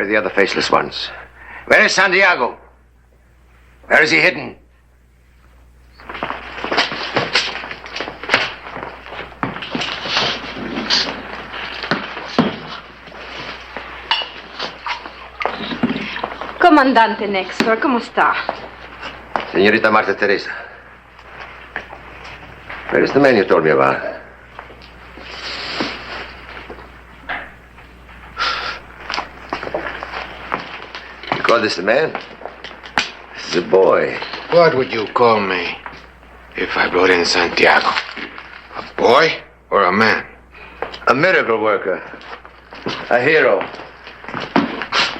are the other faceless ones? Where is Santiago? Where is he hidden? Comandante Nexor, ¿cómo está? Señorita Marta Teresa. Where is the man you told me about? You call this a man? This is a boy. What would you call me if I brought in Santiago? A boy or a man? A miracle worker. A hero.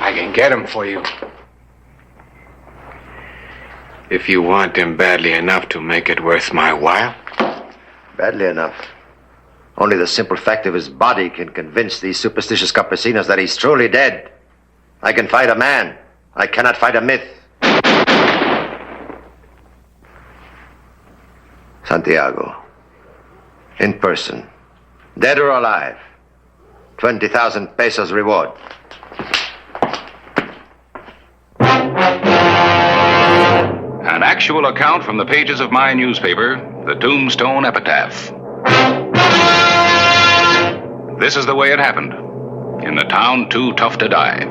I can get him for you. If you want him badly enough to make it worth my while. Badly enough. Only the simple fact of his body can convince these superstitious campesinos that he's truly dead. I can fight a man. I cannot fight a myth. Santiago. In person. Dead or alive. 20,000 pesos reward. An actual account from the pages of my newspaper, the Tombstone Epitaph. This is the way it happened. In the town too tough to die.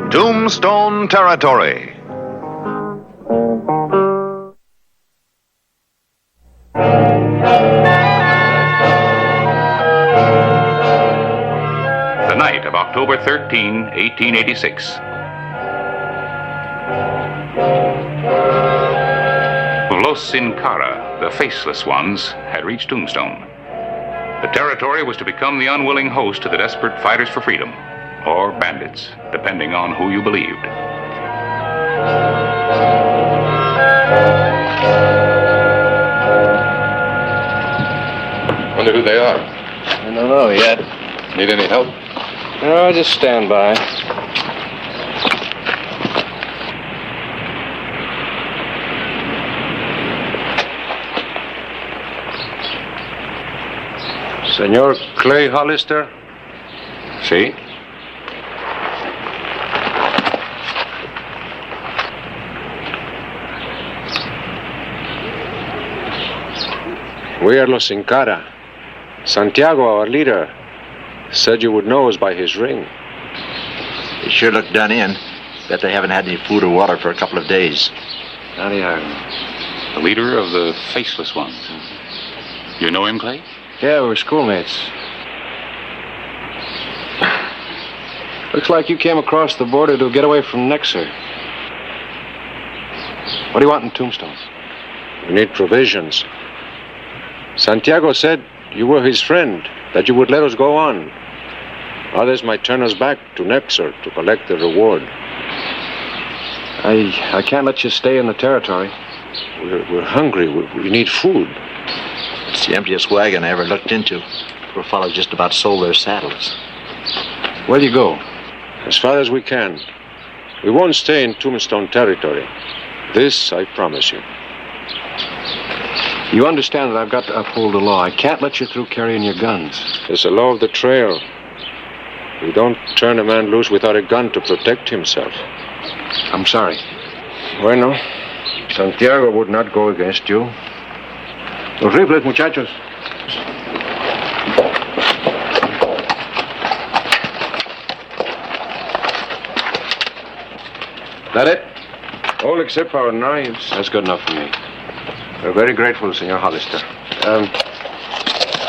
Tombstone Territory. The night of October 13, 1886. Los Sin Cara, the faceless ones, had reached Tombstone. The territory was to become the unwilling host to the desperate fighters for freedom, or bandits, depending on who you believed. Wonder who they are. I don't know yet. Need any help? No, just stand by. Senor Clay Hollister? See? We are Los Sin Cara. Santiago, our leader, said you would know us by his ring. They sure look done in. Bet they haven't had any food or water for a couple of days. Santiago. The leader of the faceless ones. You know him, Clay? Yeah, we were schoolmates. Looks like you came across the border to get away from Nexer. What do you want in Tombstone? We need provisions. Santiago said you were his friend, that you would let us go on. Others might turn us back to Nexer to collect the reward. I can't let you stay in the territory. We're hungry. We need food. It's the emptiest wagon I ever looked into. Poor fellows just about sold their saddles. Where'll you go? As far as we can. We won't stay in Tombstone Territory. This I promise you. You understand that I've got to uphold the law. I can't let you through carrying your guns. It's the law of the trail. We don't turn a man loose without a gun to protect himself. I'm sorry. Bueno, Santiago would not go against you. Los rifles, muchachos. That it? All except our knives. That's good enough for me. We're very grateful, Senor Hollister.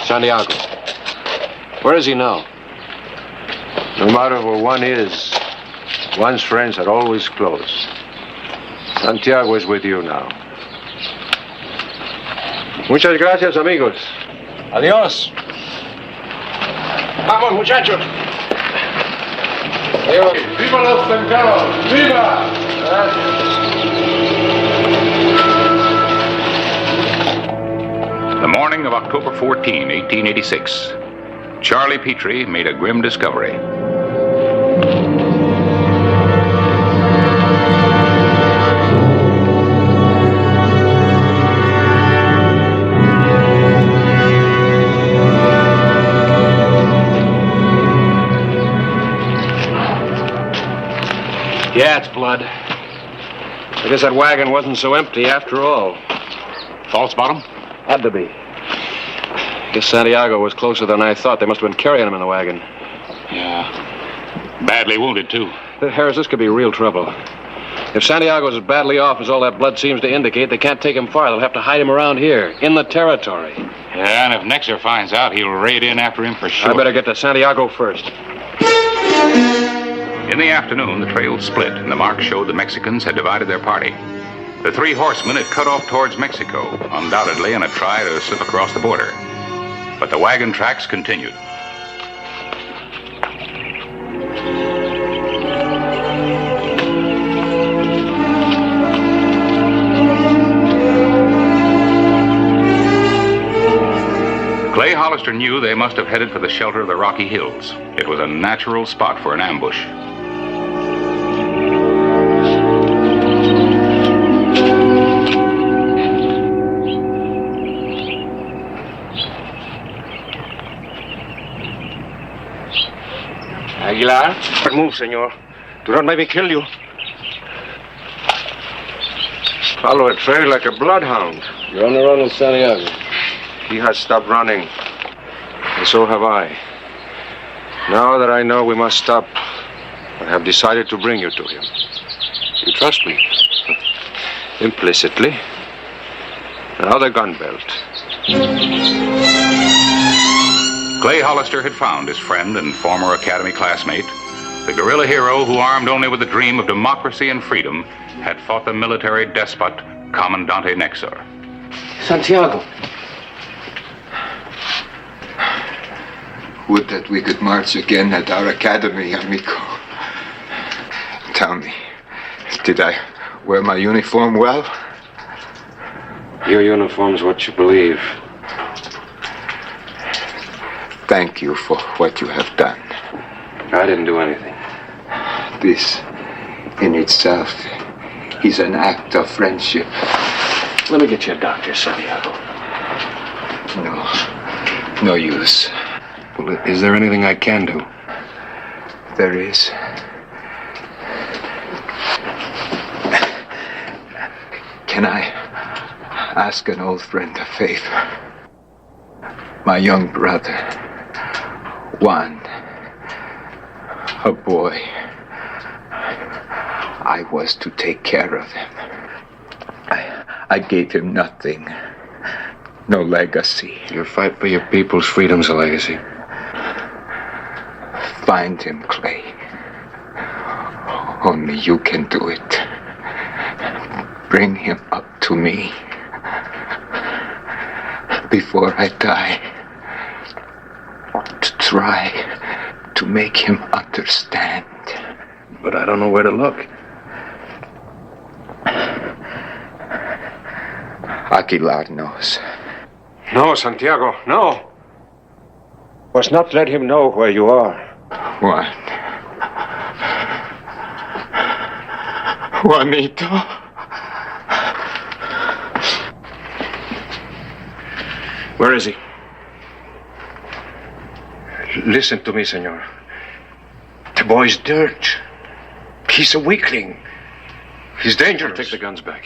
Santiago. Where is he now? No matter where one is, one's friends are always close. Santiago is with you now. Muchas gracias, amigos. Adiós. Vamos, muchachos. Adiós. ¡Viva los Sancaros! ¡Viva! The morning of October 14, 1886, Charlie Petrie made a grim discovery. Yeah, it's blood. I guess that wagon wasn't so empty after all. False bottom? Had to be. Guess Santiago was closer than I thought. They must have been carrying him in the wagon. Yeah. Badly wounded, too. Harris, this could be real trouble. If Santiago's as badly off as all that blood seems to indicate, they can't take him far. They'll have to hide him around here, in the territory. Yeah, and if Nexer finds out, he'll raid in after him for sure. I better get to Santiago first. In the afternoon, the trail split, and the marks showed the Mexicans had divided their party. The three horsemen had cut off towards Mexico, undoubtedly in a try to slip across the border. But the wagon tracks continued. Clay Hollister knew they must have headed for the shelter of the Rocky Hills. It was a natural spot for an ambush. Aguilar? Don't move, senor. Do not make me kill you. Follow a trail like a bloodhound. You're on the run with Santiago. He has stopped running. And so have I. Now that I know we must stop, I have decided to bring you to him. You trust me? Implicitly. Now the gun belt. Clay Hollister had found his friend and former academy classmate, the guerrilla hero who, armed only with the dream of democracy and freedom, had fought the military despot, Comandante Nexer. Santiago. Would that we could march again at our academy, amigo. Tell me, did I wear my uniform well? Your uniform's what you believe. Thank you for what you have done. I didn't do anything. This, in itself, is an act of friendship. Let me get you a doctor, Santiago. No use. Well, is there anything I can do? There is. Can I ask an old friend a favor? My young brother, Juan, a boy. I was to take care of him. I gave him nothing. No legacy. Your fight for your people's freedom's a legacy. Find him, Clay. Only you can do it. Bring him up to me before I die. To try to make him understand. But I don't know where to look. Aguilar knows. No, Santiago, no. Must not let him know where you are. Juan. Juanito. Where is he? Listen to me, senor. The boy's dirt. He's a weakling. He's dangerous. Take the guns back.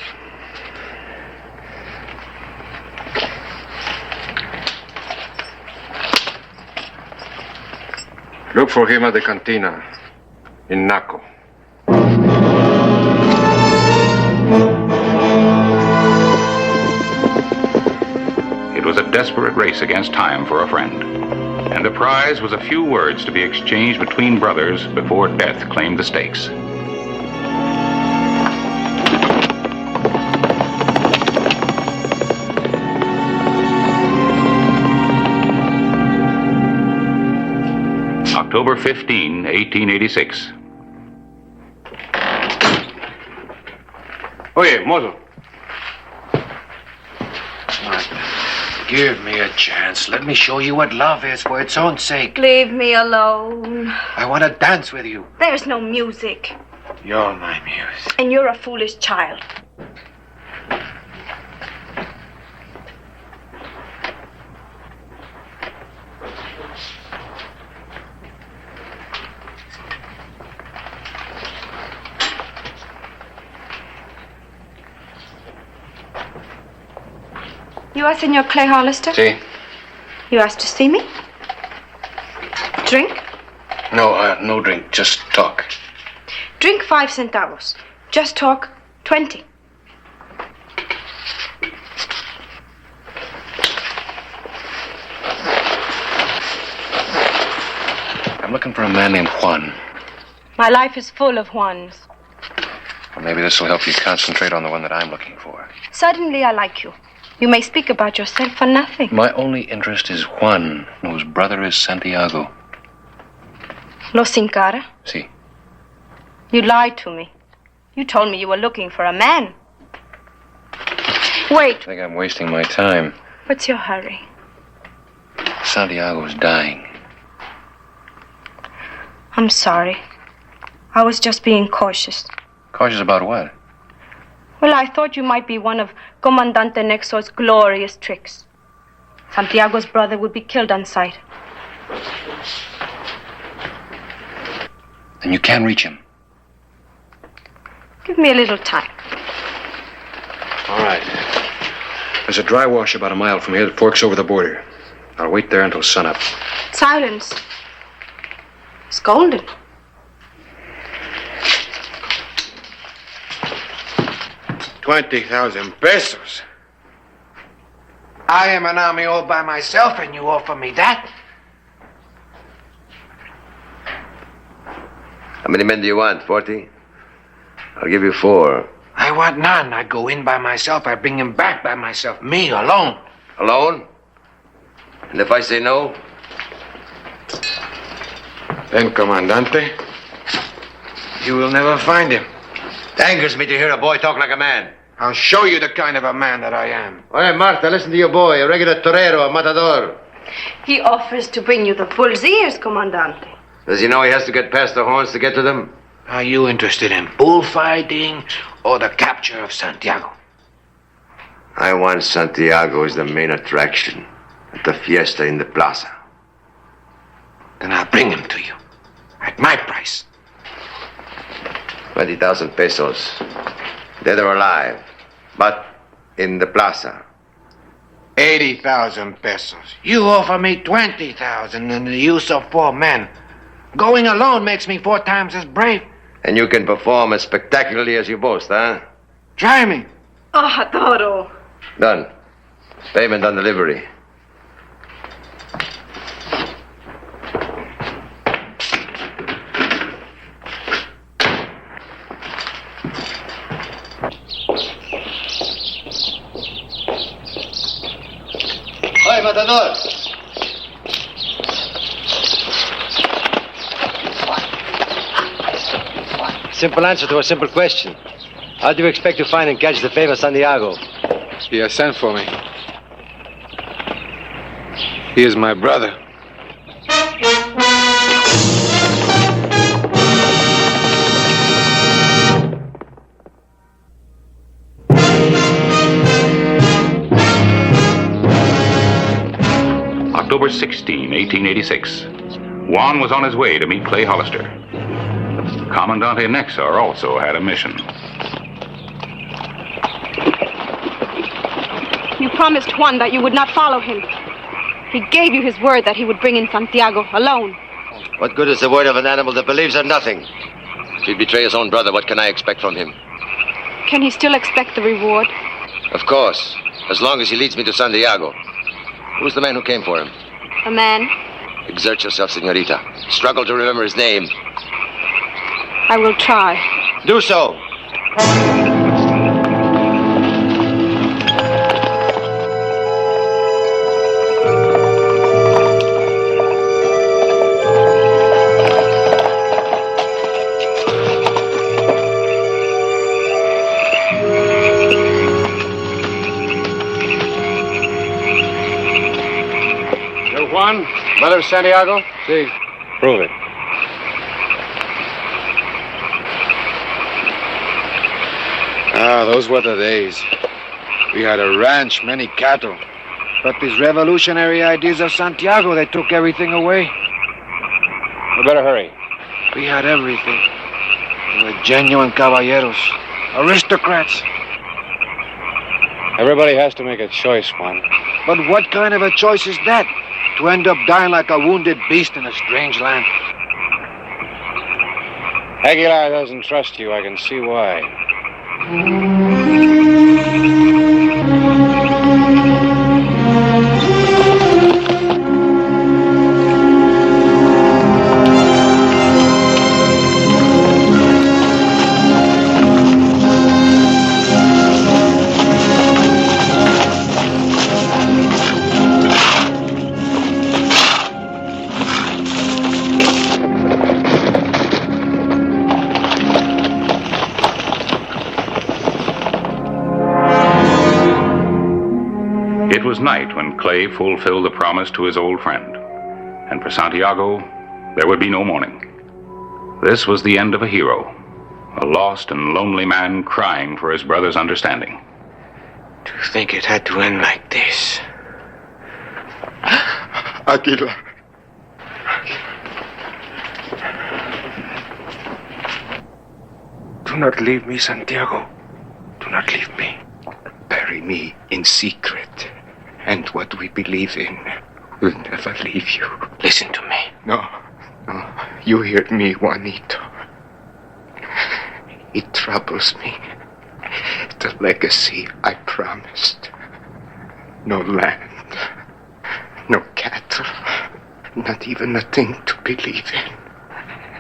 Look for him at the cantina in Naco. It was a desperate race against time for a friend. And the prize was a few words to be exchanged between brothers before death claimed the stakes. October 15, 1886. Oye, mozo. Give me a chance. Let me show you what love is for its own sake. Leave me alone. I want to dance with you. There's no music. You're my muse. And you're a foolish child. are Senor Clay Hollister? See? You asked to see me? Drink? No, no drink. Just talk. Drink 5 centavos. Just talk 20. I'm looking for a man named Juan. My life is full of Juans. Well, maybe this will help you concentrate on the one that I'm looking for. Suddenly I like you. You may speak about yourself for nothing. My only interest is Juan, whose brother is Santiago. Los sin cara? See? You lied to me. You told me you were looking for a man. Wait. I think I'm wasting my time. What's your hurry? Santiago's dying. I'm sorry. I was just being cautious. Cautious about what? Well, I thought you might be one of Comandante Nexo's glorious tricks. Santiago's brother would be killed on sight. Then you can reach him. Give me a little time. All right. There's a dry wash about a mile from here that forks over the border. I'll wait there until sunup. Silence. It's golden. $20,000. I am an army all by myself, and you offer me that? How many men do you want? 40? I'll give you 4. I want none. I go in by myself. I bring him back by myself. Me, alone. Alone? And if I say no? Then, Comandante, you will never find him. It angers me to hear a boy talk like a man. I'll show you the kind of a man that I am. All right, Martha, listen to your boy, a regular torero, a matador. He offers to bring you the bull's ears, Comandante. Does he know he has to get past the horns to get to them? Are you interested in bullfighting or the capture of Santiago? I want Santiago as the main attraction at the fiesta in the plaza. Then I'll bring him to you at my price. 20,000 pesos. Dead or alive. But in the plaza. 80,000 pesos. You offer me 20,000 and the use of 4 men. Going alone makes me 4 times as brave. And you can perform as spectacularly as you boast, huh? Try me. Oh, adoro. Done. Payment on delivery. Hey, Matador! Simple answer to a simple question. How do you expect to find and catch the famous Santiago? He has sent for me. He is my brother. October 16, 1886. Juan was on his way to meet Clay Hollister. Commandante Nexar also had a mission. You promised Juan that you would not follow him. He gave you his word that he would bring in Santiago alone. What good is the word of an animal that believes in nothing? If he betray his own brother, what can I expect from him? Can he still expect the reward? Of course, as long as he leads me to Santiago. Who's the man who came for him? A man? Exert yourself, senorita. Struggle to remember his name. I will try. Do so. You're Juan, brother of Santiago? See, prove it. Those were the days. We had a ranch, many cattle. But these revolutionary ideas of Santiago, they took everything away. We better hurry. We had everything. We were genuine caballeros, aristocrats. Everybody has to make a choice, Juan. But what kind of a choice is that? To end up dying like a wounded beast in a strange land? Aguilar doesn't trust you. I can see why. It was night when Clay fulfilled the promise to his old friend. And for Santiago, there would be no morning. This was the end of a hero, a lost and lonely man crying for his brother's understanding. To think it had to end like this. Aguilar. Do not leave me, Santiago. Do not leave me. Bury me in secret. And what we believe in will never leave you. Listen to me. No. You hear me, Juanito. It troubles me. The legacy I promised. No land. No cattle. Not even a thing to believe in.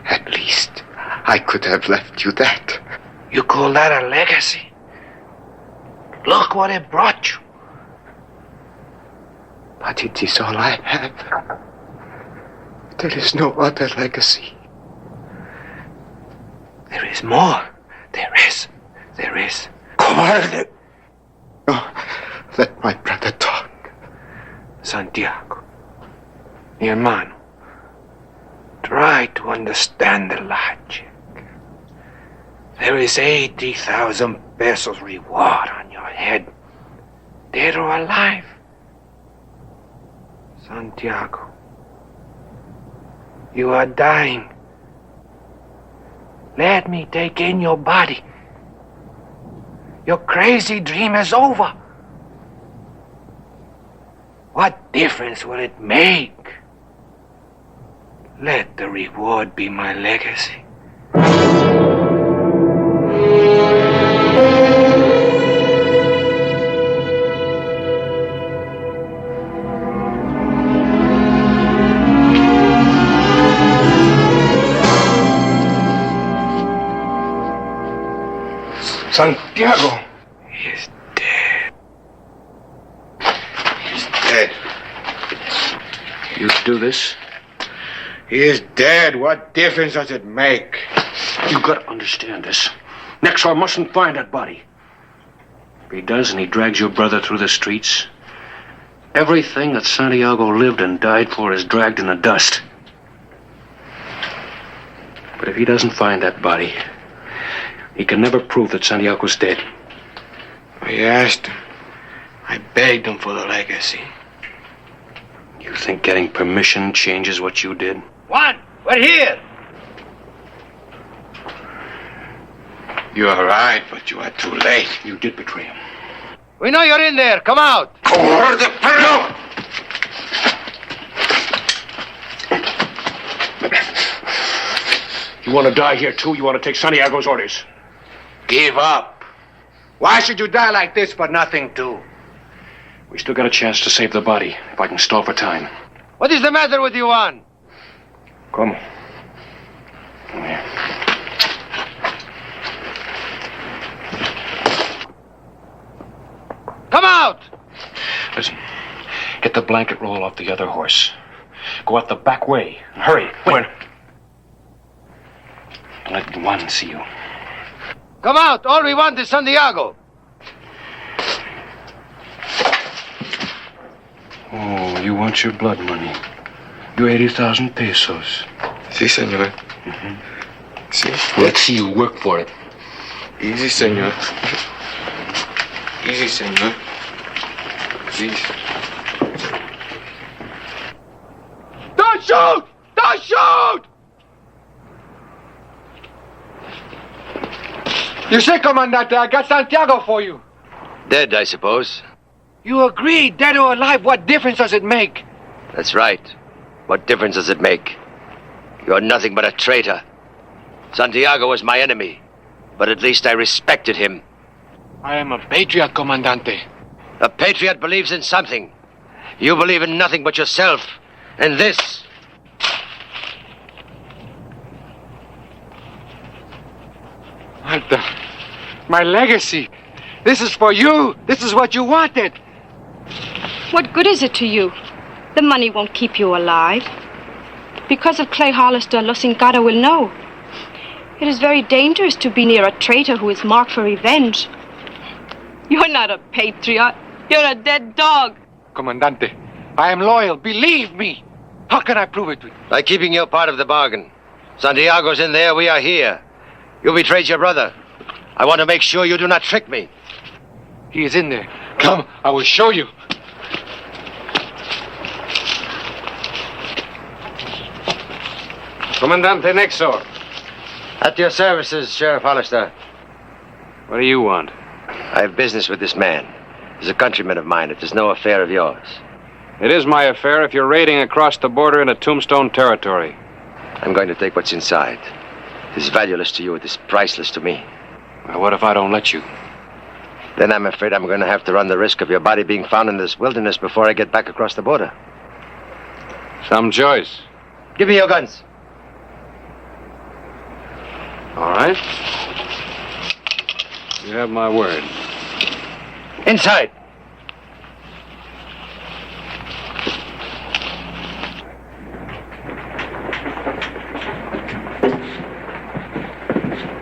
At least, I could have left you that. You call that a legacy? Look what it brought you. But it is all I have. There is no other legacy. There is more. There is. Cobarde! No, let my brother talk. Santiago, mi hermano, try to understand the logic. There is 80,000 pesos reward on your head, dead or alive. Santiago, you are dying. Let me take in your body. Your crazy dream is over. What difference will it make? Let the reward be my legacy. Santiago! He is dead. He's dead. You do this? He is dead. What difference does it make? You gotta understand this. Nexor mustn't find that body. If he does and he drags your brother through the streets, everything that Santiago lived and died for is dragged in the dust. But if he doesn't find that body, he can never prove that Santiago's dead. I asked him. I begged him for the legacy. You think getting permission changes what you did? Juan, we're here. You are right, but you are too late. You did betray him. We know you're in there. Come out. Cobarde, perro! You want to die here, too? You want to take Santiago's orders? Give up. Why should you die like this for nothing, too? We still got a chance to save the body, if I can stall for time. What is the matter with you, Juan? Come. Come here. Come out! Listen, get the blanket roll off the other horse. Go out the back way. And hurry. Wait. Let Juan see you. Come out. All we want is Santiago. Oh, you want your blood money. Your 80,000 pesos. Si, senor. Si. Let's see you work for it. Easy, senor. Easy, senor. Please. Don't shoot! Don't shoot! You see, Comandante, I got Santiago for you. Dead, I suppose. You agree, dead or alive, what difference does it make? That's right. What difference does it make? You're nothing but a traitor. Santiago was my enemy, but at least I respected him. I am a patriot, Comandante. A patriot believes in something. You believe in nothing but yourself and this. Malta, my legacy. This is for you. This is what you wanted. What good is it to you? The money won't keep you alive. Because of Clay Hollister, Los Incada will know. It is very dangerous to be near a traitor who is marked for revenge. You're not a patriot. You're a dead dog. Comandante, I am loyal. Believe me. How can I prove it to you? By keeping your part of the bargain. Santiago's in there, we are here. You betrayed your brother. I want to make sure you do not trick me. He is in there. Come, I will show you. Comandante Nexor. At your services, Sheriff Hollister. What do you want? I have business with this man. He's a countryman of mine. It is no affair of yours. It is my affair if you're raiding across the border into Tombstone Territory. I'm going to take what's inside. It is valueless to you. It is priceless to me. Well, what if I don't let you? Then I'm afraid I'm going to have to run the risk of your body being found in this wilderness before I get back across the border. Some choice. Give me your guns. All right. You have my word. Inside.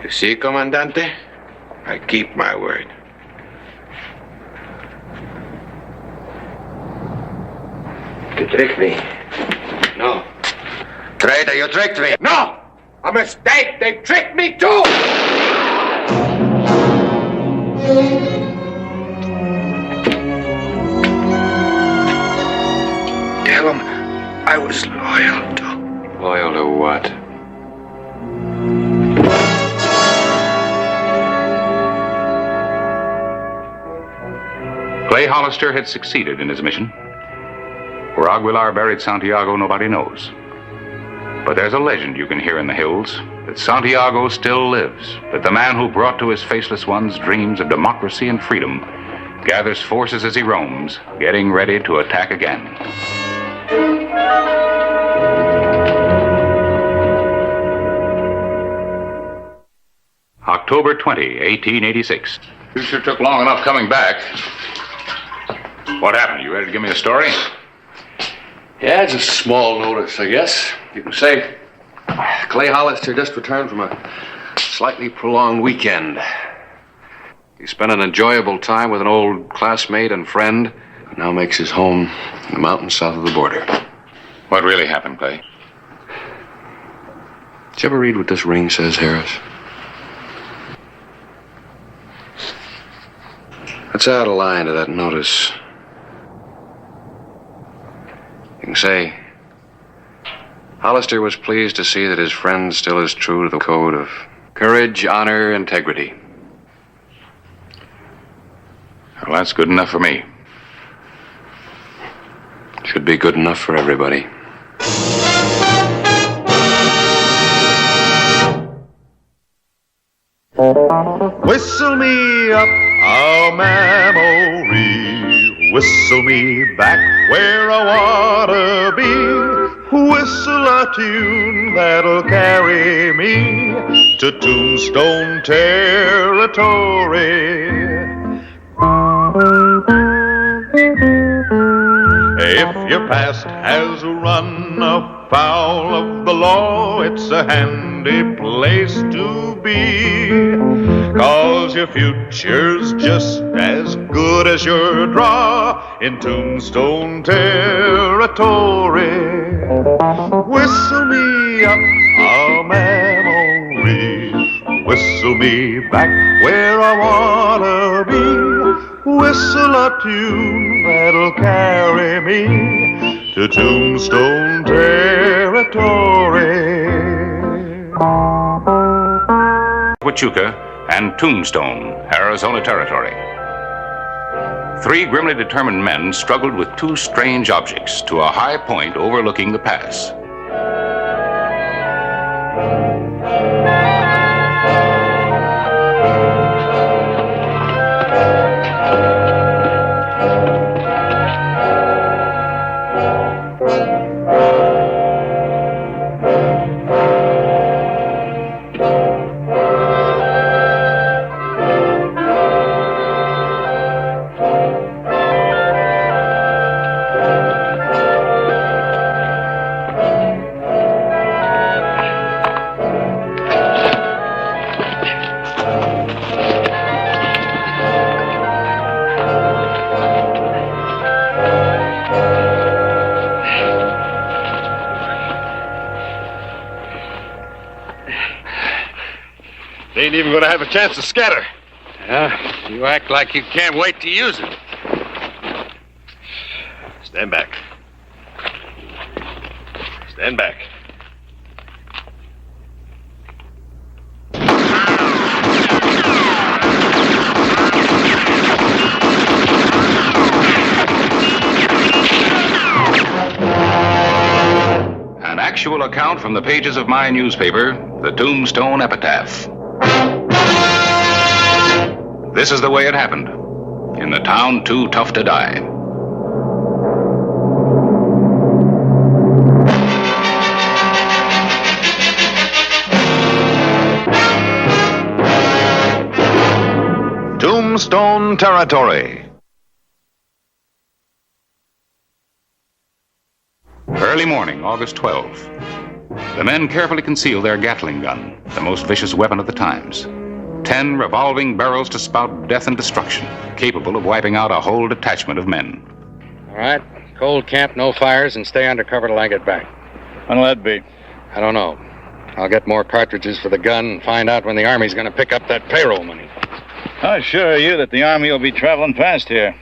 You see, Comandante? I keep my word. You tricked me. No. Traitor, you tricked me. No! A mistake! They tricked me too! Tell them I was loyal to. Loyal to what? Clay Hollister had succeeded in his mission. Where Aguilar buried Santiago, nobody knows. But there's a legend you can hear in the hills that Santiago still lives, that the man who brought to his faceless ones dreams of democracy and freedom gathers forces as he roams, getting ready to attack again. October 20, 1886. You sure took long enough coming back. What happened? You ready to give me a story? Yeah, just small notice, I guess. You can say Clay Hollister just returned from a slightly prolonged weekend. He spent an enjoyable time with an old classmate and friend, and now makes his home in the mountains south of the border. What really happened, Clay? Did you ever read what this ring says, Harris? Let's add a line to that notice. You can say, Hollister was pleased to see that his friend still is true to the code of courage, honor, integrity. Well, that's good enough for me. Should be good enough for everybody. Whistle me up a memory, whistle me back where I wanna be, whistle a tune that'll carry me to Tombstone Territory. If your past has run afoul of the law, it's a handy place to be, 'cause your future's just as good as your draw in Tombstone Territory. Whistle me up a memory, whistle me back where I wanna be, whistle a tune that'll carry me to Tombstone Territory. Huachuca and Tombstone, Arizona Territory. Three grimly determined men struggled with two strange objects to a high point overlooking the pass. They ain't even gonna have a chance to scatter. Yeah, you act like you can't wait to use it. Stand back. Stand back. An actual account from the pages of my newspaper, the Tombstone Epitaph. This is the way it happened, in the town too tough to die. Tombstone Territory. Early morning, August 12. The men carefully conceal their Gatling gun, the most vicious weapon of the times. 10 revolving barrels to spout death and destruction, capable of wiping out a whole detachment of men. All right. Cold camp, no fires, and stay under cover till I get back. When'll that be? I don't know. I'll get more cartridges for the gun and find out when the Army's going to pick up that payroll money. How sure are you that the Army will be traveling fast here?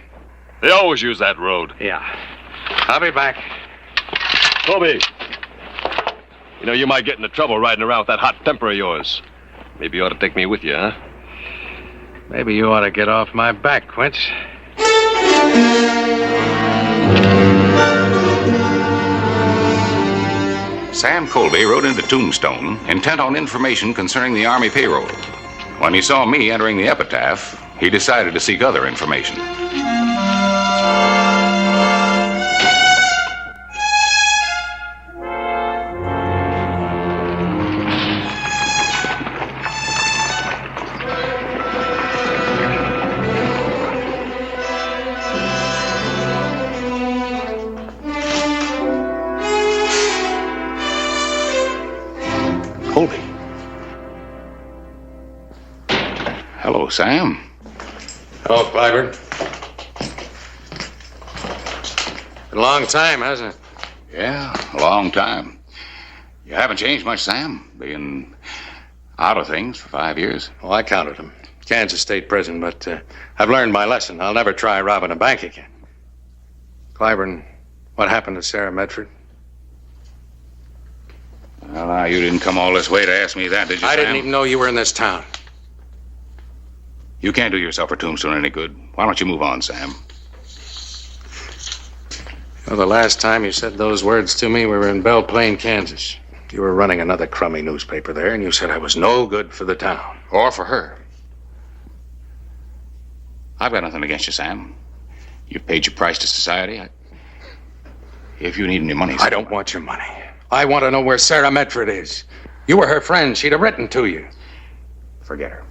They always use that road. Yeah. I'll be back. Toby, you know you might get into trouble riding around with that hot temper of yours. Maybe you ought to take me with you, huh? Maybe you ought to get off my back, Quince. Sam Colby rode into Tombstone, intent on information concerning the Army payroll. When he saw me entering the Epitaph, he decided to seek other information. Colby. Hello, Sam. Hello, Clyburn. Been a long time, hasn't it? Yeah, a long time. You haven't changed much, Sam, being out of things for 5 years. Well, I counted them. Kansas State Prison, but I've learned my lesson. I'll never try robbing a bank again. Clyburn, what happened to Sarah Medford? Well, now, you didn't come all this way to ask me that, did you, I Sam? didn't even know you were in this town. You can't do yourself or Tombstone any good. Why don't you move on, Sam? Well, the last time you said those words to me, we were in Belle Plaine, Kansas. You were running another crummy newspaper there, and you said I was no good for the town. Or for her. I've got nothing against you, Sam. You've paid your price to society. If you need any money... I don't want your money. I want to know where Sarah Medford is. You were her friend. She'd have written to you. Forget her.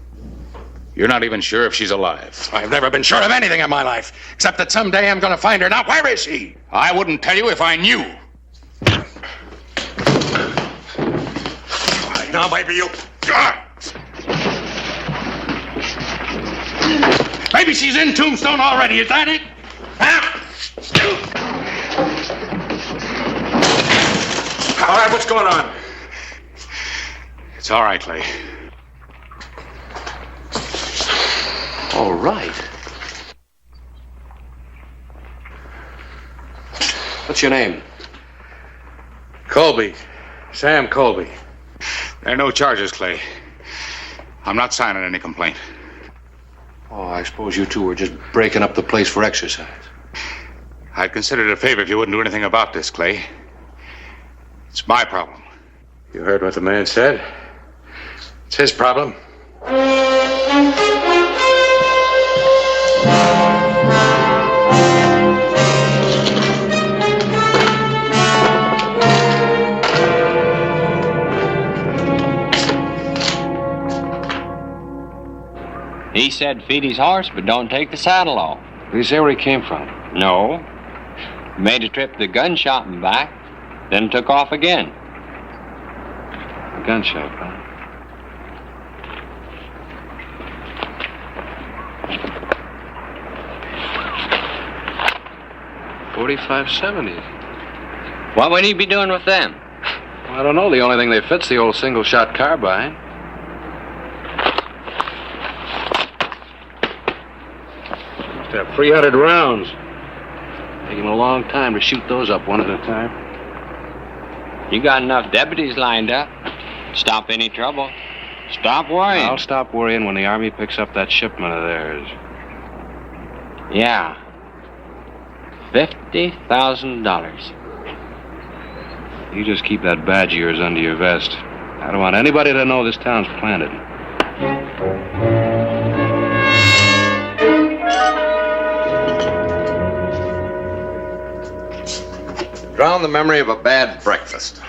You're not even sure if she's alive. I've never been sure of anything in my life, except that someday I'm going to find her. Now, where is she? I wouldn't tell you if I knew. Now, baby, you... Maybe she's in Tombstone already. Is that it? Huh? All right, what's going on? It's all right, Clay. All right. What's your name? Colby. Sam Colby. There are no charges, Clay. I'm not signing any complaint. Oh, I suppose you two were just breaking up the place for exercise. I'd consider it a favor if you wouldn't do anything about this, Clay. It's my problem. You heard what the man said. It's his problem. He said feed his horse, but don't take the saddle off. Did he say where he came from? No. Made a trip to the gun shop and back, then took off again. A gun shop, huh? $45.70. What would he be doing with them? Well, I don't know. The only thing they fit's the old single-shot carbine. Must have 300 rounds. Take him a long time to shoot those up one at a time. You got enough deputies lined up. Stop any trouble. Stop worrying. I'll stop worrying when the Army picks up that shipment of theirs. Yeah. $50,000. You just keep that badge of yours under your vest. I don't want anybody to know this town's planted. Drown the memory of a bad breakfast.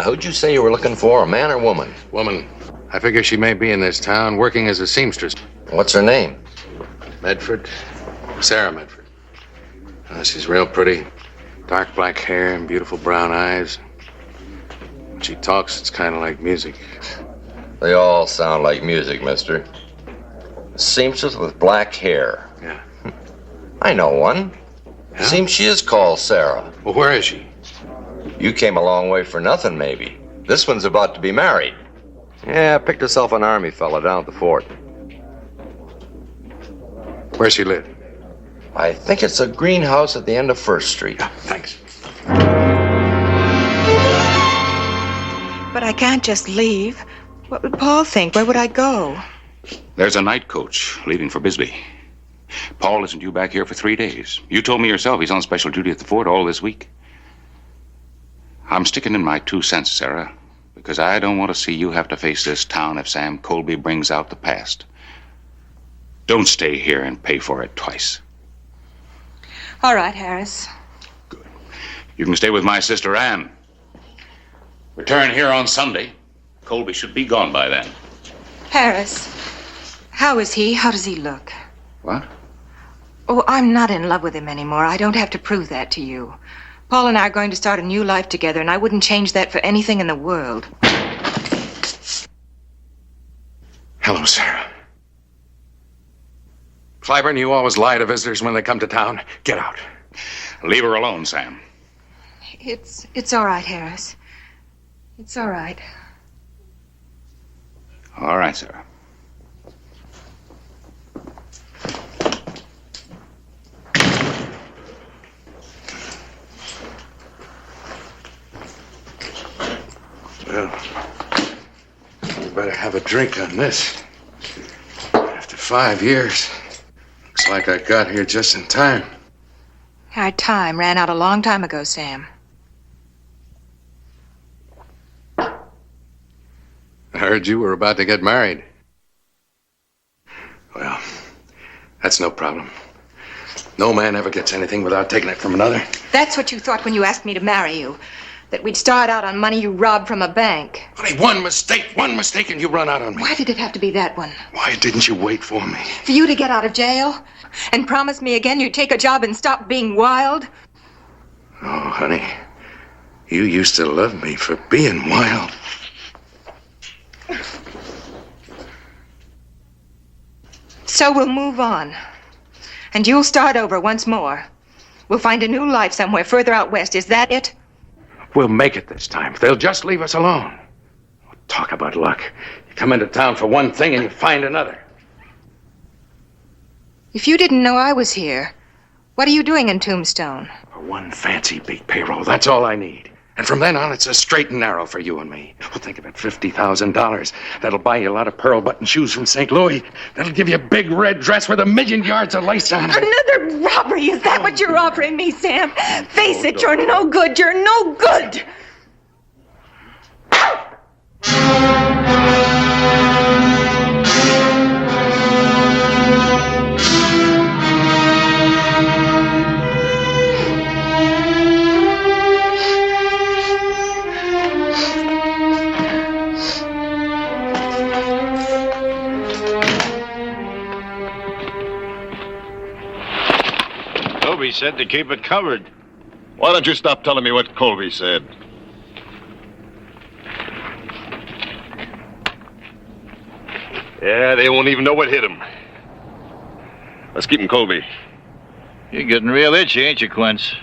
Who'd you say you were looking for, a man or woman? Woman. I figure she may be in this town working as a seamstress. What's her name? Medford. Sarah Medford. She's real pretty. Dark black hair and beautiful brown eyes. When she talks, it's kind of like music. They all sound like music, mister. A seamstress with black hair. Yeah. I know one. Yeah? Seems she is called Sarah. Well, where is she? You came a long way for nothing, maybe. This one's about to be married. Yeah, picked herself an army fella down at the fort. Where's she live? I think it's a greenhouse at the end of First Street. Yeah, thanks. But I can't just leave. What would Paul think? Where would I go? There's a night coach leaving for Bisbee. Paul isn't due back here for 3 days. You told me yourself he's on special duty at the fort all this week. I'm sticking in my 2 cents, Sarah, because I don't want to see you have to face this town if Sam Colby brings out the past. Don't stay here and pay for it twice. All right, Harris. Good. You can stay with my sister Anne. Return here on Sunday. Colby should be gone by then. Harris, how is he? How does he look? What? Oh, I'm not in love with him anymore. I don't have to prove that to you. Paul and I are going to start a new life together, and I wouldn't change that for anything in the world. Hello, Sarah. Clyburn, you always lie to visitors when they come to town. Get out. Leave her alone, Sam. It's all right, Harris. It's all right. All right, Sarah. Well, you better have a drink on this. After 5 years, looks like I got here just in time. Our time ran out a long time ago, Sam. I heard you were about to get married. Well, that's no problem. No man ever gets anything without taking it from another. That's what you thought when you asked me to marry you. That we'd start out on money you robbed from a bank. Only one mistake and you run out on me. Why did it have to be that one? Why didn't you wait for me? For you to get out of jail? And promise me again you'd take a job and stop being wild? Oh, honey, you used to love me for being wild. So we'll move on. And you'll start over once more. We'll find a new life somewhere further out west. Is that it? We'll make it this time. They'll just leave us alone. Talk about luck. You come into town for one thing and you find another. If you didn't know I was here, what are you doing in Tombstone? For one fancy big payroll, that's all I need. And from then on, it's a straight and narrow for you and me. Well, think of it, $50,000. That'll buy you a lot of pearl button shoes from St. Louis. That'll give you a big red dress with 1,000,000 yards of lace on it. Another robbery? Is that what you're offering me, Sam? Face it, you're no good. You're no good. Colby said to keep it covered. Why don't you stop telling me what Colby said? Yeah, they won't even know what hit him. Let's keep him, Colby. You're getting real itchy, ain't you, Quince?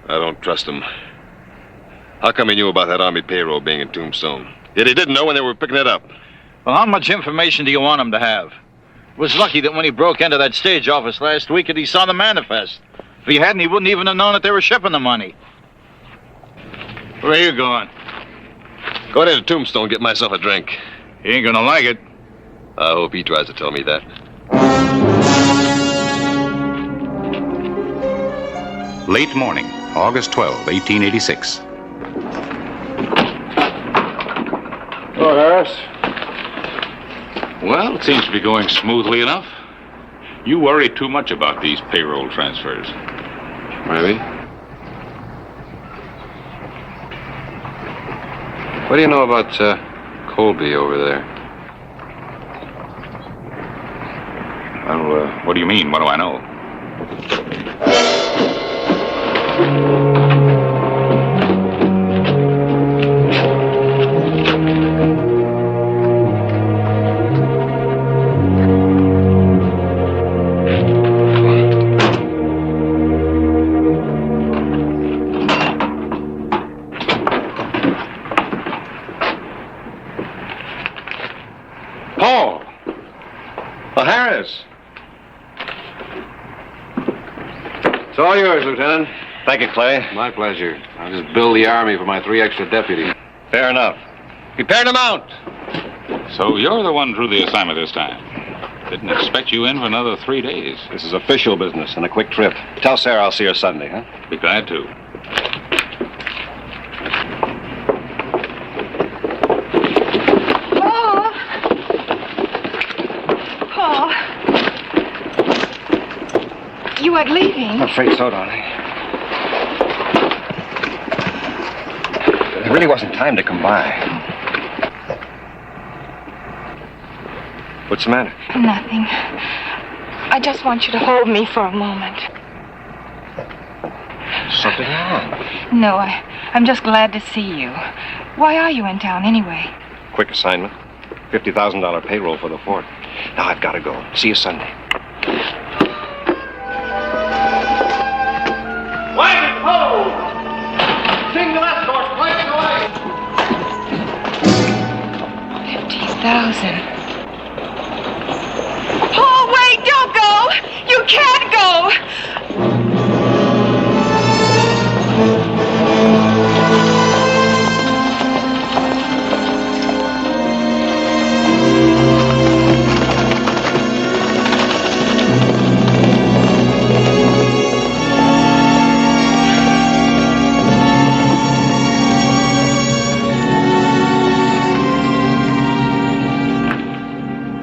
I don't trust him. How come he knew about that Army payroll being in Tombstone? Yet he didn't know when they were picking it up. Well, how much information do you want him to have? It was lucky that when he broke into that stage office last week that he saw the manifest. If he hadn't, he wouldn't even have known that they were shipping the money. Where are you going? Going into Tombstone, get myself a drink. He ain't gonna like it. I hope he tries to tell me that. Late morning, August 12, 1886. Hello, Harris. Well, it seems to be going smoothly enough. You worry too much about these payroll transfers. Maybe. What do you know about Colby over there? Well, what do you mean? What do I know? Paul! Oh, Harris! It's all yours, Lieutenant. Thank you, Clay. My pleasure. I'll just bill the Army for my 3 extra deputies. Fair enough. Prepare to mount. So you're the one drew the assignment this time. Didn't expect you in for another 3 days. This is official business and a quick trip. Tell Sarah I'll see her Sunday, huh? Be glad to. Paul. You aren't leaving. I'm afraid so, darling. There really wasn't time to come by. What's the matter? Nothing. I just want you to hold me for a moment. Something wrong. No, I'm just glad to see you. Why are you in town anyway? Quick assignment. $50,000 payroll for the fort. Now I've got to go. See you Sunday. Wagon hold! Single escort, placing away! 50,000. Paul, wait! Don't go! You can't go!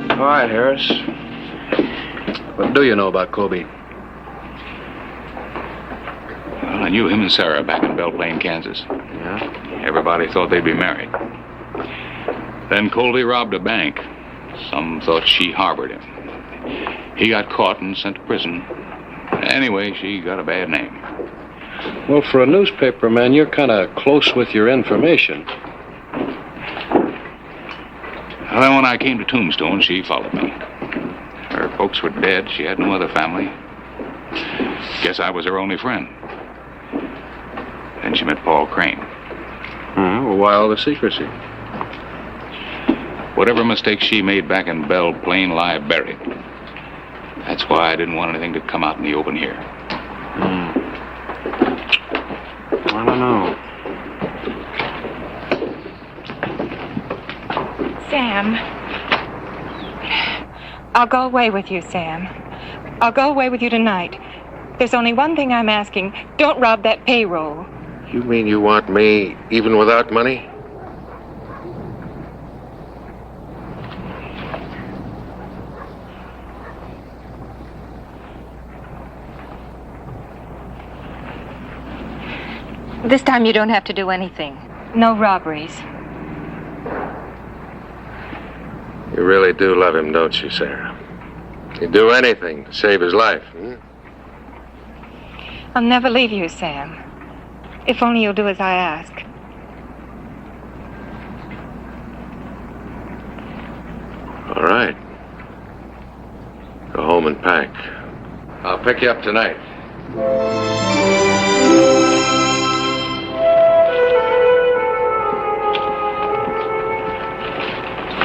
All right, Harris. What do you know about Colby? Well, I knew him and Sarah back in Belle Plaine, Kansas. Yeah? Everybody thought they'd be married. Then Colby robbed a bank. Some thought she harbored him. He got caught and sent to prison. Anyway, she got a bad name. Well, for a newspaper man, you're kind of close with your information. Well, when I came to Tombstone, she followed me. Her folks were dead. She had no other family. Guess I was her only friend. Then she met Paul Crane. Well, why all the secrecy? Whatever mistakes she made back in Belle Plaine lie buried. That's why I didn't want anything to come out in the open here. I don't know. Sam. I'll go away with you, Sam. I'll go away with you tonight. There's only one thing I'm asking. Don't rob that payroll. You mean you want me even without money? This time you don't have to do anything. No robberies. You really do love him, don't you, Sarah? You'd do anything to save his life. I'll never leave you, Sam. If only you'll do as I ask. All right. Go home and pack. I'll pick you up tonight.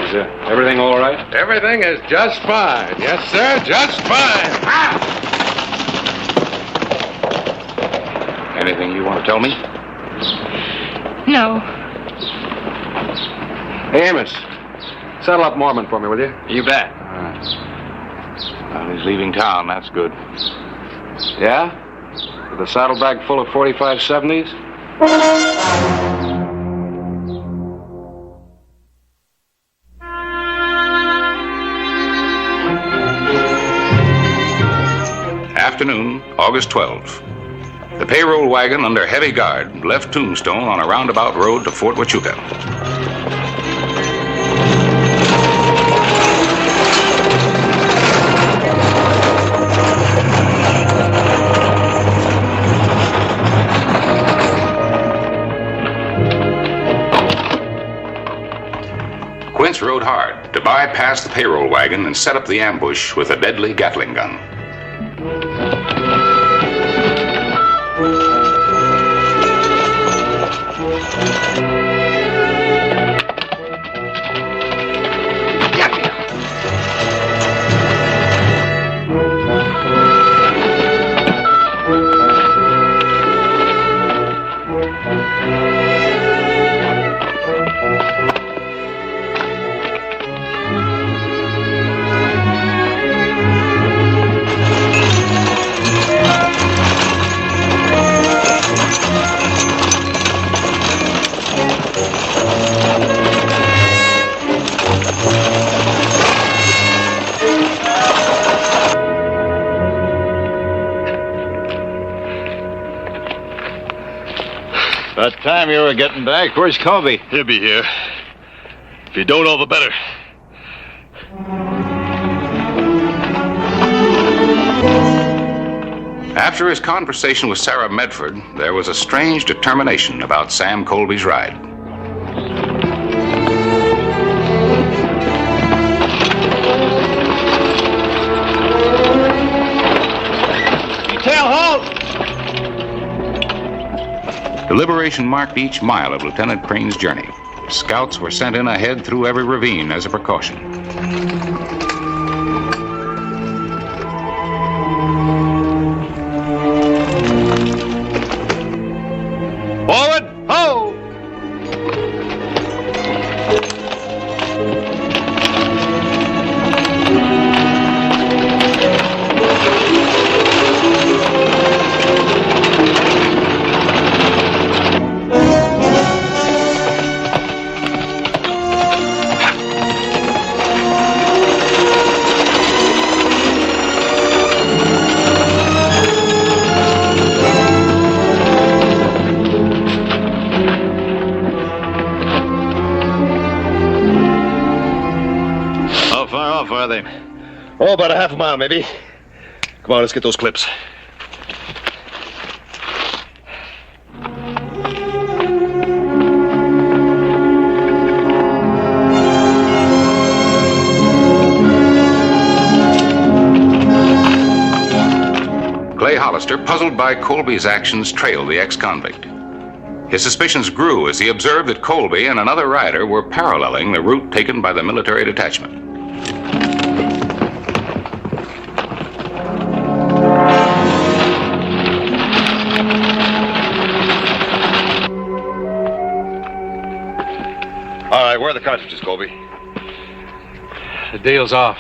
Is everything all right? Everything is just fine. Yes, sir, just fine. Anything you want to tell me? No. Hey, Amos, saddle up Mormon for me, will you? You bet. Well, he's leaving town. That's good. Yeah? With a saddlebag full of 45-70s? Afternoon, August 12th. The payroll wagon under heavy guard left Tombstone on a roundabout road to Fort Huachuca. Quince rode hard to bypass the payroll wagon and set up the ambush with a deadly Gatling gun. About time you were getting back. Where's Colby? He'll be here. If you don't, all the better. After his conversation with Sarah Medford, there was a strange determination about Sam Colby's ride. Detail, halt! Deliberation marked each mile of Lieutenant Crane's journey. Scouts were sent in ahead through every ravine as a precaution. Forward! Ho! Are they? Oh, about a half a mile, maybe. Come on, let's get those clips. Clay Hollister, puzzled by Colby's actions, trailed the ex-convict. His suspicions grew as he observed that Colby and another rider were paralleling the route taken by the military detachment. All right, where are the cartridges, Colby? The deal's off.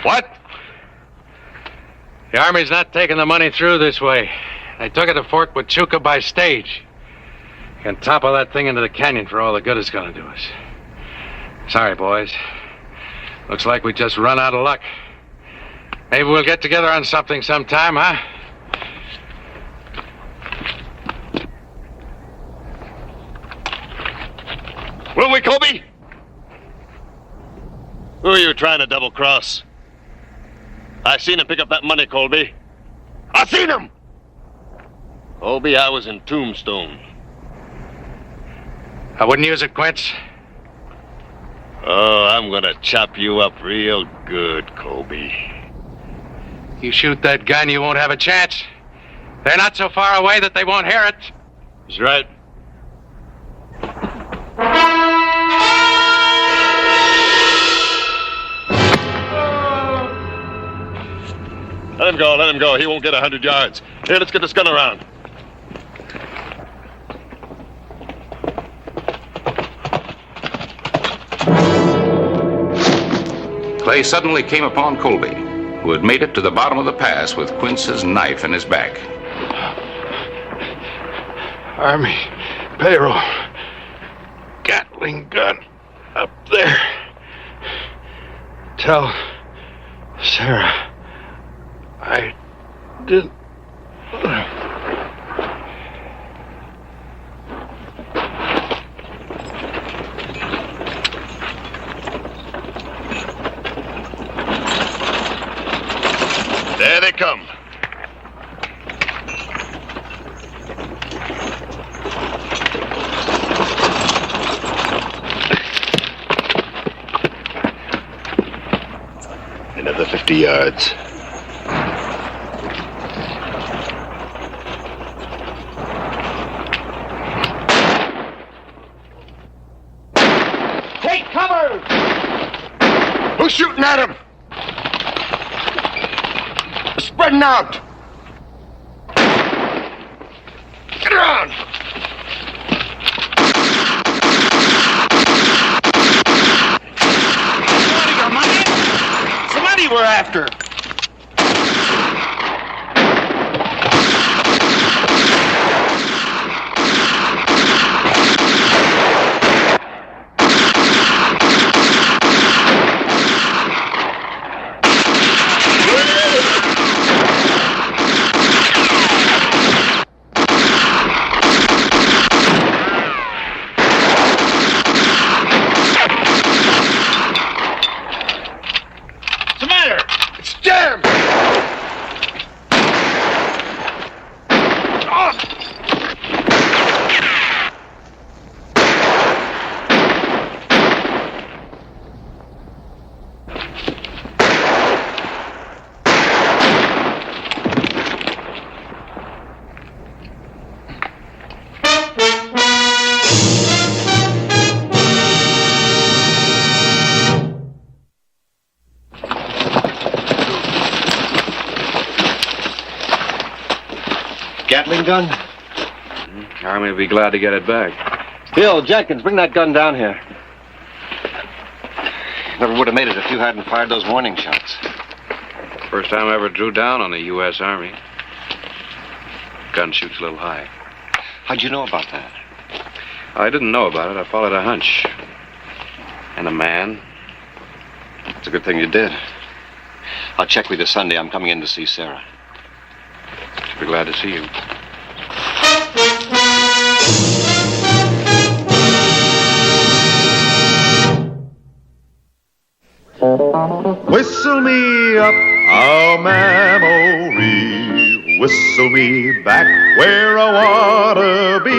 What? The Army's not taking the money through this way. They took it to Fort Huachuca by stage. You can topple that thing into the canyon for all the good it's gonna do us. Sorry, boys. Looks like we just run out of luck. Maybe we'll get together on something sometime, huh? Will we, Colby? Who are you trying to double-cross? I seen him pick up that money, Colby. I seen him! Colby, I was in Tombstone. I wouldn't use it, Quince. Oh, I'm gonna chop you up real good, Colby. You shoot that gun, you won't have a chance. They're not so far away that they won't hear it. He's right. Let him go, let him go. He won't get 100 yards. Here, let's get this gun around. Clay suddenly came upon Colby, who had made it to the bottom of the pass with Quince's knife in his back. Army payroll. Gatling gun up there. Tell Sarah I did. There they come. Another 50 yards. Take cover! Who's shooting at him? Spreading out. Get around. It's the money we're after. Gatling gun? Army will be glad to get it back. Bill, Jenkins, bring that gun down here. Never would have made it if you hadn't fired those warning shots. First time I ever drew down on the U.S. Army. Gun shoots a little high. How'd you know about that? I didn't know about it. I followed a hunch. And a man. It's a good thing you did. I'll check with you Sunday. I'm coming in to see Sarah. She'll be glad to see you. Whistle me up a memory, whistle me back where I wanna be,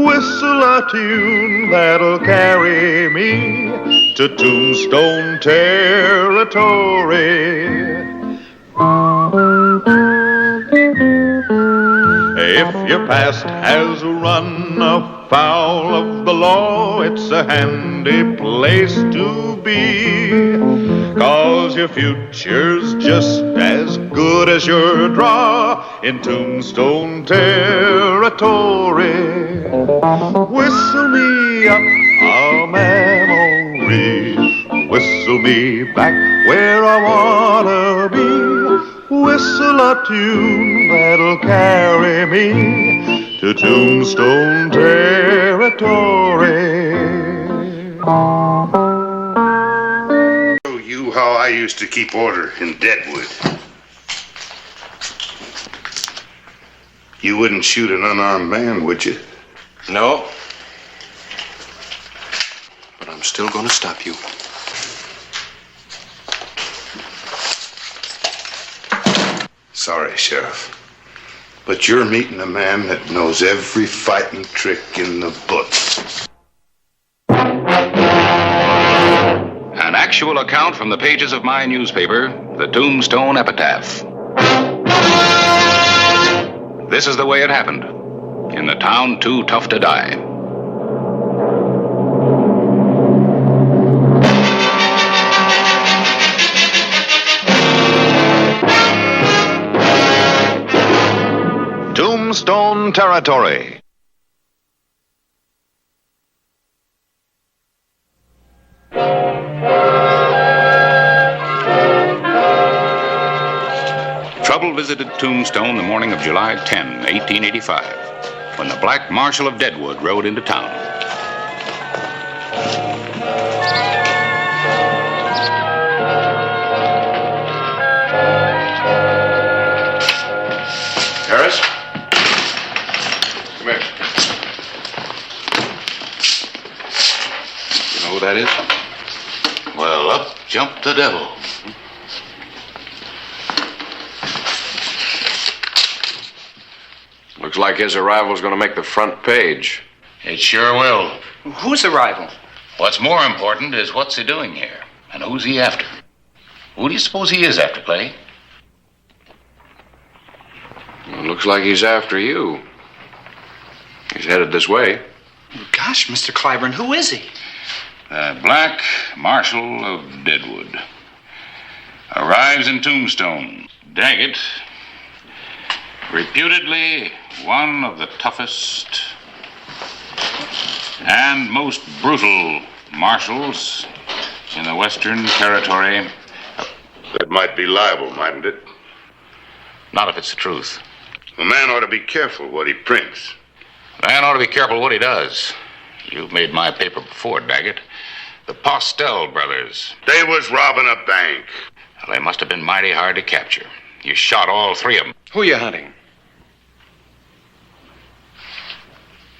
whistle a tune that'll carry me to Tombstone Territory. If your past has run afoul of the law, it's a handy place to be, 'cause your future's just as good as your draw in Tombstone Territory. Whistle me up a memory, whistle whistle me back where I wanna be. Whistle a tune that'll carry me to Tombstone Territory. Show you how I used to keep order in Deadwood. You wouldn't shoot an unarmed man, would you? No. But I'm still going to stop you. Sorry, Sheriff. But you're meeting a man that knows every fighting trick in the book. An actual account from the pages of my newspaper, the Tombstone Epitaph. This is the way it happened. In the town too tough to die. Tombstone Territory. Trouble visited Tombstone the morning of July 10, 1885, when the Black Marshal of Deadwood rode into town. Harris? Come here. You know who that is? Well, up jumped the devil. Looks like his arrival's going to make the front page. It sure will. Whose arrival? What's more important is what's he doing here, and who's he after? Who do you suppose he is after, Clay? Well, looks like he's after you. He's headed this way. Gosh, Mr. Clyburn, who is he? The Black Marshal of Deadwood. Arrives in Tombstone. Daggett, reputedly one of the toughest and most brutal marshals in the Western Territory. That might be libel, mightn't it? Not if it's the truth. A man ought to be careful what he prints. A man ought to be careful what he does. You've made my paper before, Daggett. The Postel brothers. They was robbing a bank. Well, they must have been mighty hard to capture. You shot all three of them. Who are you hunting?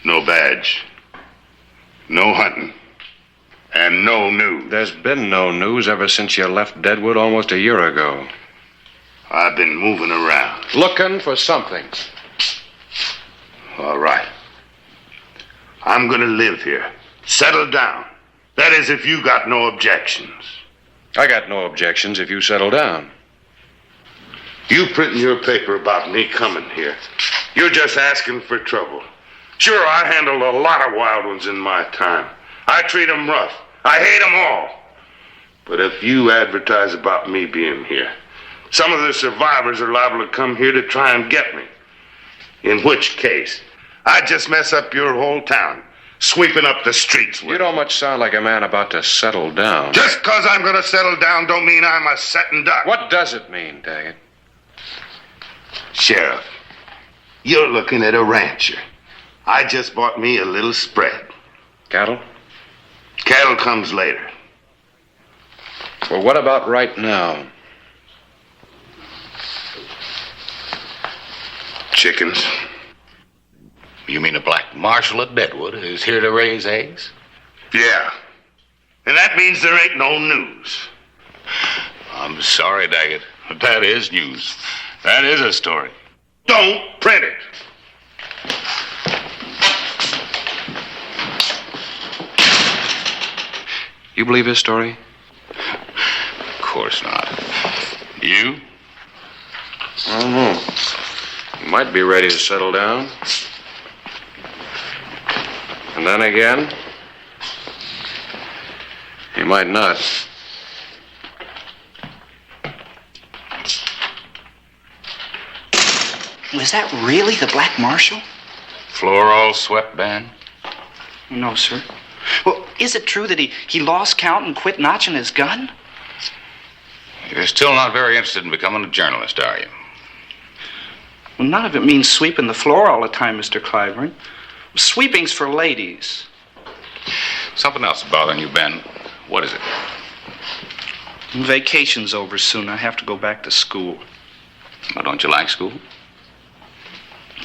No badge. No hunting. And no news. There's been no news ever since you left Deadwood almost a year ago. I've been moving around. Looking for something. All right. I'm gonna live here. Settle down. That is, if you got no objections. I got no objections if you settle down. You printing your paper about me coming here. You're just asking for trouble. Sure, I handled a lot of wild ones in my time. I treat them rough. I hate them all. But if you advertise about me being here, some of the survivors are liable to come here to try and get me. In which case, I'd just mess up your whole town, sweeping up the streets with. You don't much sound like a man about to settle down. Just because I'm going to settle down don't mean I'm a sitting duck. What does it mean, Daggett? Sheriff, you're looking at a rancher. I just bought me a little spread. Cattle? Cattle comes later. Well, what about right now? Chickens. You mean a Black Marshal of Deadwood is here to raise eggs? Yeah. And that means there ain't no news. I'm sorry, Daggett, but that is news. That is a story. Don't print it. You believe his story? Of course not. You? I don't know. He might be ready to settle down. And then again, he might not. Was that really the Black Marshal? Floor all swept, Ben? No, sir. Well, is it true that he lost count and quit notching his gun? You're still not very interested in becoming a journalist, are you? Well, none of it means sweeping the floor all the time, Mr. Clyburn. Sweeping's for ladies. Something else bothering you, Ben. What is it? Vacation's over soon. I have to go back to school. Well, don't you like school?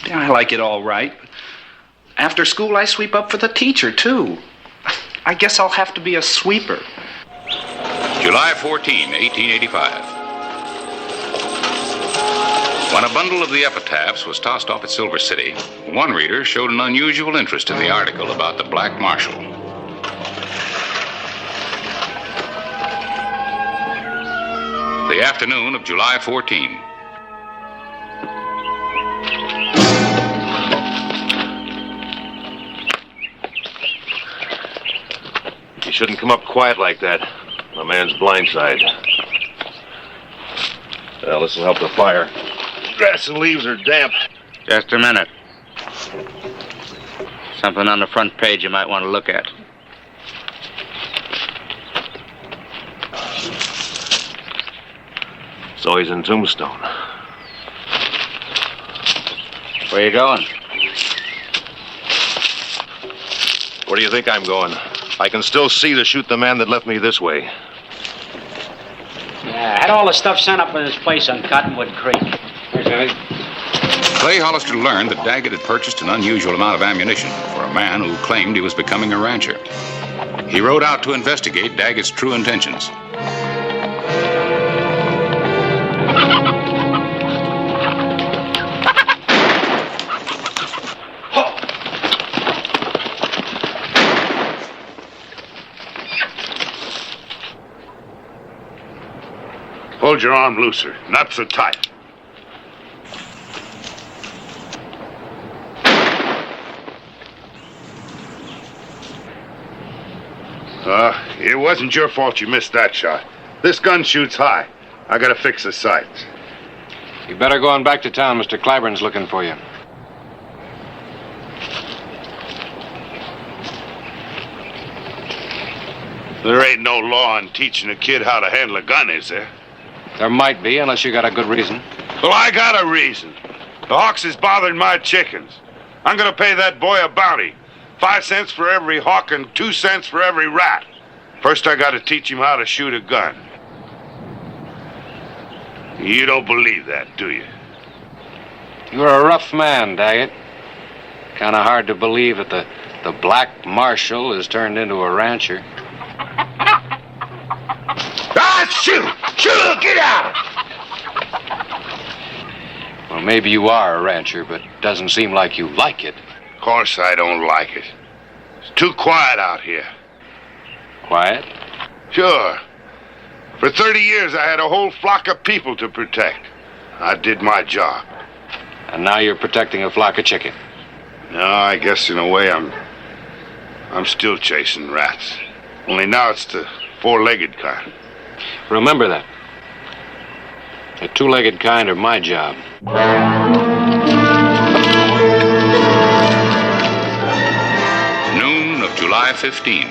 Yeah, I like it all right. But after school, I sweep up for the teacher, too. I guess I'll have to be a sweeper. July 14, 1885. When a bundle of the epitaphs was tossed off at Silver City, one reader showed an unusual interest in the article about the Black Marshal. The afternoon of July 14. You shouldn't come up quiet like that. The man's blindside. Well, this will help the fire. Grass and leaves are damp. Just a minute. Something on the front page you might want to look at. So he's in Tombstone. Where you going? Where do you think I'm going? I can still see to shoot the man that left me this way. Yeah, I had all the stuff sent up at his place on Cottonwood Creek. Here's Eddie. Clay Hollister learned that Daggett had purchased an unusual amount of ammunition for a man who claimed he was becoming a rancher. He rode out to investigate Daggett's true intentions. Hold your arm looser, not so tight. It wasn't your fault you missed that shot. This gun shoots high. I gotta fix the sights. You better go on back to town. Mr. Clyburn's looking for you. There ain't no law in teaching a kid how to handle a gun, is there? There might be, unless you got a good reason. Well, I got a reason. The hawks is bothering my chickens. I'm gonna pay that boy a bounty. 5 cents for every hawk and 2 cents for every rat. First, I gotta teach him how to shoot a gun. You don't believe that, do you? You're a rough man, Daggett. Kind of hard to believe that the Black Marshal is turned into a rancher. Ah, shoot! Shoot! Get out! Well, maybe you are a rancher, but it doesn't seem like you like it. Of course I don't like it. It's too quiet out here. Quiet? Sure. For 30 years, I had a whole flock of people to protect. I did my job. And now you're protecting a flock of chicken. No, I guess in a way I'm still chasing rats. Only now it's the 4-legged kind. Remember that. The 2-legged kind are my job. Noon of July 15.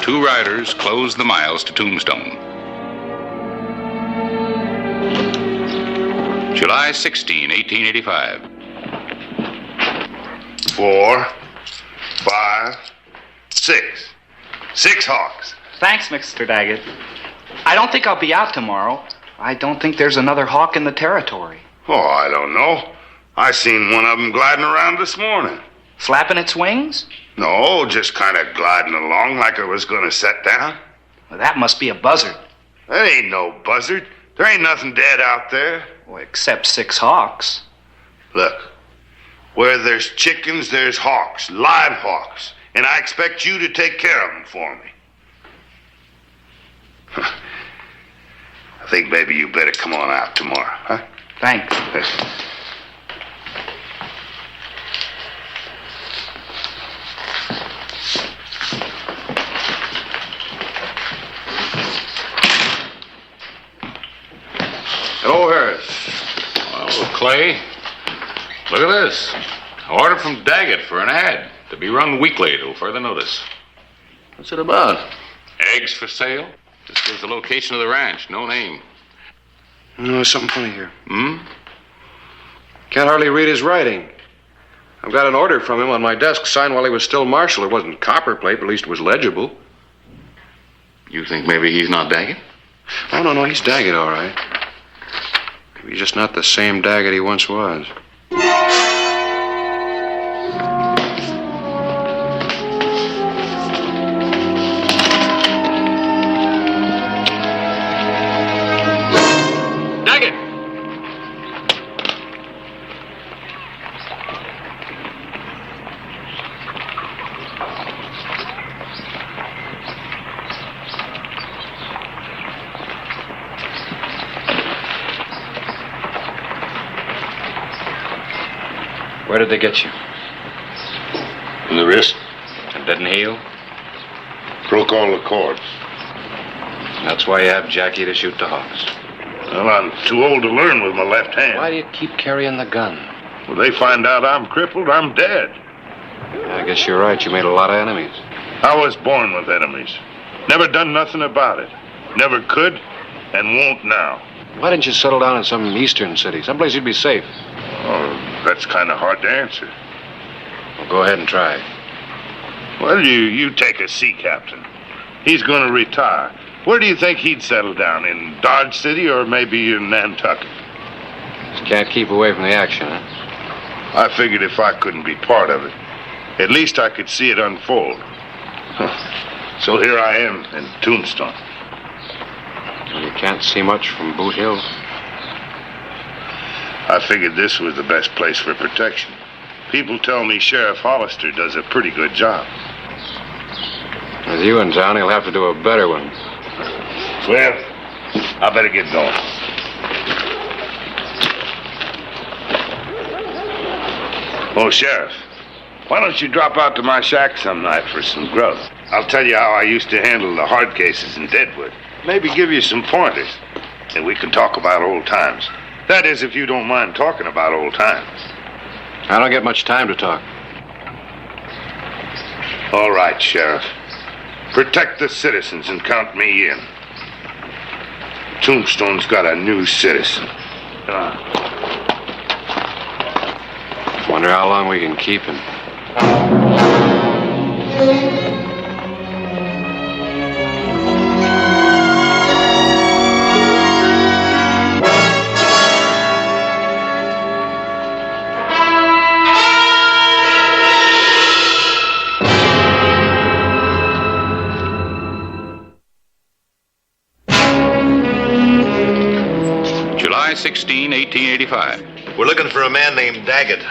2 riders closed the miles to Tombstone. July 16, 1885. 4, 5, 6. 6 hawks. Thanks, Mr. Daggett. I don't think I'll be out tomorrow. I don't think there's another hawk in the territory. Oh, I don't know. I seen one of them gliding around this morning. Flapping its wings? No, just kind of gliding along like it was going to set down. Well, that must be a buzzard. That ain't no buzzard. There ain't nothing dead out there. Well, except 6 hawks. Look, where there's chickens, there's hawks, live hawks. And I expect you to take care of them for me. I think maybe you better come on out tomorrow, huh? Thanks. Hello, Harris. Well, Clay, look at this. Order from Daggett for an ad to be run weekly till further notice. What's it about? Eggs for sale. Just gives the location of the ranch, no name. No, there's something funny here. Can't hardly read his writing. I've got an order from him on my desk signed while he was still marshal. It wasn't copperplate, but at least it was legible. You think maybe he's not Daggett? Oh, no, he's Daggett, all right. Maybe he's just not the same Daggett he once was. Daggett! Where did they get you? In the wrist. It didn't heal? Broke all the cords. That's why you have Jackie to shoot the hawks. Well, I'm too old to learn with my left hand. Why do you keep carrying the gun? Well, they find out I'm crippled, I'm dead. I guess you're right. You made a lot of enemies. I was born with enemies. Never done nothing about it. Never could and won't now. Why didn't you settle down in some eastern city? Someplace you'd be safe. Oh, that's kind of hard to answer. Well, go ahead and try. Well, you take a sea captain. He's going to retire. Where do you think he'd settle down? In Dodge City or maybe in Nantucket? Just can't keep away from the action, huh? I figured if I couldn't be part of it, at least I could see it unfold. So here I am in Tombstone. Well, you can't see much from Boot Hill. I figured this was the best place for protection. People tell me Sheriff Hollister does a pretty good job. With you in town, he'll have to do a better one. Well, I better get going. Oh, Sheriff, why don't you drop out to my shack some night for some grub? I'll tell you how I used to handle the hard cases in Deadwood. Maybe give you some pointers, and we can talk about old times. That is, if you don't mind talking about old times. I don't get much time to talk. All right, Sheriff. Protect the citizens and count me in. Tombstone's got a new citizen. Wonder how long we can keep him. July 16, 1885. We're looking for a man named Daggett.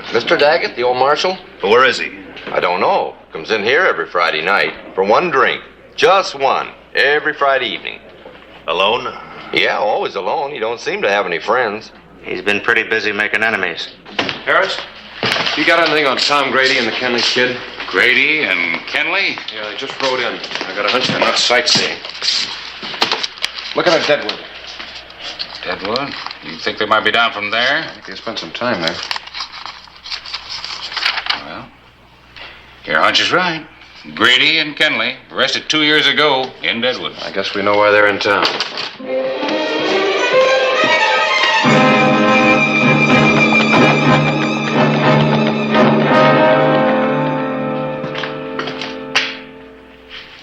Mr. Daggett, the old marshal? Where is he? I don't know. Comes in here every Friday night for one drink. Just one. Every Friday evening. Alone? Yeah, always alone. He don't seem to have any friends. He's been pretty busy making enemies. Harris, you got anything on Tom Grady and the Kenley kid? Grady and Kenley? Yeah, they just rode in. I got a hunch they're not sightseeing. Looking at Deadwood. Deadwood? You think they might be down from there? I think they spent some time there. Well, your hunch is right. Grady and Kenley, arrested 2 years ago in Deadwood. I guess we know why they're in town.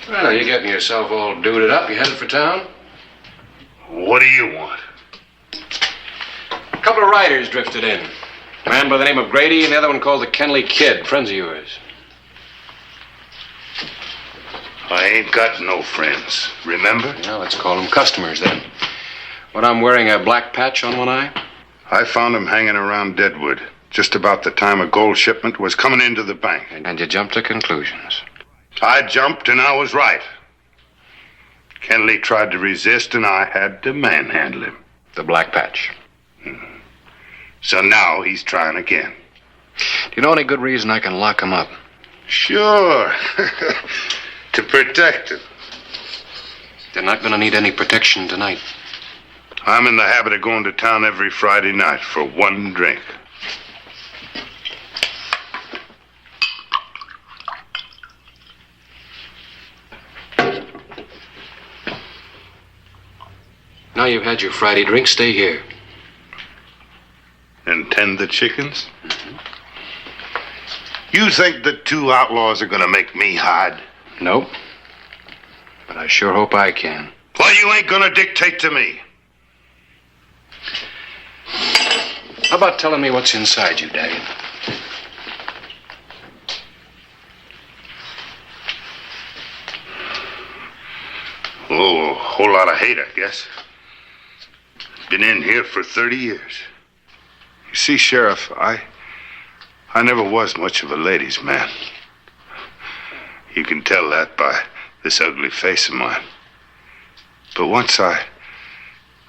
Well, you're getting yourself all duded up. You headed for town? What do you want? A couple of riders drifted in. A man by the name of Grady and the other one called the Kenley Kid. Friends of yours. I ain't got no friends, remember? Yeah, let's call them customers then. What, I'm wearing a black patch on one eye? I found them hanging around Deadwood just about the time a gold shipment was coming into the bank. And you jumped to conclusions. I jumped and I was right. Kenley tried to resist and I had to manhandle him. The black patch. So now he's trying again. Do you know any good reason I can lock him up? Sure. To protect him. They're not going to need any protection tonight. I'm in the habit of going to town every Friday night for one drink. Now you've had your Friday drink, stay here. And tend the chickens? You think the two outlaws are gonna make me hide? Nope. But I sure hope I can. Well, you ain't gonna dictate to me. How about telling me what's inside you, Daggett? Oh, a whole lot of hate, I guess. Been in here for 30 years. You see, Sheriff, I never was much of a ladies' man. You can tell that by this ugly face of mine. But once I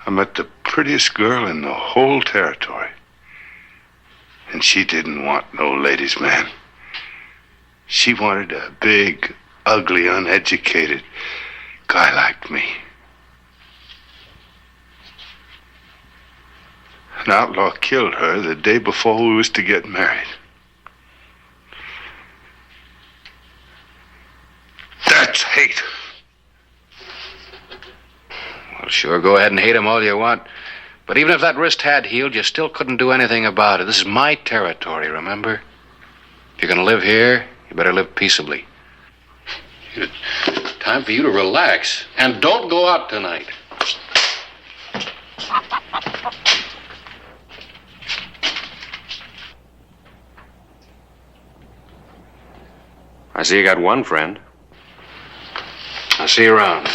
met the prettiest girl in the whole territory. And she didn't want no ladies' man. She wanted a big, ugly, uneducated guy like me. An outlaw killed her the day before we was to get married. That's hate. Well, sure, go ahead and hate him all you want. But even if that wrist had healed, you still couldn't do anything about it. This is my territory, remember? If you're gonna live here, you better live peaceably. Time for you to relax. And don't go out tonight. I see you got one friend. I'll see you around.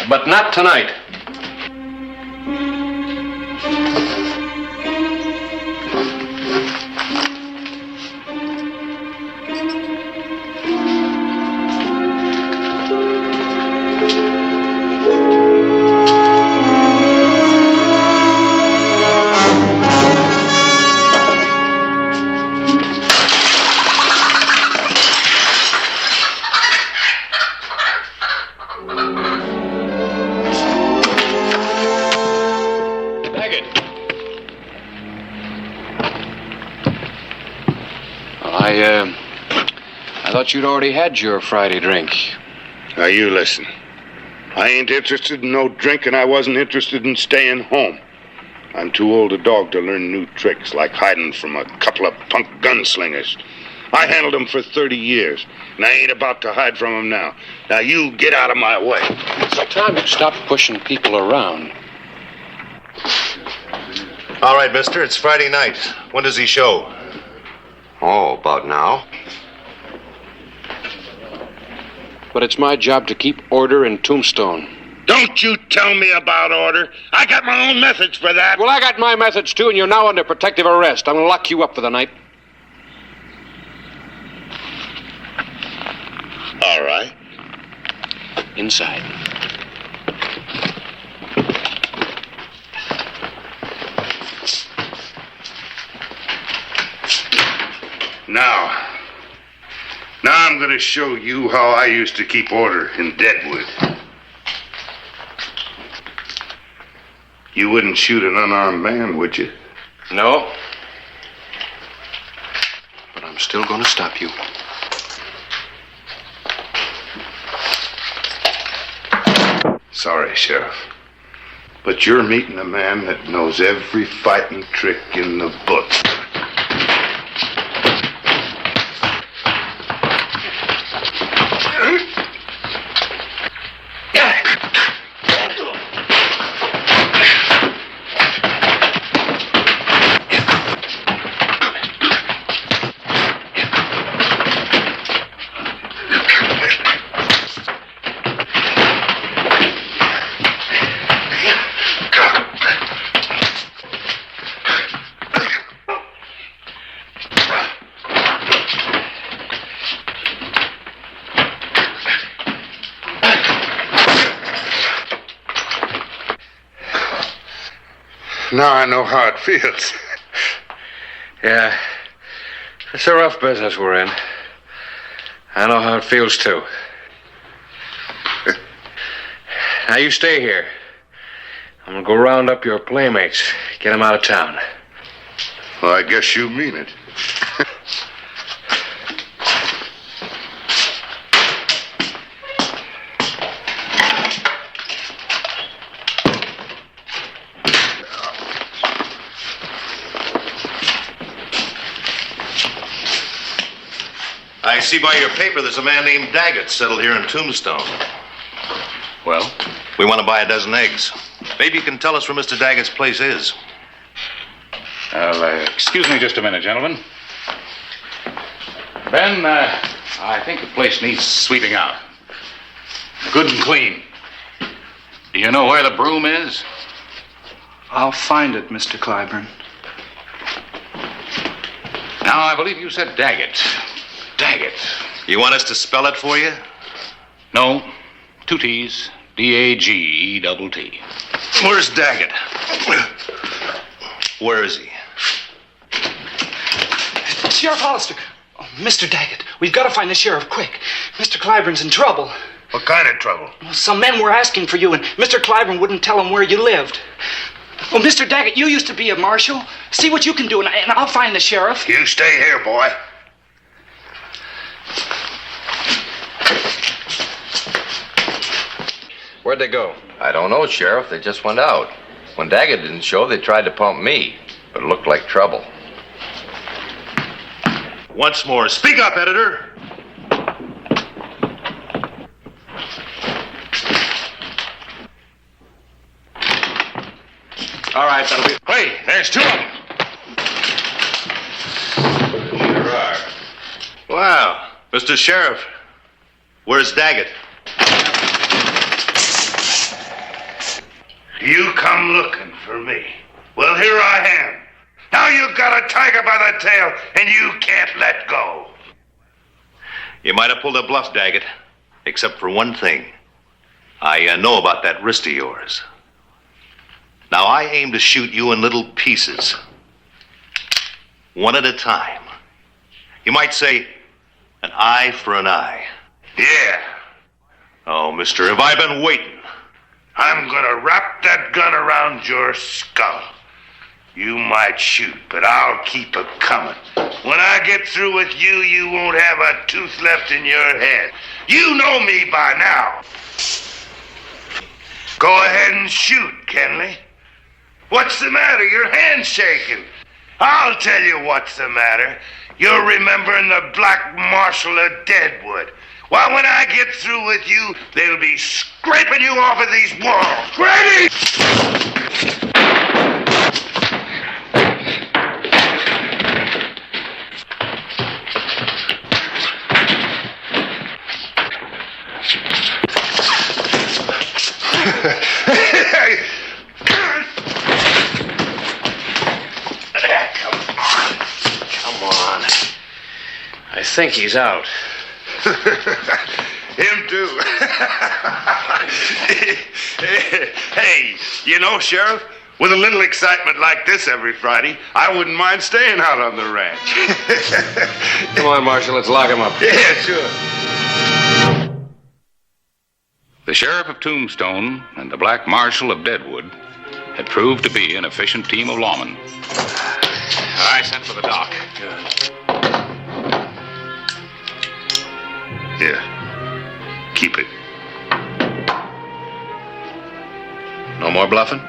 But not tonight. I thought you'd already had your Friday drink. Now, you listen. I ain't interested in no drink, and I wasn't interested in staying home. I'm too old a dog to learn new tricks, like hiding from a couple of punk gunslingers. I handled them for 30 years, and I ain't about to hide from them now. Now, you get out of my way. It's time you stopped pushing people around. All right, mister, it's Friday night. When does he show? Oh, about now. But it's my job to keep order in Tombstone. Don't you tell me about order. I got my own methods for that. Well, I got my methods, too, and you're now under protective arrest. I'm going to lock you up for the night. All right. Inside. Now I'm going to show you how I used to keep order in Deadwood. You wouldn't shoot an unarmed man, would you? No. But I'm still going to stop you. Sorry, Sheriff. But you're meeting a man that knows every fighting trick in the book. Now I know how it feels. Yeah. It's a rough business we're in. I know how it feels, too. Now, you stay here. I'm gonna go round up your playmates. Get them out of town. Well, I guess you mean it. I see by your paper there's a man named Daggett settled here in Tombstone. Well? We want to buy a dozen eggs. Maybe you can tell us where Mr. Daggett's place is. Excuse me just a minute, gentlemen. Ben, I think the place needs sweeping out. Good and clean. Do you know where the broom is? I'll find it, Mr. Clyburn. Now, I believe you said Daggett. Daggett. You want us to spell it for you? No. 2 T's. D-A-G-E-T-T. Where's Daggett? Where is he? Sheriff Hollister. Oh, Mr. Daggett, we've got to find the sheriff quick. Mr. Clyburn's in trouble. What kind of trouble? Well, some men were asking for you, and Mr. Clyburn wouldn't tell them where you lived. Oh, Mr. Daggett, you used to be a marshal. See what you can do, and I'll find the sheriff. You stay here, boy. Where'd they go? I don't know, Sheriff. They just went out. When Daggett didn't show, they tried to pump me, but it looked like trouble. Once more, speak up, editor. All right, that'll be... Hey, there's 2 of them. Sure are. Wow. Mr. Sheriff, where's Daggett? You come looking for me. Well, here I am. Now you got a tiger by the tail, and you can't let go. You might have pulled a bluff, Daggett, except for one thing. I know about that wrist of yours. Now, I aim to shoot you in little pieces, one at a time. You might say, an eye for an eye. Yeah. Oh, mister, have I been waiting? I'm gonna wrap that gun around your skull. You might shoot, but I'll keep it coming. When I get through with you, you won't have a tooth left in your head. You know me by now. Go ahead and shoot, Kenley. What's the matter? Your hand's shaking. I'll tell you what's the matter. You're remembering the Black Marshal of Deadwood. Well, when I get through with you, they'll be scraping you off of these walls. Ready? Come on. I think he's out. Him too. Hey, you know, Sheriff, with a little excitement like this every Friday, I wouldn't mind staying out on the ranch. Come on, Marshal, let's lock him up. Yeah, sure. The sheriff of Tombstone and the Black Marshal of Deadwood had proved to be an efficient team of lawmen. I sent for the doc. Here, keep it. No more bluffing?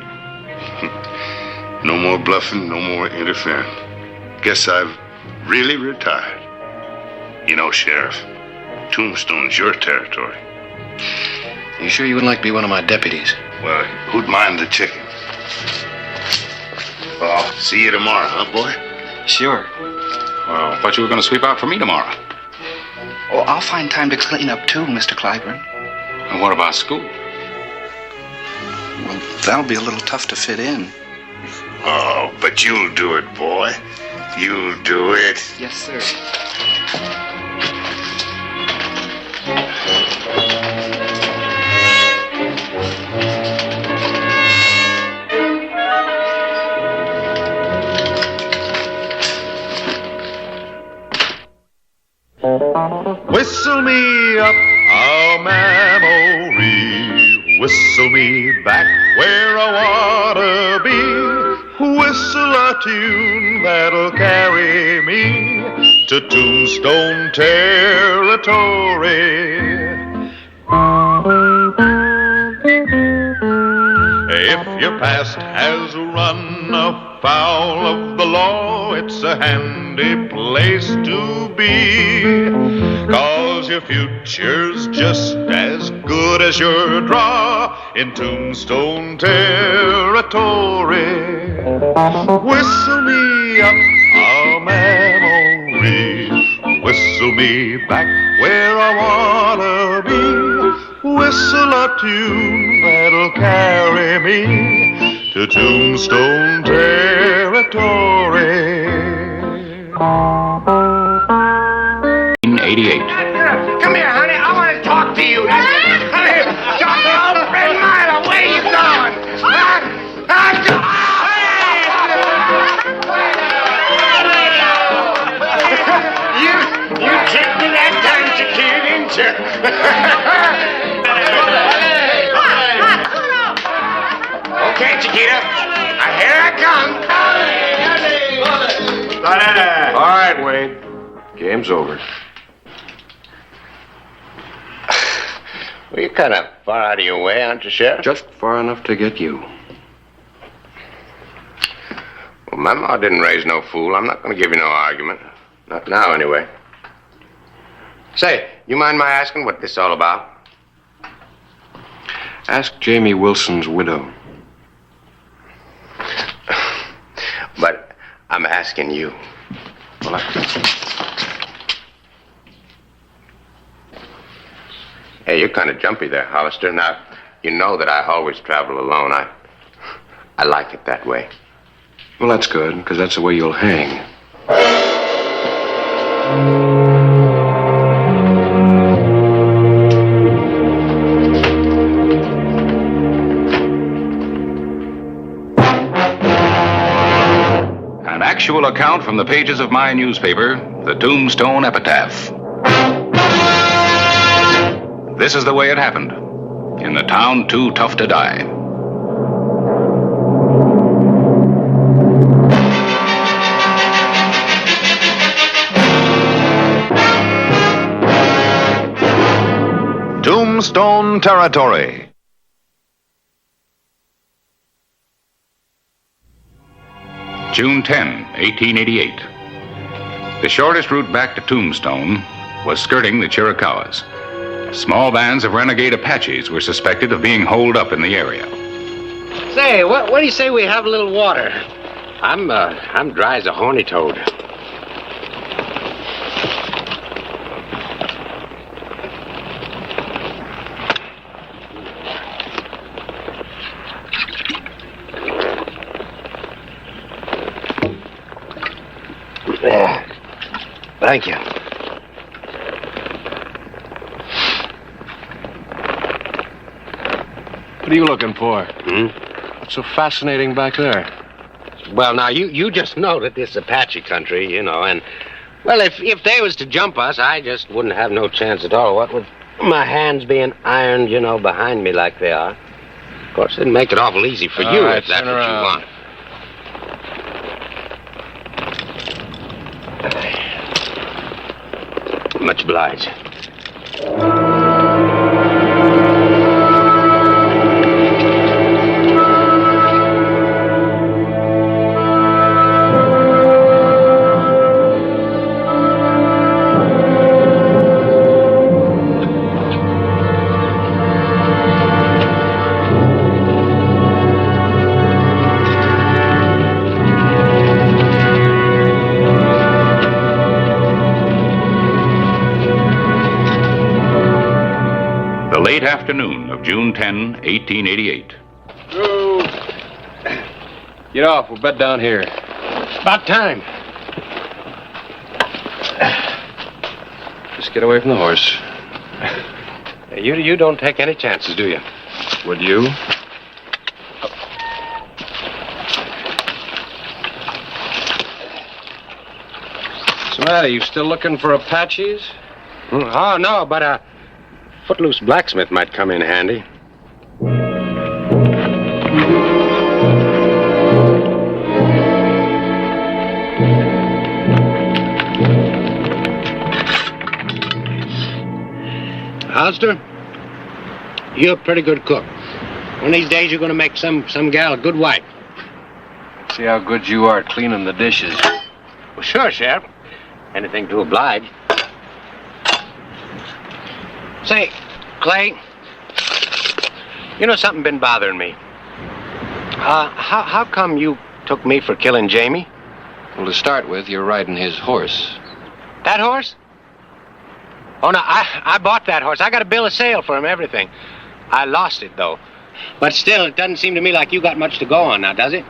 No more bluffing, no more interfering. Guess I've really retired. You know, Sheriff, Tombstone's your territory. You sure you wouldn't like to be one of my deputies? Well, who'd mind the chicken? Oh, see you tomorrow, huh, boy? Sure. Well, I thought you were going to sweep out for me tomorrow. Oh, I'll find time to clean up too, Mr. Clyburn. And what about school? Well, that'll be a little tough to fit in. Oh, but you'll do it, boy. You'll do it. Yes, sir. Whistle me up a memory, whistle me back where I wanna be, whistle a tune that'll carry me to Tombstone Territory. If your past has run afoul of the law, it's a handy place to be. 'Cause your future's just as good as your draw in Tombstone Territory. Whistle me up a memory, whistle me back where I wanna be. Whistle a tune that'll carry me to Tombstone Territory. 88. Come here, honey. I want to talk to you. Honey, talk to old friend Milo. Where you going? You tricked me that time, Chiquita, didn't you? Okay, Chiquita. Here I come. All right, Wade. Game's over. Well, you're kind of far out of your way, aren't you, Sheriff? Just far enough to get you. Well, my ma didn't raise no fool. I'm not going to give you no argument. Not now, anyway. Say, you mind my asking what this is all about? Ask Jamie Wilson's widow. But I'm asking you. Well, Hey, you're kind of jumpy there, Hollister. Now, you know that I always travel alone. I like it that way. Well, that's good, because that's the way you'll hang. An actual account from the pages of my newspaper, the Tombstone Epitaph. This is the way it happened, in the town too tough to die. Tombstone Territory. June 10, 1888. The shortest route back to Tombstone was skirting the Chiricahuas. Small bands of renegade Apaches were suspected of being holed up in the area. Say, what do you say we have a little water? I'm dry as a horny toad. Thank you. What are you looking for? What's so fascinating back there? Well, now, you just know that this is Apache country, you know, and, well, if they was to jump us, I just wouldn't have no chance at all. What with my hands being ironed, you know, behind me like they are. Of course, it'd make it awful easy for you if that's what you want. Much obliged. Late afternoon of June 10, 1888. Get off. We'll bed down here. About time. Just get away from the horse. You don't take any chances, do you? Would you? What's the matter? You still looking for Apaches? Oh, no, but a footloose blacksmith might come in handy. Hollister, you're a pretty good cook. One of these days you're going to make some gal a good wife. See how good you are at cleaning the dishes. Well, sure, Sheriff. Anything to oblige. Say, Clay, you know something been bothering me. How come you took me for killing Jamie? Well, to start with, you're riding his horse. That horse? Oh, no, I bought that horse. I got a bill of sale for him, everything. I lost it, though. But still, it doesn't seem to me like you got much to go on now, does it?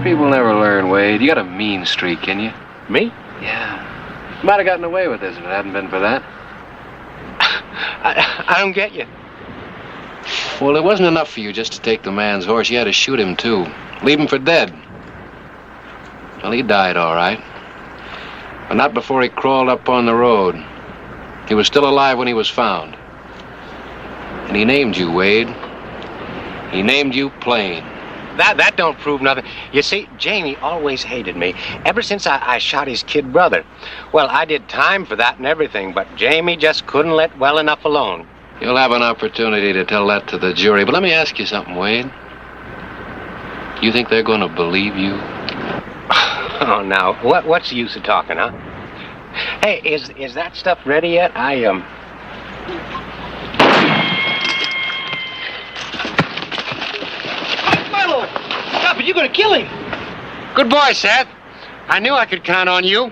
People never learn, Wade. You got a mean streak, can you? Me? Yeah. Might have gotten away with this if it hadn't been for that. I don't get you. Well, it wasn't enough for you just to take the man's horse. You had to shoot him, too. Leave him for dead. Well, he died, all right. But not before he crawled up on the road. He was still alive when he was found. And he named you, Wade. He named you Plain. That don't prove nothing. You see, Jamie always hated me, ever since I shot his kid brother. Well, I did time for that and everything, but Jamie just couldn't let well enough alone. You'll have an opportunity to tell that to the jury, but let me ask you something, Wade. You think they're going to believe you? Oh, now, what's the use of talking, huh? Hey, is that stuff ready yet? Milo! Stop it, you're gonna kill him! Good boy, Seth. I knew I could count on you.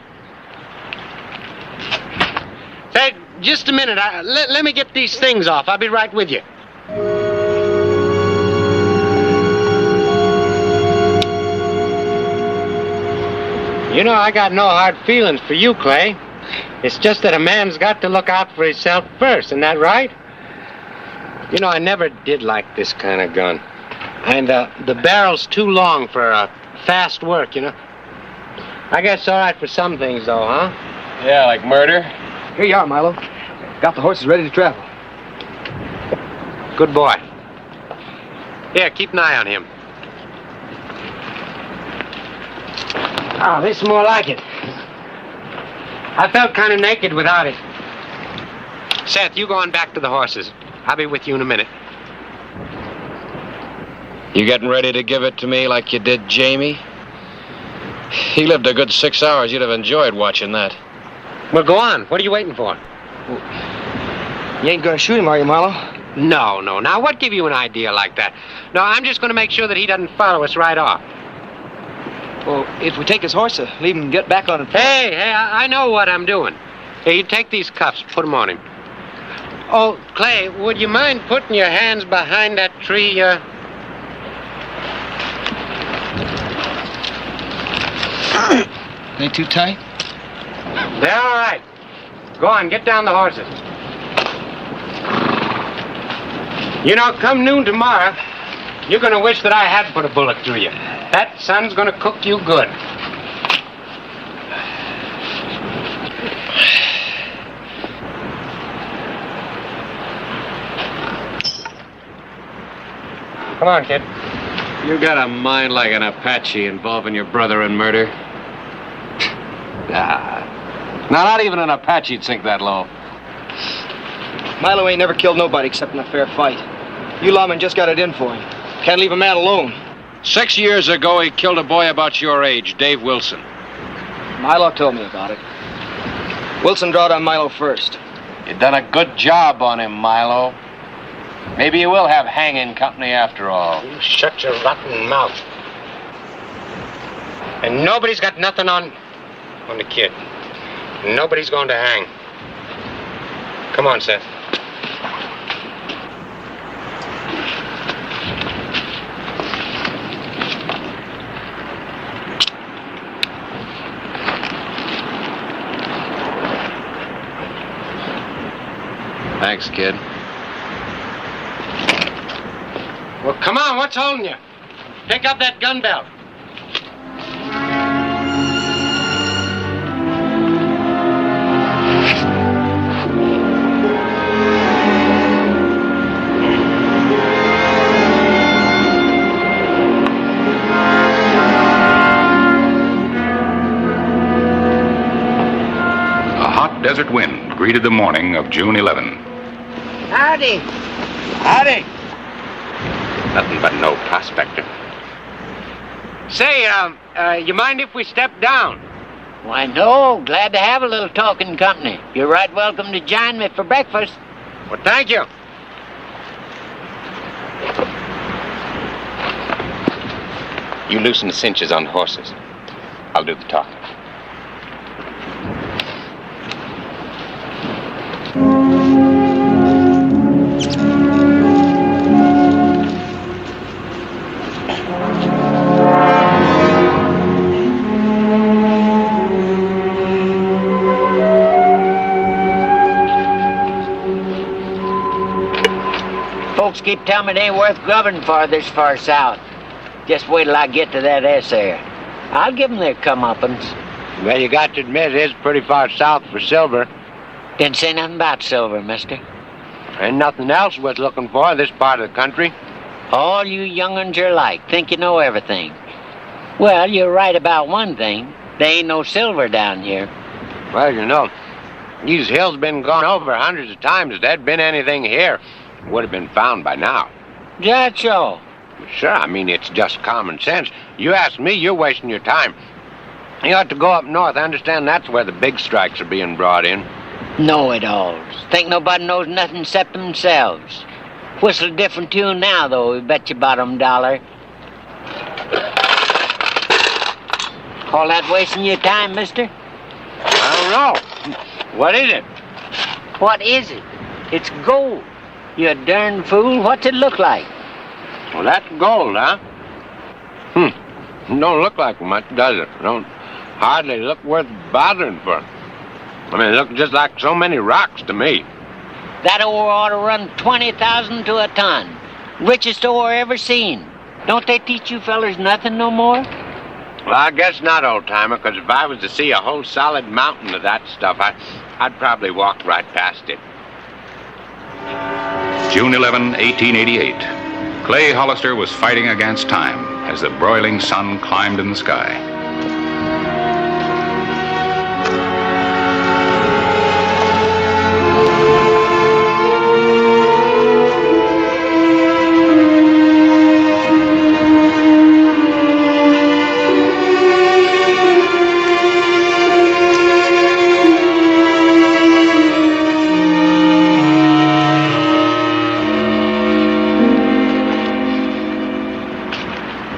Hey, just a minute. Let me get these things off. I'll be right with you. You know, I got no hard feelings for you, Clay. It's just that a man's got to look out for himself first, isn't that right? You know, I never did like this kind of gun. And the barrel's too long for fast work, you know. I guess it's all right for some things, though, huh? Yeah, like murder. Here you are, Milo. Got the horses ready to travel. Good boy. Here, keep an eye on him. Oh, this is more like it. I felt kind of naked without it. Seth, you go on back to the horses. I'll be with you in a minute. You getting ready to give it to me like you did Jamie? He lived a good 6 hours. You'd have enjoyed watching that. Well, go on. What are you waiting for? You ain't gonna shoot him, are you, Milo? No. Now, what give you an idea like that? No, I'm just going to make sure that he doesn't follow us right off. Well, if we take his horse, leave him get back on it. Hey, I know what I'm doing. Hey, you take these cuffs, put them on him. Oh, Clay, would you mind putting your hands behind that tree? They too tight? They're all right. Go on, get down the horses. You know, come noon tomorrow, you're going to wish that I had put a bullet through you. That sun's going to cook you good. Come on, kid. You got a mind like an Apache involving your brother in murder. Now, not even an Apache'd sink that low. Milo ain't never killed nobody except in a fair fight. You lawmen just got it in for him. Can't leave a man alone. 6 years ago, he killed a boy about your age, Dave Wilson. Milo told me about it. Wilson drawed on Milo first. You done a good job on him, Milo. Maybe you will have hanging company after all. You shut your rotten mouth. And nobody's got nothing on the kid. Nobody's going to hang. Come on, Seth. Thanks, kid. Well, come on, what's holding you? Pick up that gun belt. A hot desert wind greeted the morning of June 11. Howdy. Howdy. Nothing but no prospector. Say, you mind if we step down? Why, no. Glad to have a little talking company. You're right welcome to join me for breakfast. Well, thank you. You loosen the cinches on the horses. I'll do the talking. Folks keep telling me it ain't worth grubbing for this far south. Just wait till I get to that S there. I'll give them their comeuppance. Well, you got to admit it is pretty far south for silver. Didn't say nothing about silver, mister. Ain't nothing else worth looking for in this part of the country. All you young'uns are alike. Think you know everything. Well, you're right about one thing. There ain't no silver down here. Well, you know, these hills been gone over hundreds of times. If there'd been anything here, it would have been found by now. That so? Sure, I mean, it's just common sense. You ask me, you're wasting your time. You ought to go up north. I understand that's where the big strikes are being brought in. Know-it-alls. Think nobody knows nothing except themselves. Whistle a different tune now, though, we bet you bottom dollar. Call that wasting your time, mister? I don't know. What is it? What is it? It's gold. You darn fool. What's it look like? Well, that's gold, huh? Don't look like much, does it? Don't hardly look worth bothering for. I mean, it looks just like so many rocks to me. That ore ought to run 20,000 to a ton. Richest ore ever seen. Don't they teach you fellers nothing no more? Well, I guess not, old-timer, because if I was to see a whole solid mountain of that stuff, I'd probably walk right past it. June 11, 1888. Clay Hollister was fighting against time as the broiling sun climbed in the sky.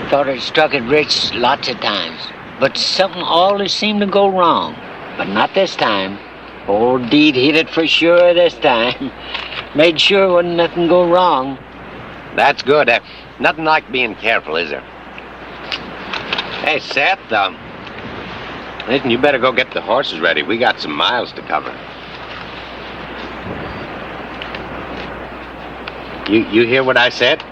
Thought it struck it rich lots of times, but something always seemed to go wrong. But not this time. Old Deed hit it for sure this time. Made sure wouldn't nothing go wrong. That's good. Nothing like being careful, is there? Hey, Seth, listen, you better go get the horses ready. We got some miles to cover. You hear what I said?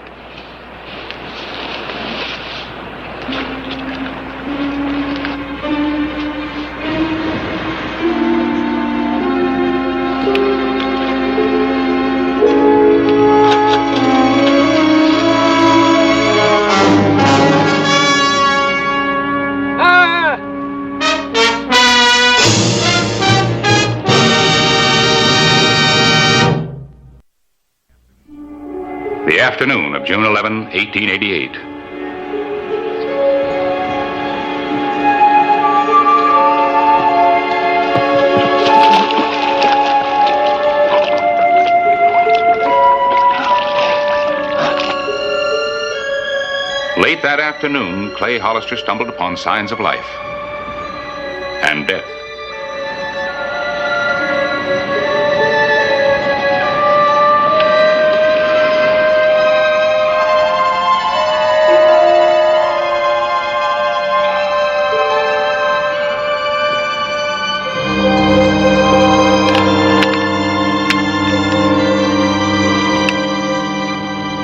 The afternoon of June 11, 1888. Late that afternoon, Clay Hollister stumbled upon signs of life and death.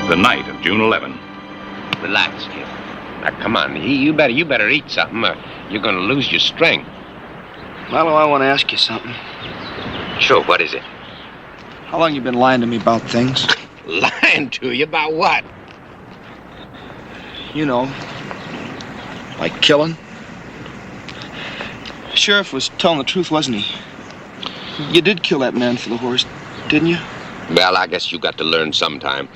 The night of June 11. Relax, kid. Now, come on. You better eat something or you're going to lose your strength. Milo, I want to ask you something. Sure, what is it? How long you been lying to me about things? Lying to you about what? You know, like killing. The sheriff was telling the truth, wasn't he? You did kill that man for the horse, didn't you? Well, I guess you got to learn sometime.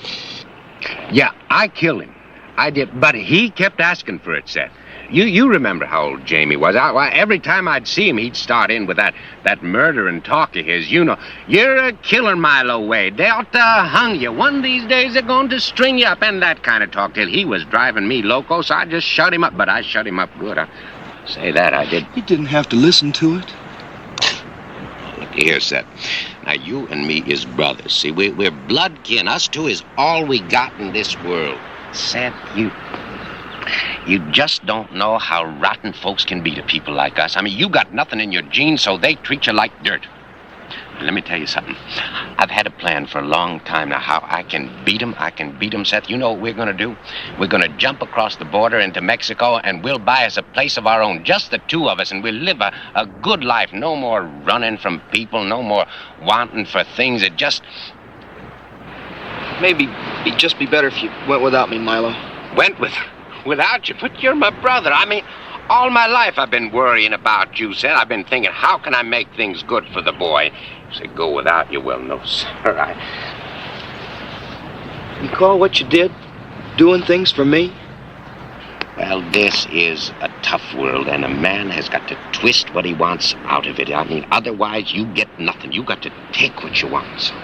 Yeah, I killed him. I did, but he kept asking for it, Seth. You remember how old Jamie was. Every time I'd see him, he'd start in with that murdering talk of his. You know, you're a killer, Milo Wade. They ought to hung you. One of these days they're going to string you up, and that kind of talk till he was driving me loco, so I just shut him up. But I shut him up good. I say that, I did. You didn't have to listen to it. Look here, Seth. Now, you and me is brothers. See, we're blood kin. Us two is all we got in this world. Seth, you just don't know how rotten folks can be to people like us. I mean, you got nothing in your genes, so they treat you like dirt. Let me tell you something. I've had a plan for a long time now how I can beat them, Seth. You know what we're going to do? We're going to jump across the border into Mexico, and we'll buy us a place of our own, just the two of us, and we'll live a good life. No more running from people, no more wanting for things that just... Maybe it'd just be better if you went without me, Milo. Without you? But you're my brother. I mean, all my life I've been worrying about you, Seth. I've been thinking, how can I make things good for the boy? You say, go without you. Well, no, sir. You call what you did doing things for me? Well, this is a tough world, and a man has got to twist what he wants out of it. I mean, otherwise you get nothing. You got to take what you want. So.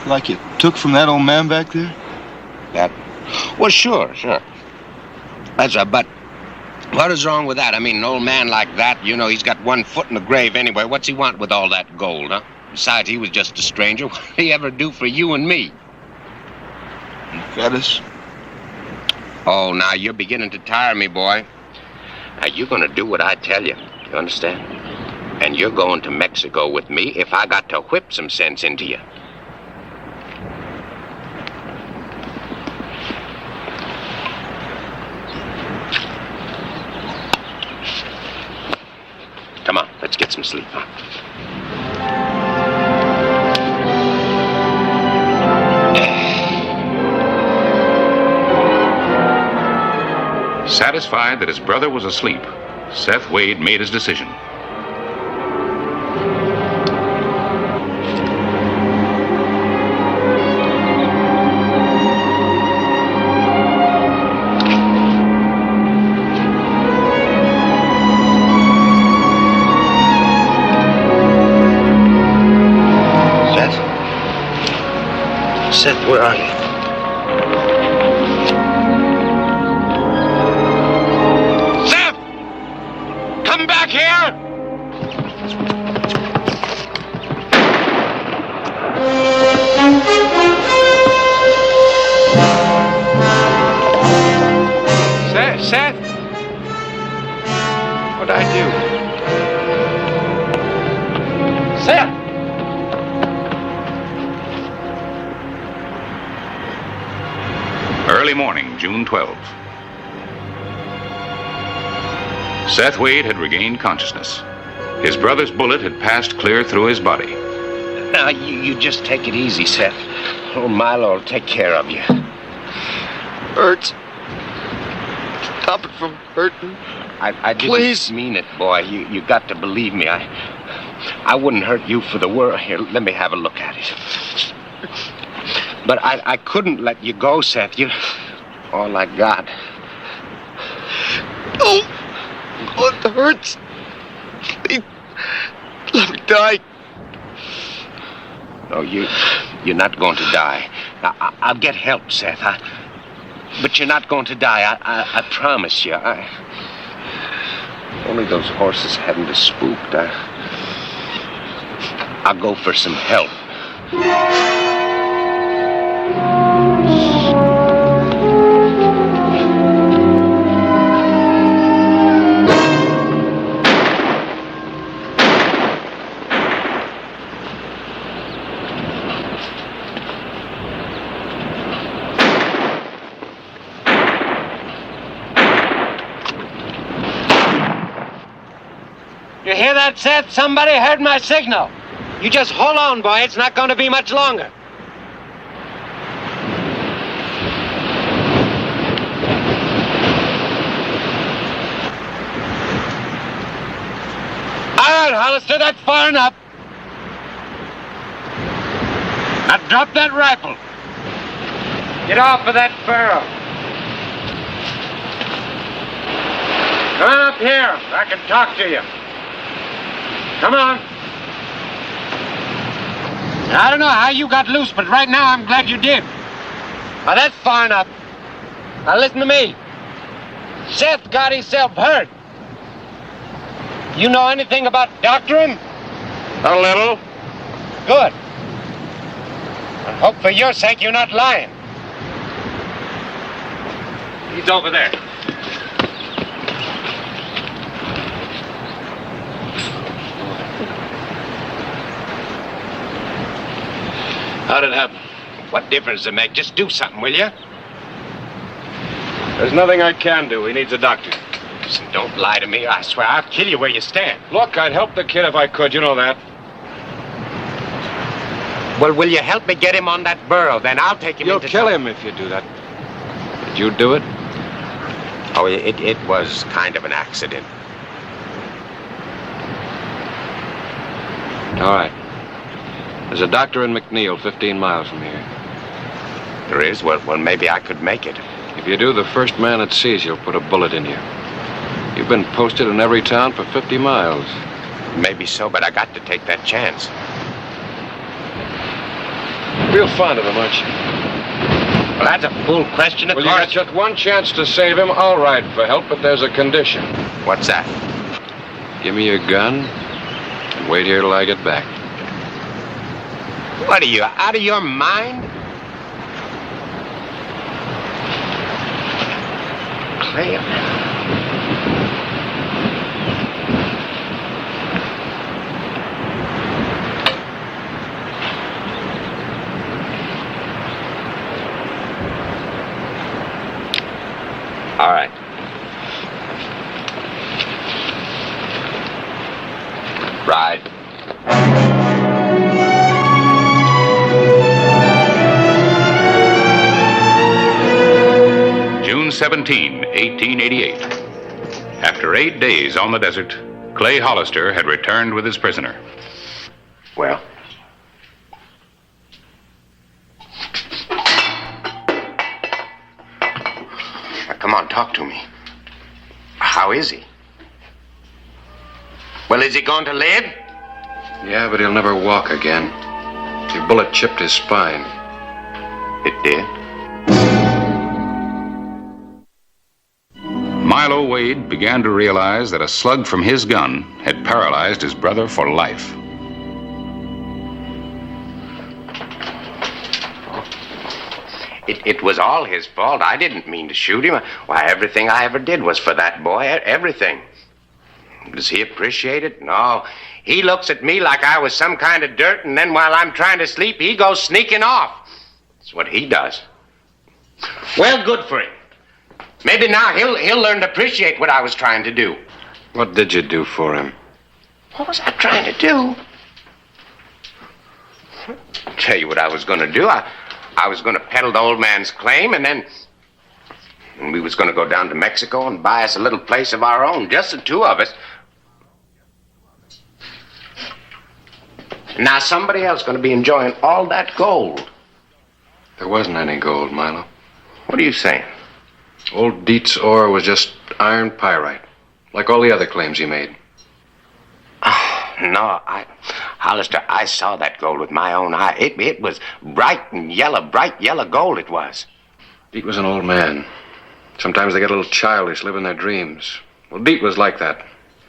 Like you took from that old man back there? That? Well, sure. That's but what is wrong with that? I mean, an old man like that, you know, he's got one foot in the grave anyway. What's he want with all that gold, huh? Besides, he was just a stranger. What did he ever do for you and me? You fed us? Oh, now you're beginning to tire me, boy. Now, you're going to do what I tell you. You understand? And you're going to Mexico with me if I got to whip some sense into you. Come on, let's get some sleep, huh? Satisfied that his brother was asleep, Seth Wade made his decision. Seth, where are you? Seth! Come back here! Seth? What'd I do? Seth! Early morning, June 12th. Seth Wade had regained consciousness. His brother's bullet had passed clear through his body. Now, you just take it easy, Seth. Oh, Milo will take care of you. Hurts. Stop it from hurting. I didn't mean it, boy. You got to believe me. I wouldn't hurt you for the world. Here, let me have a look at it. But I couldn't let you go, Seth. You're all I got. Oh, it hurts. Please, let me die. No, you're not going to die. I'll get help, Seth. But you're not going to die. I promise you. Only those horses hadn't been spooked. I'll go for some help. You hear that, Seth? Somebody heard my signal. You just hold on, boy. It's not going to be much longer. All right, Hollister, that's far enough. Now drop that rifle. Get off of that barrel. Come on up here. I can talk to you. Come on. I don't know how you got loose, but right now I'm glad you did. Now that's far enough. Now listen to me. Seth got himself hurt. You know anything about doctoring? A little. Good. I hope for your sake you're not lying. He's over there. How'd it happen? What difference does it make? Just do something, will you? There's nothing I can do. He needs a doctor. Listen, don't lie to me. I swear I'll kill you where you stand. Look, I'd help the kid if I could. You know that. Well, will you help me get him on that burro? Then I'll take him You'll into kill town. him if you do that. Did you do it? Oh, it was kind of an accident. All right. There's a doctor in McNeil, 15 miles from here. There is? Well, maybe I could make it. If you do, the first man that sees you'll put a bullet in you. You've been posted in every town for 50 miles. Maybe so, but I got to take that chance. Real fond of him, aren't you? Well, that's a fool question, of Well, course. you got just one chance to save him. I'll ride for help, but there's a condition. What's that? Give me your gun and wait here till I get back. What are you, out of your mind? Clay. All right. Ride. June 17, 1888. After 8 days on the desert, Clay Hollister had returned with his prisoner. Well? Now, come on, talk to me. How is he? Well, is he going to live? Yeah, but he'll never walk again. Your bullet chipped his spine. It did? Milo Wade began to realize that a slug from his gun had paralyzed his brother for life. It was all his fault. I didn't mean to shoot him. Why, everything I ever did was for that boy. Everything. Does he appreciate it? No. He looks at me like I was some kind of dirt, and then while I'm trying to sleep, he goes sneaking off. That's what he does. Well, good for him. Maybe now he'll learn to appreciate what I was trying to do. What did you do for him? What was I trying to do? I'll tell you what I was going to do. I was going to peddle the old man's claim, and then we was going to go down to Mexico and buy us a little place of our own, just the two of us. Now somebody else going to be enjoying all that gold. There wasn't any gold, Milo. What are you saying? Old Dietz' ore was just iron pyrite, like all the other claims he made. No, Hollister, I saw that gold with my own eye. It was bright yellow gold it was. Dietz was an old man. Sometimes they get a little childish, live in their dreams. Well, Dietz was like that.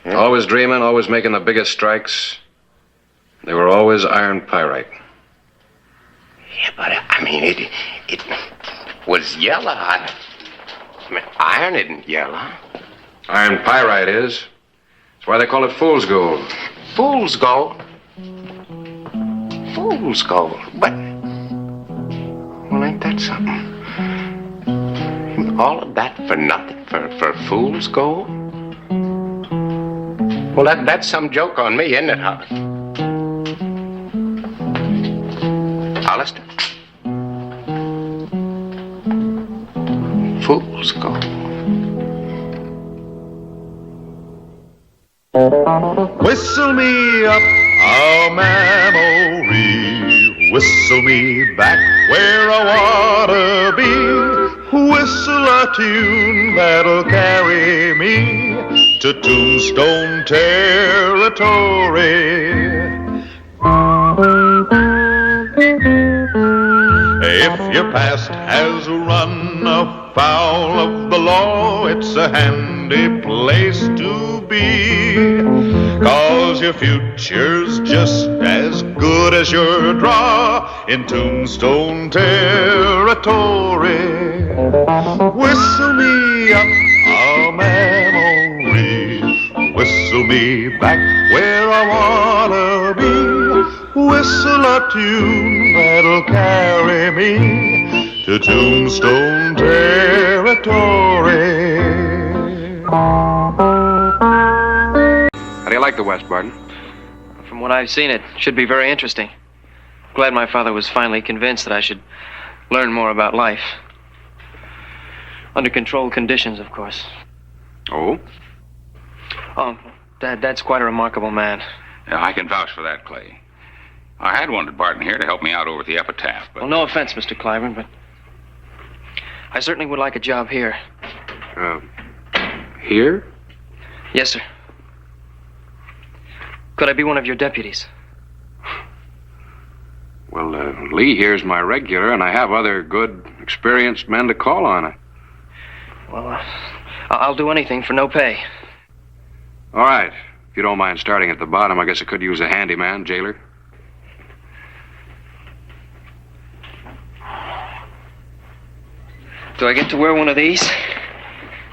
Yeah. Always dreaming, always making the biggest strikes. They were always iron pyrite. Yeah, but I mean, it was yellow. I mean, iron isn't yellow. Iron pyrite is. That's why they call it fool's gold. Fool's gold? Fool's gold? But, well, ain't that something? All of that for nothing? For fool's gold? Well, that's some joke on me, isn't it, Hollister? Fool's gold. Whistle me up a memory, whistle me back where I ought to be. whistle a tune that'll carry me to Tombstone Territory. If your past has run afoul of the law, it's a handy place to be, 'cause your future's just as good as your draw in Tombstone Territory. Whistle me up a memory, whistle me back where I wanna be, whistle a tune that'll carry me to Tombstone Territory. How do you like the West, Barton? From what I've seen, it should be very interesting. Glad my father was finally convinced that I should learn more about life. Under controlled conditions, of course. Oh? Oh, Dad's quite a remarkable man. Yeah, I can vouch for that, Clay. I had wanted Barton here to help me out over at the epitaph, but... Well, no offense, Mr. Cliburn, but I certainly would like a job here. Here? Yes, sir. Could I be one of your deputies? Well, Lee here's my regular, and I have other good, experienced men to call on. Well, I'll do anything for no pay. All right. If you don't mind starting at the bottom, I guess I could use a handyman, jailer. Do I get to wear one of these?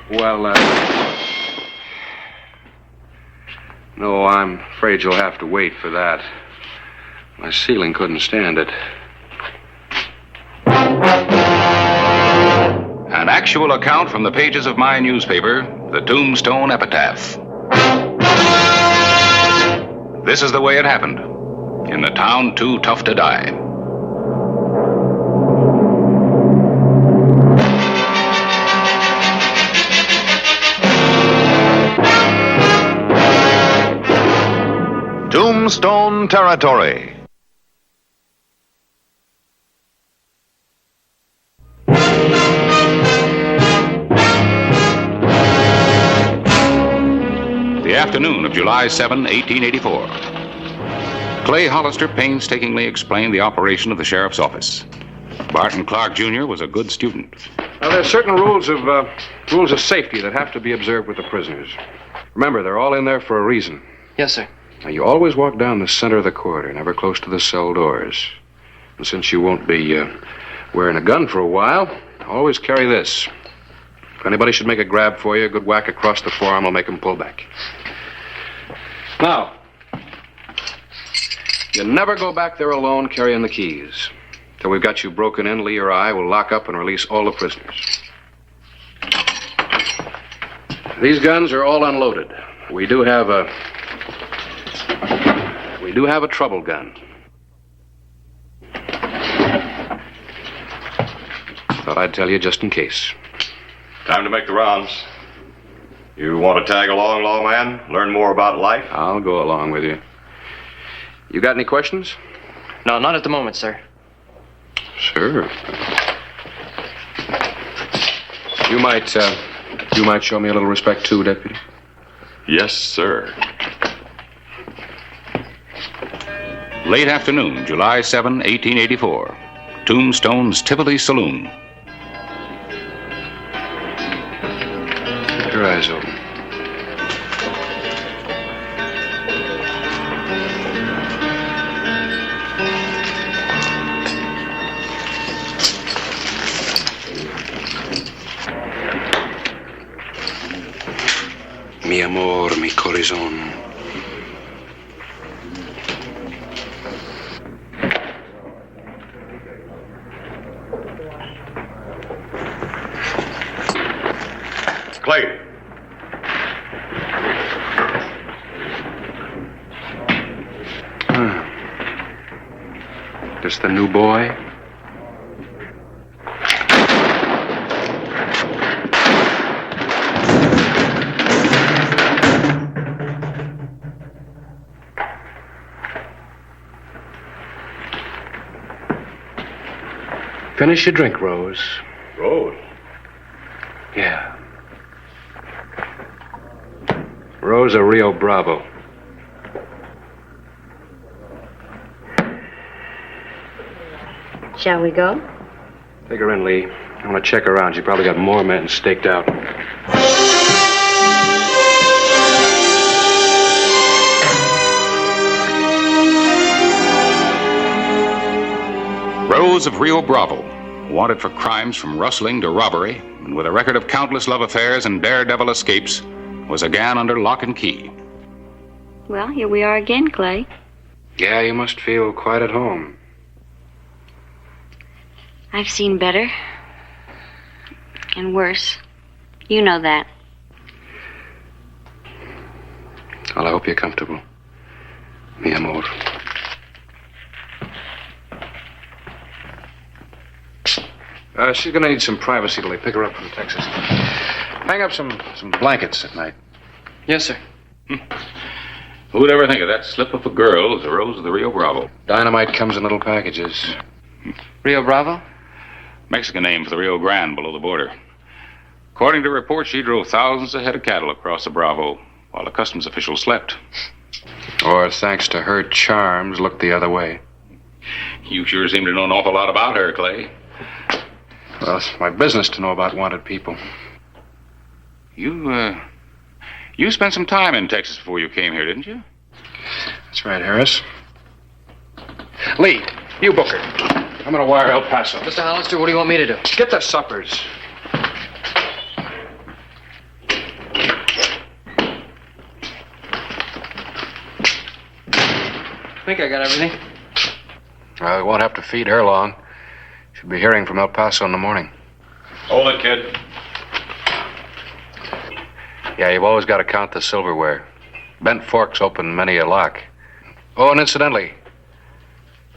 Well, no, I'm afraid you'll have to wait for that. My ceiling couldn't stand it. An actual account from the pages of my newspaper, the Tombstone Epitaph. This is the way it happened, in the town too tough to die. Tombstone Territory. The afternoon of July 7, 1884. Clay Hollister painstakingly explained the operation of the sheriff's office. Barton Clark, Jr. was a good student. Now, there's certain rules of safety that have to be observed with the prisoners. Remember, they're all in there for a reason. Yes, sir. Now, you always walk down the center of the corridor, never close to the cell doors. And since you won't be wearing a gun for a while, always carry this. If anybody should make a grab for you, a good whack across the forearm will make them pull back. Now, you never go back there alone carrying the keys. Till we've got you broken in, Lee or I will lock up and release all the prisoners. These guns are all unloaded. We do have a trouble gun. Thought I'd tell you just in case. Time to make the rounds. You want to tag along, lawman? Learn more about life? I'll go along with you. You got any questions? No, not at the moment, sir. Sure. You might show me a little respect too, Deputy. Yes, sir. Late afternoon, July 7, 1884. Tombstone's Tivoli Saloon. Keep your eyes open. Mi amor, mi corazón. Clay. This the new boy? Finish your drink, Rose. Rose? Yeah. Rosa Rio Bravo. Shall we go? Take her in, Lee. I want to check her out. She probably got more men staked out. Rose of Rio Bravo, wanted for crimes from rustling to robbery, and with a record of countless love affairs and daredevil escapes, was again under lock and key. Well, here we are again, Clay. Yeah, you must feel quite at home. I've seen better. And worse. You know that. Well, I hope you're comfortable. Mi amor. She's gonna need some privacy till they pick her up from Texas. Hang up some blankets at night. Yes, sir. Who'd ever think of that slip of a girl as a Rose of the Rio Bravo? Dynamite comes in little packages. Rio Bravo? Mexican name for the Rio Grande below the border. According to reports, she drove thousands of head of cattle across the Bravo while the customs officials slept. Or, thanks to her charms, looked the other way. You sure seem to know an awful lot about her, Clay. Well, it's my business to know about wanted people. You spent some time in Texas before you came here, didn't you? That's right, Harris. Lee, you book her. I'm gonna wire El Paso. Mr. Hollister, what do you want me to do? Get the suppers. I think I got everything. We won't have to feed her long. Should be hearing from El Paso in the morning. Hold it, kid. Yeah, you've always got to count the silverware. Bent forks open many a lock. Oh, and incidentally,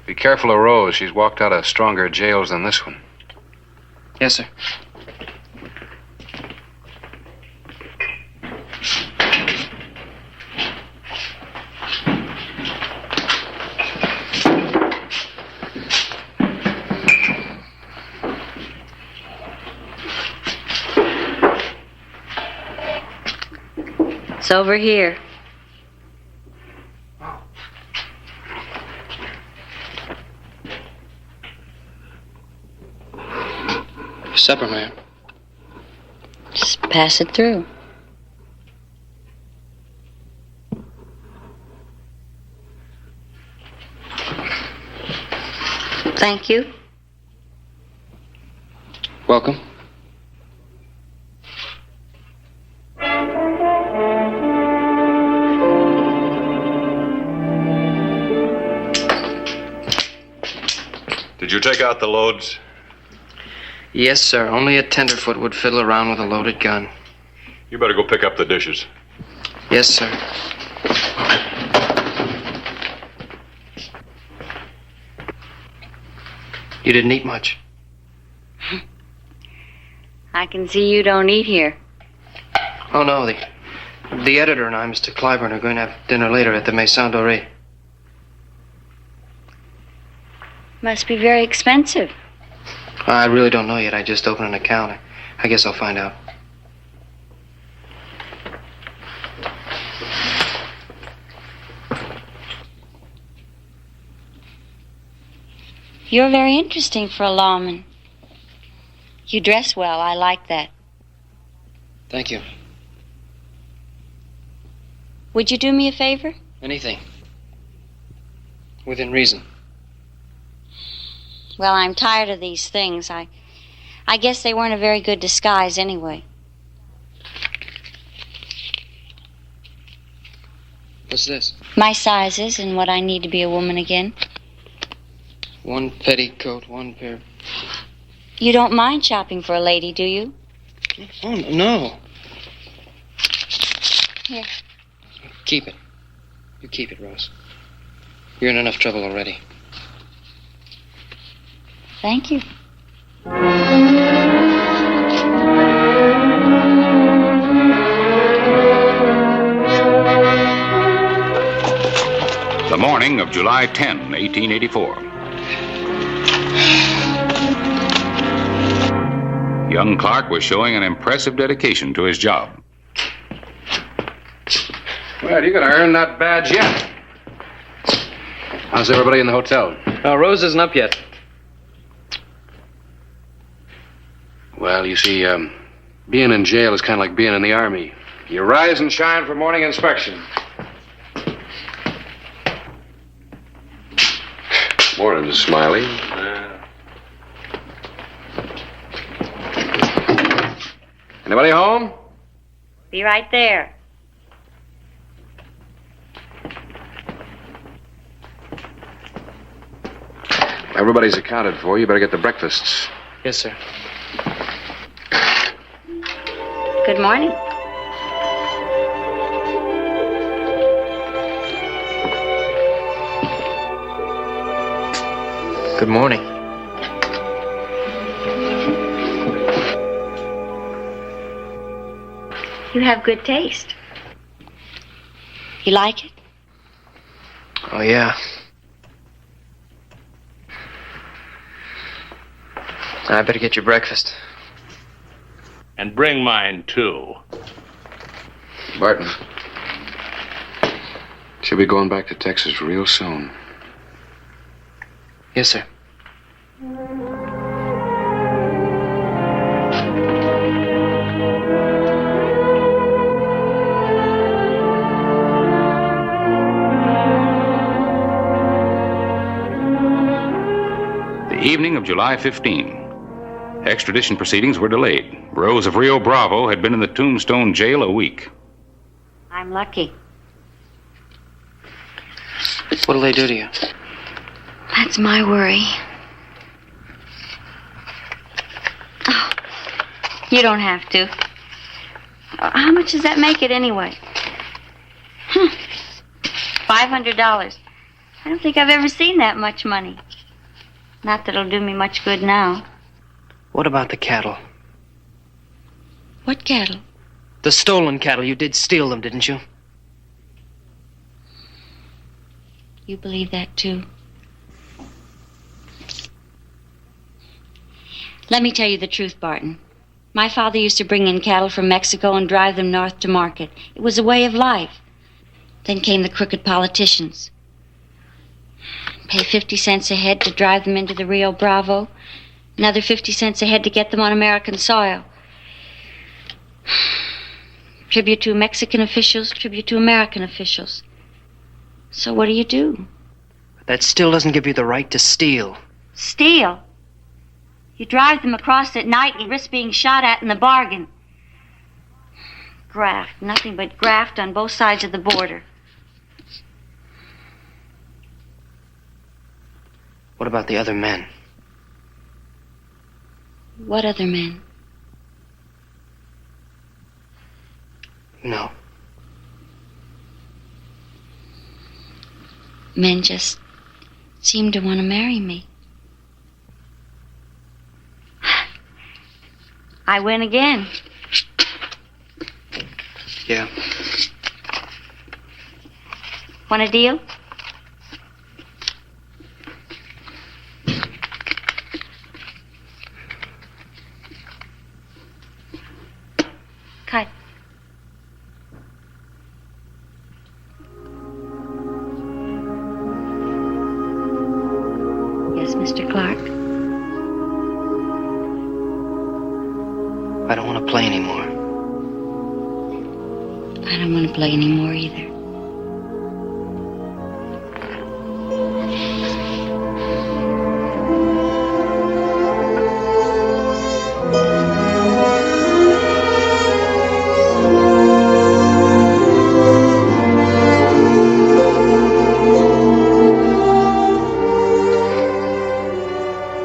be careful of Rose. She's walked out of stronger jails than this one. Yes, sir. It's over here. Supper, ma'am. Just pass it through. Thank you. Welcome. Did you take out the loads? Yes, sir. Only a tenderfoot would fiddle around with a loaded gun. You better go pick up the dishes. Yes, sir. You didn't eat much. I can see you don't eat here. Oh, no. The editor and I, Mr. Clyburn, are going to have dinner later at the Maison Dorée. Must be very expensive. I really don't know yet. I just opened an account. I guess I'll find out. You're very interesting for a lawman. You dress well. I like that. Thank you. Would you do me a favor? Anything. Within reason. Well, I'm tired of these things. I guess they weren't a very good disguise anyway. What's this? My sizes and what I need to be a woman again. One petticoat, one pair. You don't mind shopping for a lady, do you? Oh, no. Here. Keep it. You keep it, Rose. You're in enough trouble already. Thank you. The morning of July 10, 1884. Young Clark was showing an impressive dedication to his job. Well, you're going to earn that badge yet. How's everybody in the hotel? Rose isn't up yet. Well, you see, being in jail is kind of like being in the Army. You rise and shine for morning inspection. Morning, Smiley. Anybody home? Be right there. Everybody's accounted for. You better get the breakfasts. Yes, sir. Good morning. Good morning. You have good taste. You like it? Oh, yeah. I better get your breakfast. And bring mine, too. Barton. She'll be going back to Texas real soon. Yes, sir. The evening of July 15. Extradition proceedings were delayed. Rose of Rio Bravo had been in the Tombstone jail a week. I'm lucky. What'll they do to you? That's my worry. Oh, you don't have to. How much does that make it anyway? $500. I don't think I've ever seen that much money. Not that it'll do me much good now. What about the cattle? What cattle? The stolen cattle. You did steal them, didn't you? You believe that, too? Let me tell you the truth, Barton. My father used to bring in cattle from Mexico and drive them north to market. It was a way of life. Then came the crooked politicians. Pay 50 cents a head to drive them into the Rio Bravo. Another 50 cents a head to get them on American soil. Tribute to Mexican officials, tribute to American officials. So what do? That still doesn't give you the right to steal. Steal? You drive them across at night and risk being shot at in the bargain. Graft, nothing but graft on both sides of the border. What about the other men? What other men? No. Men just seem to want to marry me. I win again. Yeah. Want a deal? Cut. Yes, Mr. Clark? I don't want to play anymore. I don't want to play anymore either.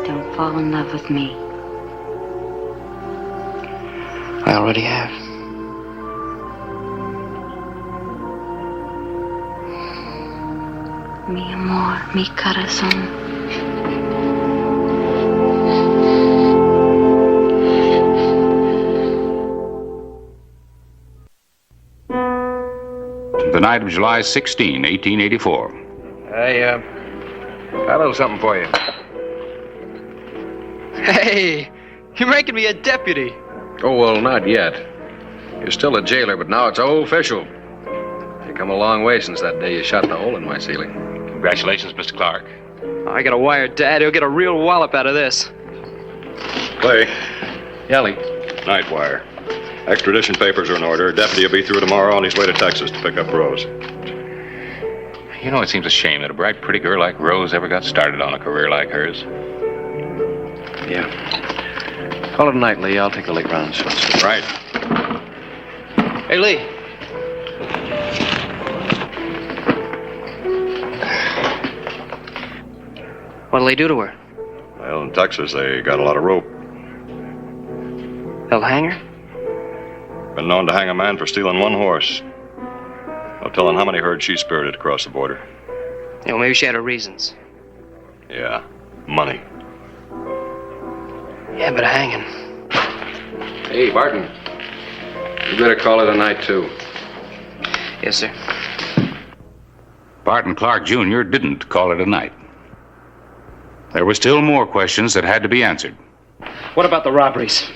Don't fall in love with me. I already have. Mi amor, mi corazón. The night of July 16, 1884. Hey, got a little something for you. Hey, You're making me a deputy. Oh, well, not yet. You're still a jailer, but now it's official. You've come a long way since that day you shot the hole in my ceiling. Congratulations, Mr. Clark. I gotta wire Dad. He'll get a real wallop out of this. Clay. Ellie. Night wire. Extradition papers are in order. Deputy will be through tomorrow on his way to Texas to pick up Rose. You know, it seems a shame that a bright, pretty girl like Rose ever got started on a career like hers. Yeah. Call it a night, Lee. I'll take the late rounds. Right. Hey, Lee. What'll they do to her? Well, in Texas, they got a lot of rope. They'll hang her? Been known to hang a man for stealing one horse. No telling how many herds she spirited across the border. Yeah, well, maybe she had her reasons. Yeah, money. Yeah, but hanging. Hey, Barton. You better call it a night, too. Yes, sir. Barton Clark Jr. didn't call it a night. There were still more questions that had to be answered. What about the robberies?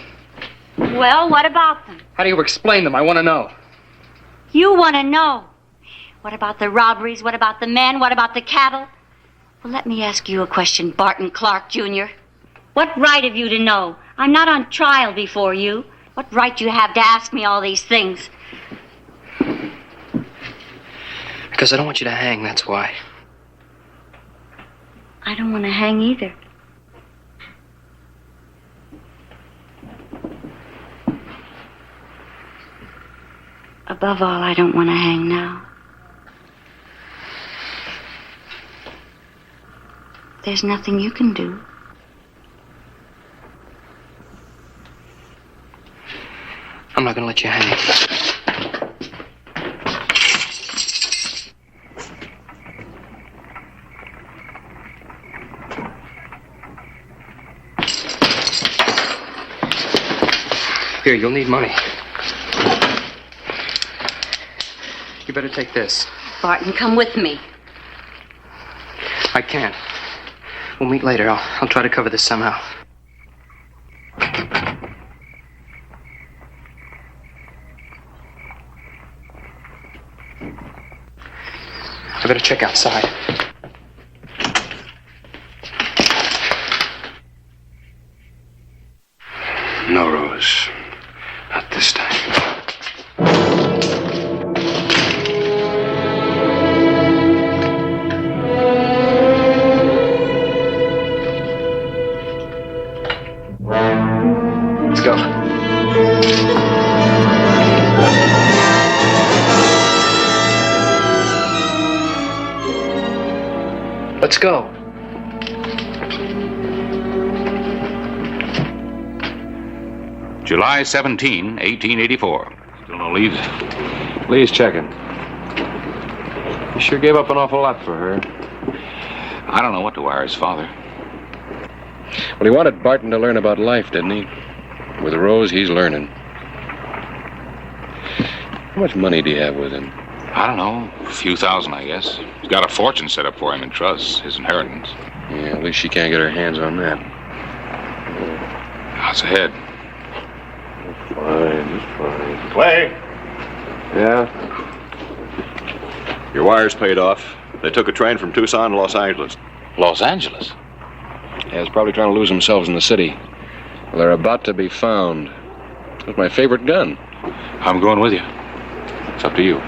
Well, what about them? How do you explain them? I want to know. You want to know. What about the robberies? What about the men? What about the cattle? Well, let me ask you a question, Barton Clark Jr. What right have you to know? I'm not on trial before you. What right do you have to ask me all these things? Because I don't want you to hang, that's why. I don't want to hang either. Above all, I don't want to hang now. There's nothing you can do. I'm not going to let you hang. Here, you'll need money. You better take this. Barton, come with me. I can't. We'll meet later. I'll try to cover this somehow. I better check outside. No, Rose. Not this time. Let's go. Let's go. July 17, 1884. Still no leads? Lee's checking. He sure gave up an awful lot for her. I don't know what to wire his father. Well, he wanted Barton to learn about life, didn't he? With Rose, he's learning. How much money do you have with him? I don't know. A few thousand, I guess. He's got a fortune set up for him in trusts, his inheritance. Yeah, at least she can't get her hands on that. How's ahead? Fine, just fine. Clay, Yeah? your wire's paid off. They took a train from Tucson to Los Angeles. Los Angeles? Yeah, he's probably trying to lose themselves in the city. Well, they're about to be found. That's my favorite gun. I'm going with you. It's up to you.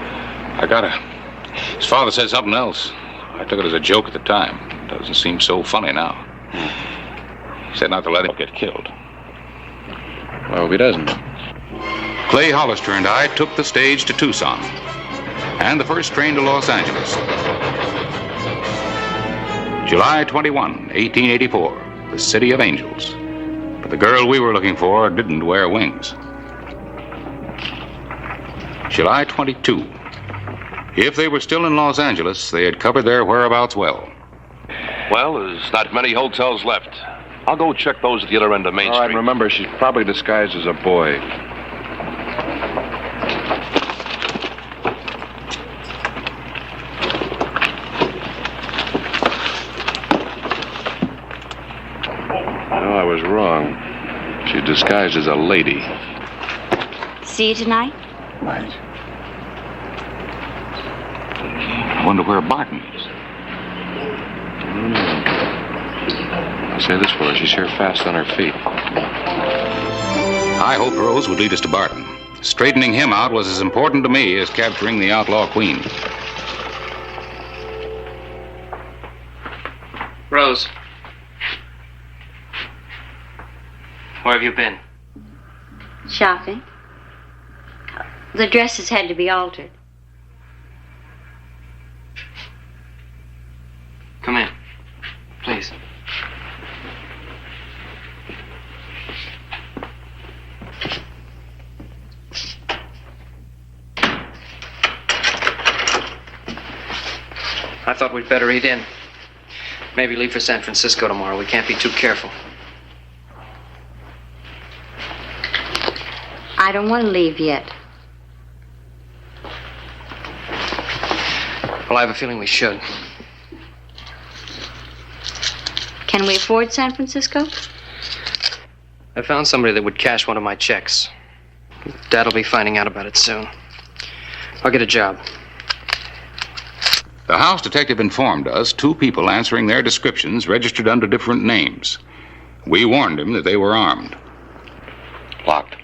His father said something else. I took it as a joke at the time. It doesn't seem so funny now. He said not to let him get killed. I hope he doesn't. Clay Hollister and I took the stage to Tucson and the first train to Los Angeles. July 21, 1884, the City of Angels. But the girl we were looking for didn't wear wings. July 22. If they were still in Los Angeles, they had covered their whereabouts well. Well, there's not many hotels left. I'll go check those at the other end of Main All right, Street. remember, she's probably disguised as a boy. No, I was wrong. She's disguised as a lady. See you tonight? Right. I wonder where Barton is. I'll say this for her. She's here fast on her feet. I hoped Rose would lead us to Barton. Straightening him out was as important to me as capturing the outlaw queen. Rose. Where have you been? Shopping. The dresses had to be altered. Come in. Please. I thought we'd better eat in. Maybe leave for San Francisco tomorrow. We can't be too careful. I don't want to leave yet. Well, I have a feeling we should. Can we afford San Francisco? I found somebody that would cash one of my checks. Dad'll be finding out about it soon. I'll get a job. The house detective informed us 2 people answering their descriptions registered under different names. We warned him that they were armed. Locked,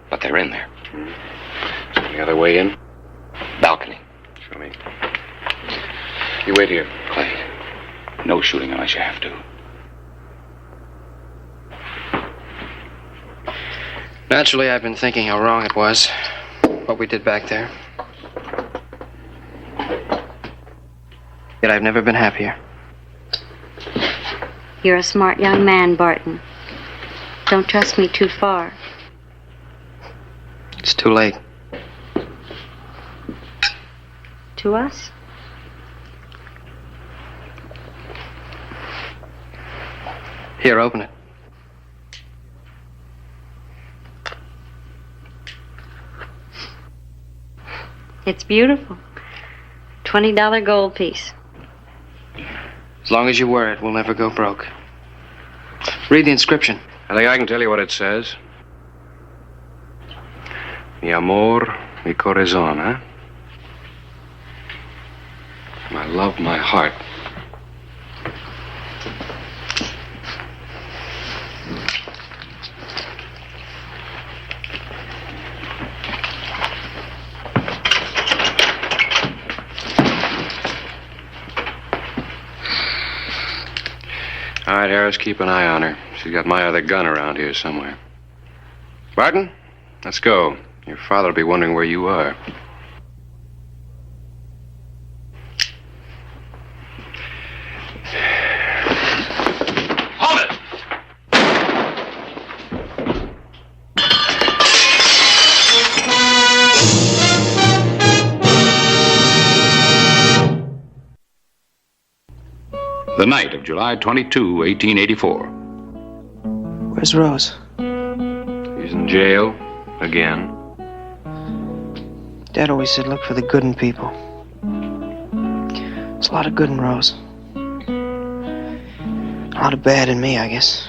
but they're in there. Any other way in? Balcony. Show me. You wait here. Clay, no shooting unless you have to. Naturally, I've been thinking how wrong it was, what we did back there. Yet I've never been happier. You're a smart young man, Barton. Don't trust me too far. It's too late. To us? Here, open it. It's beautiful. $20 gold piece. As long as you wear it, we'll never go broke. Read the inscription. I think I can tell you what it says. Mi amor, mi corazón, huh? My love, my heart. All right, Harris, keep an eye on her. She's got my other gun around here somewhere. Barton, let's go. Your father will be wondering where you are. Hold it! The night of July 22, 1884. Where's Rose? He's in jail again. Dad always said look for the good in people. There's a lot of good in Rose. A lot of bad in me, I guess.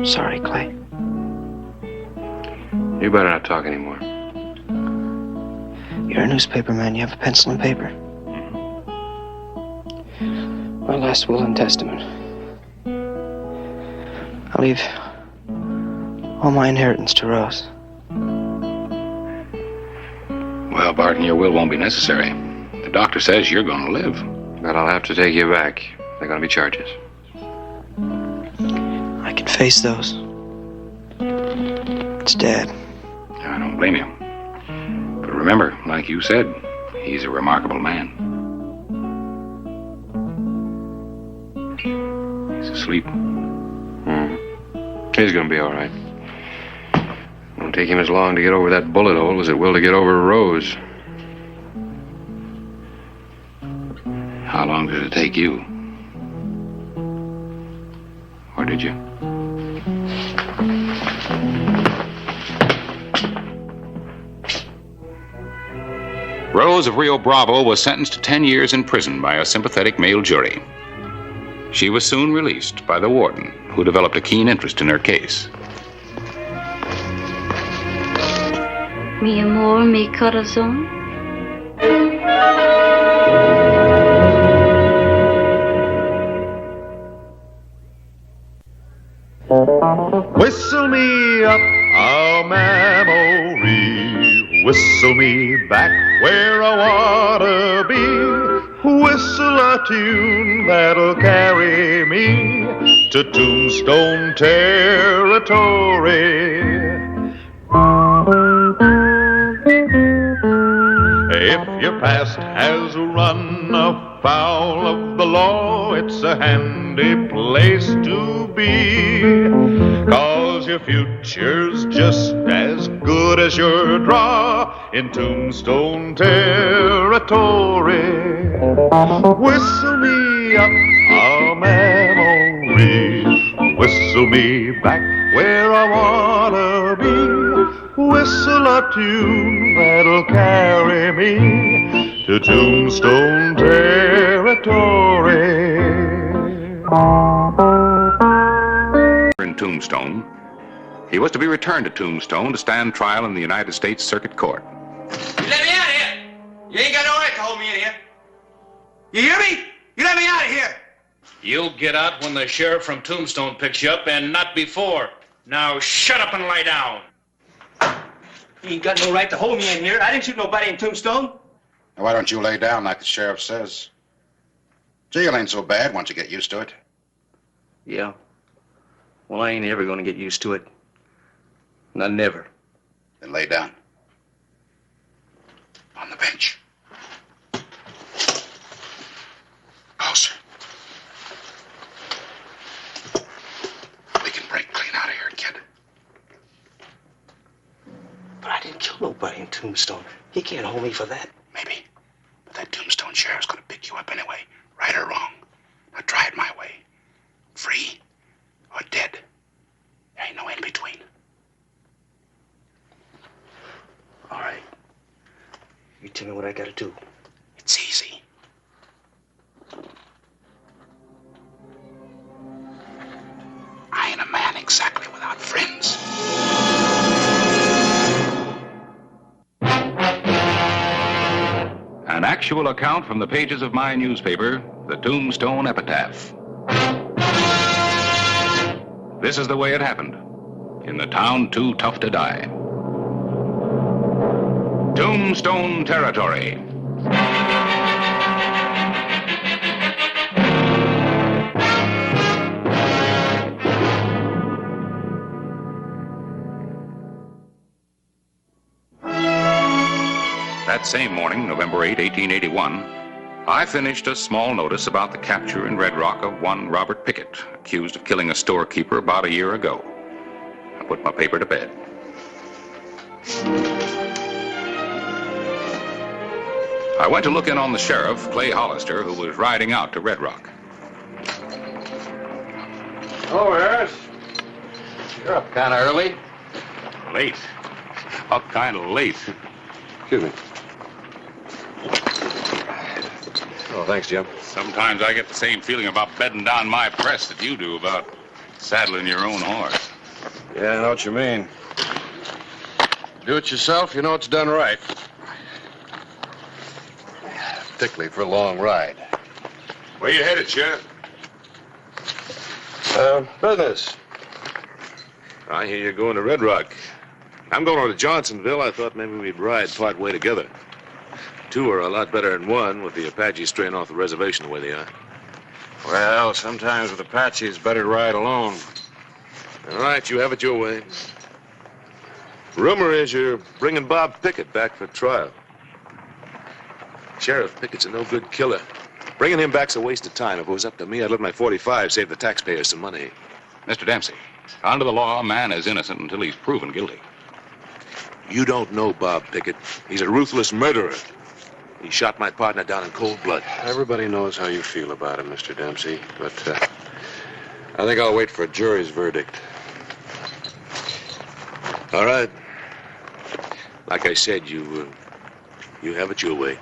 Sorry, Clay. You better not talk anymore. You're a newspaper man. You have a pencil and paper. My last will and testament. I'll leave all my inheritance to Rose. Well, Barton, your will won't be necessary. The doctor says you're going to live. But I'll have to take you back. There are going to be charges. I can face those. It's Dad. I don't blame you. But remember, like you said, he's a remarkable man. He's asleep. He's going to be all right. It won't take him as long to get over that bullet hole as it will to get over Rose. How long did it take you? Or did you? Rose of Rio Bravo was sentenced to 10 years in prison by a sympathetic male jury. She was soon released by the warden, who developed a keen interest in her case. Mi amor, mi corazón. Whistle me up a memory, whistle me back where I wanna be, whistle a tune that'll carry me to Tombstone Territory. If your past has run afoul of the law, it's a handy place to be, 'cause your future's just as good as your draw in Tombstone Territory. Whistle me up a memory, whistle me back where I wanna be, whistle a tune that'll carry me to Tombstone Territory. In Tombstone, he was to be returned to Tombstone to stand trial in the United States Circuit Court. You let me out of here! You ain't got no right to hold me in here. You hear me? You let me out of here! You'll get out when the sheriff from Tombstone picks you up, and not before. Now shut up and lie down. You ain't got no right to hold me in here. I didn't shoot nobody in Tombstone. Now, why don't you lay down like the sheriff says? Jail ain't so bad once you get used to it. Yeah. Well, I ain't ever gonna get used to it. Not never. Then lay down. On the bench. Closer. We can break clean out of here, kid. But I didn't kill nobody in Tombstone. He can't hold me for that. Maybe. But that Tombstone sheriff's gonna pick you up anyway, right or wrong. Now try it my way. Free or dead. There ain't no in between. All right. You tell me what I gotta do. It's easy. I ain't a man exactly without friends. An actual account from the pages of my newspaper, the Tombstone Epitaph. This is the way it happened, in the town too tough to die. Tombstone Territory. That same morning, November 8, 1881, I finished a small notice about the capture in Red Rock of one Robert Pickett, accused of killing a storekeeper about a year ago. I put my paper to bed. I went to look in on the sheriff, Clay Hollister, who was riding out to Red Rock. Oh, Harris. You're up kind of early. Late. Up kind of late. Excuse me. Oh, thanks, Jim. Sometimes I get the same feeling about bedding down my press that you do about saddling your own horse. Yeah, I know what you mean. Do it yourself, you know it's done right. Particularly for a long ride. Where you headed, Sheriff? Business. I hear you're going to Red Rock. I'm going over to Johnsonville. I thought maybe we'd ride part way together. Two are a lot better than one, with the Apaches straying off the reservation the way they are. Well, sometimes with Apaches, it's better to ride alone. All right, you have it your way. Rumor is you're bringing Bob Pickett back for trial. Sheriff Pickett's a no-good killer. Bringing him back's a waste of time. If it was up to me, I'd let my .45 save the taxpayers some money. Mr. Dempsey, under the law, a man is innocent until he's proven guilty. You don't know Bob Pickett. He's a ruthless murderer. He shot my partner down in cold blood. Everybody knows how you feel about him, Mr. Dempsey, but I think I'll wait for a jury's verdict. All right. Like I said, you have it your way.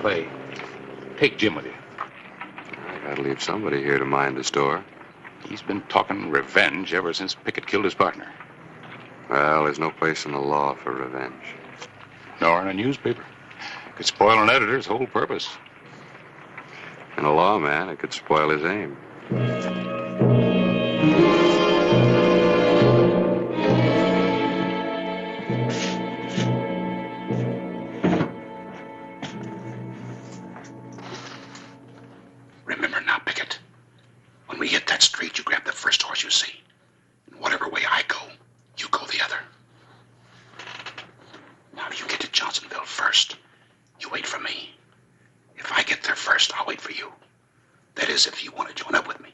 play. Take Jim with you. I gotta leave somebody here to mind the store. He's been talking revenge ever since Pickett killed his partner. Well, there's no place in the law for revenge. Nor in a newspaper. Could spoil an editor's whole purpose. And a lawman, it could spoil his aim. Remember now, Pickett. When we hit that street, you grab the first horse you see. And whatever way I go, you go the other. Now, if you get to Johnsonville first, you wait for me. If I get there first, I'll wait for you. That is, if you want to join up with me.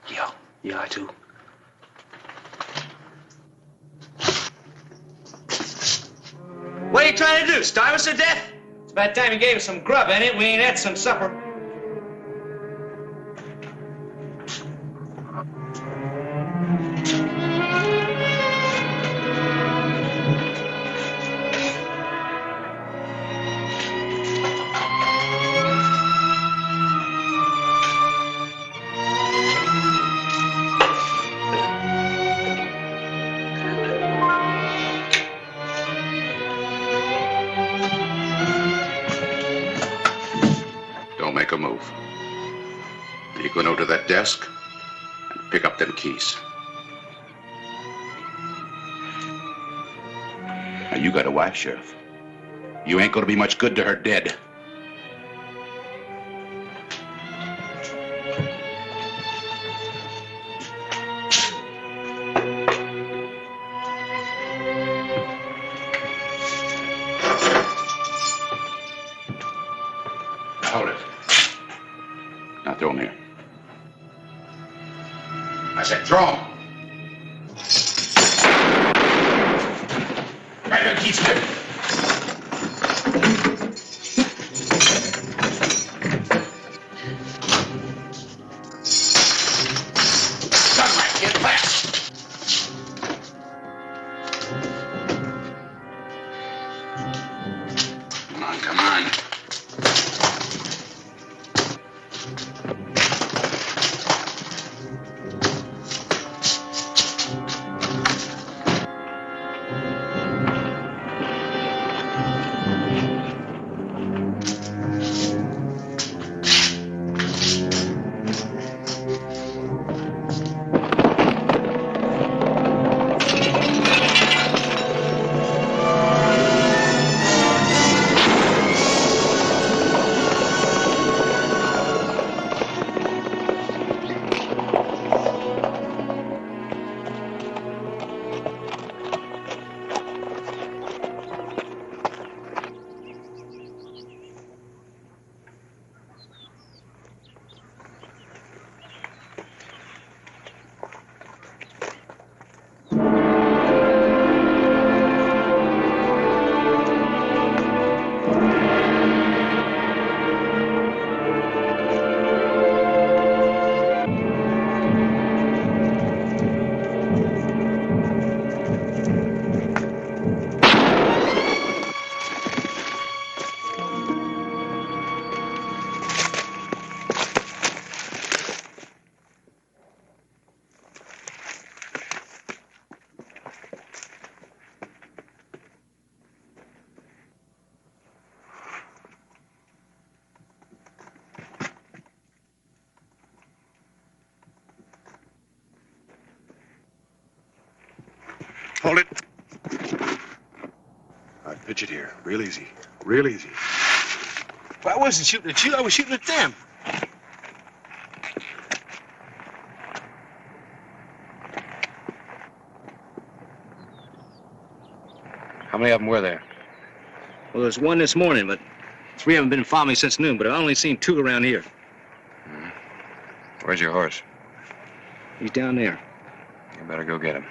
Yeah, I do. What are you trying to do, starve us to death? It's about time you gave us some grub, ain't it? We ain't had some supper. Don't make a move. You go over to that desk and pick up them keys. Now, you got a wife, Sheriff. You ain't gonna be much good to her dead. Hold it. Now throw him here. I said throw him. Right there, keep still. Sunlight, get fast. Come on, come on. Hold it. I'd pitch it here. Real easy. Real easy. I wasn't shooting at you. I was shooting at them. How many of them were there? Well, there's one this morning, but 3 haven't been following me since noon, but I've only seen 2 around here. Where's your horse? He's down there. You better go get him.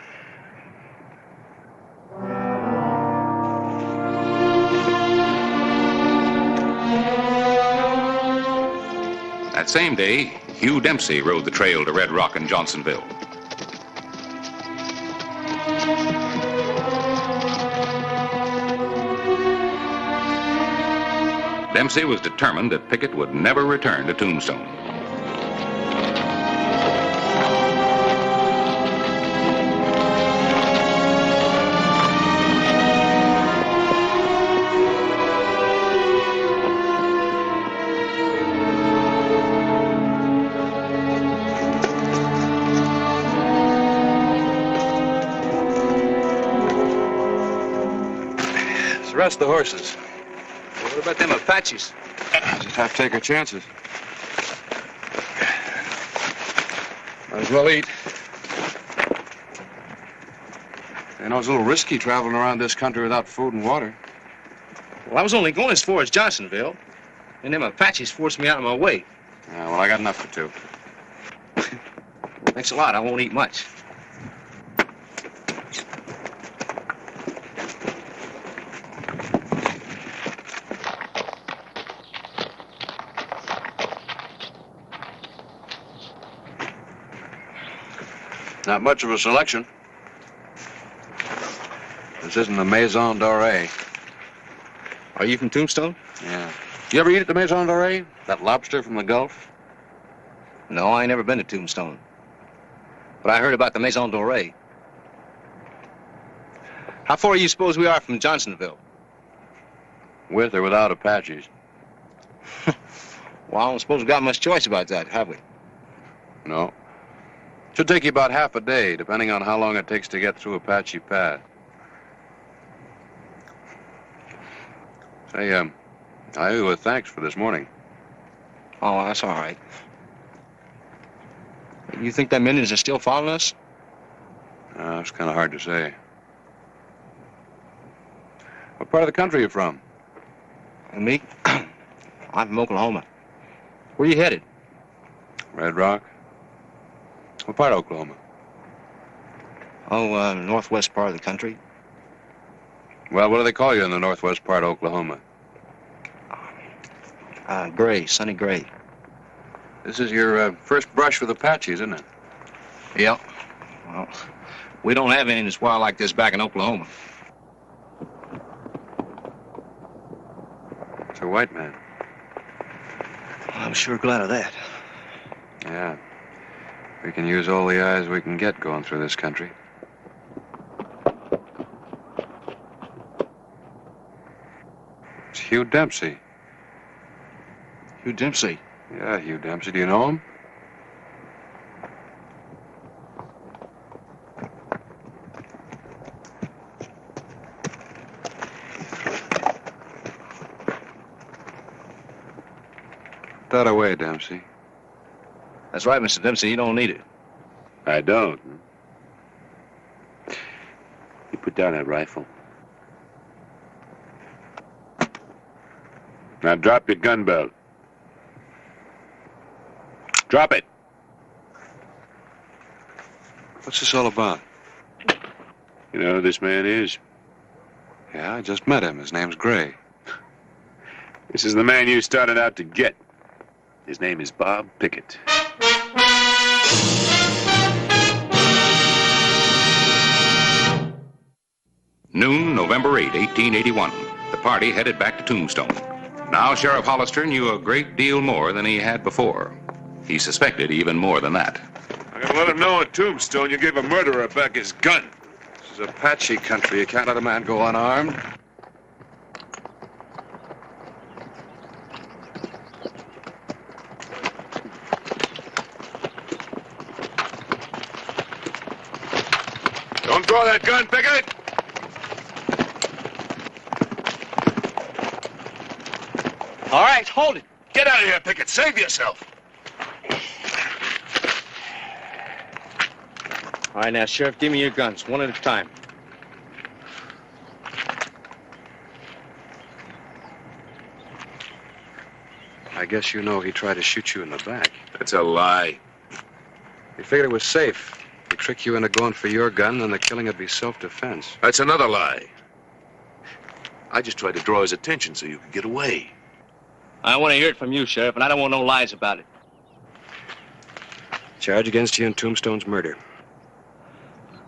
That same day, Hugh Dempsey rode the trail to Red Rock and Johnsonville. Dempsey was determined that Pickett would never return to Tombstone. Rest the horses. What about them Apaches? Just have to take our chances. Might as well eat. You know, it's a little risky traveling around this country without food and water. Well, I was only going as far as Johnsonville, and them Apaches forced me out of my way. Yeah, well, I got enough for two. Thanks a lot. I won't eat much. Not much of a selection. This isn't the Maison Dorée. Are you from Tombstone? Yeah. You ever eat at the Maison Dorée? That lobster from the Gulf? No, I ain't never been to Tombstone. But I heard about the Maison Dorée. How far do you suppose we are from Johnsonville? With or without Apaches? Well, I don't suppose we've got much choice about that, have we? No. Should take you about half a day, depending on how long it takes to get through Apache Pass. Say, I owe you a thanks for this morning. Oh, that's all right. You think them Indians are still following us? It's kind of hard to say. What part of the country are you from? Me? I'm from Oklahoma. Where you headed? Red Rock? What part of Oklahoma? Oh, northwest part of the country. Well, what do they call you in the northwest part of Oklahoma? Gray, Sonny Gray. This is your first brush with Apaches, isn't it? Yep. Well, we don't have any that's wild like this back in Oklahoma. It's a white man. I'm sure glad of that. Yeah. We can use all the eyes we can get going through this country. It's Hugh Dempsey. Hugh Dempsey? Yeah, Hugh Dempsey. Do you know him? Put that away, Dempsey. That's right, Mr. Dempsey. You don't need it. I don't. You put down that rifle. Now drop your gun belt. Drop it. What's this all about? You know who this man is? Yeah, I just met him. His name's Gray. This is the man you started out to get. His name is Bob Pickett. Noon, November 8, 1881. The party headed back to Tombstone. Now Sheriff Hollister knew a great deal more than he had before. He suspected even more than that. I'm gonna let him know at Tombstone you gave a murderer back his gun. This is Apache country. You can't let a man go unarmed. Don't draw that gun, Pickett! All right, hold it. Get out of here, Pickett. Save yourself. All right, now, Sheriff, give me your guns, one at a time. I guess you know he tried to shoot you in the back. That's a lie. He figured it was safe. He'd trick you into going for your gun, and the killing would be self-defense. That's another lie. I just tried to draw his attention so you could get away. I want to hear it from you, Sheriff, and I don't want no lies about it. Charge against you in Tombstone's murder.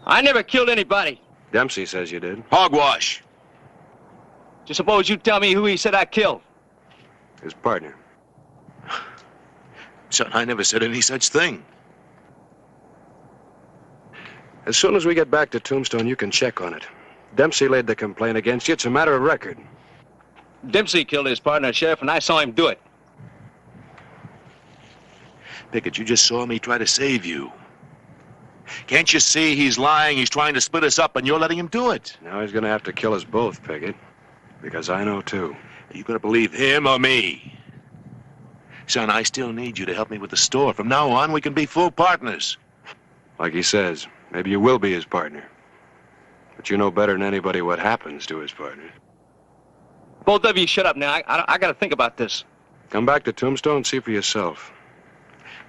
I never killed anybody. Dempsey says you did. Hogwash. Just suppose you tell me who he said I killed. His partner. Son, I never said any such thing. As soon as we get back to Tombstone, you can check on it. Dempsey laid the complaint against you. It's a matter of record. Dempsey killed his partner, Sheriff, and I saw him do it. Pickett, you just saw me try to save you. Can't you see he's lying? He's trying to split us up, and you're letting him do it. Now he's going to have to kill us both, Pickett. Because I know, too. Are you going to believe him or me? Son, I still need you to help me with the store. From now on, we can be full partners. Like he says, maybe you will be his partner. But you know better than anybody what happens to his partner. Both of you shut up now. I got to think about this. Come back to Tombstone and see for yourself.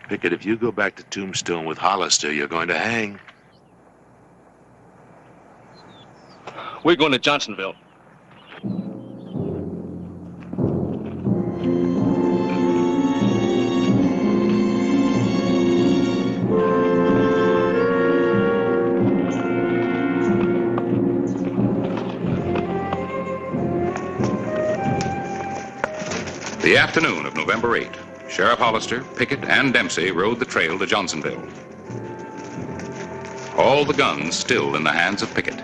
Pickett, if you go back to Tombstone with Hollister, you're going to hang. We're going to Johnsonville. The afternoon of November 8, Sheriff Hollister, Pickett, and Dempsey rode the trail to Johnsonville. All the guns still in the hands of Pickett.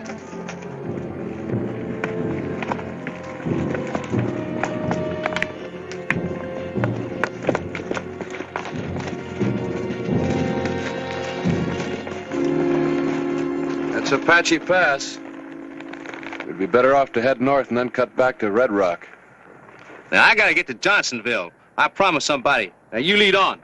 That's Apache Pass. We'd be better off to head north and then cut back to Red Rock. Now, I got to get to Johnsonville. I promised somebody. Now, you lead on.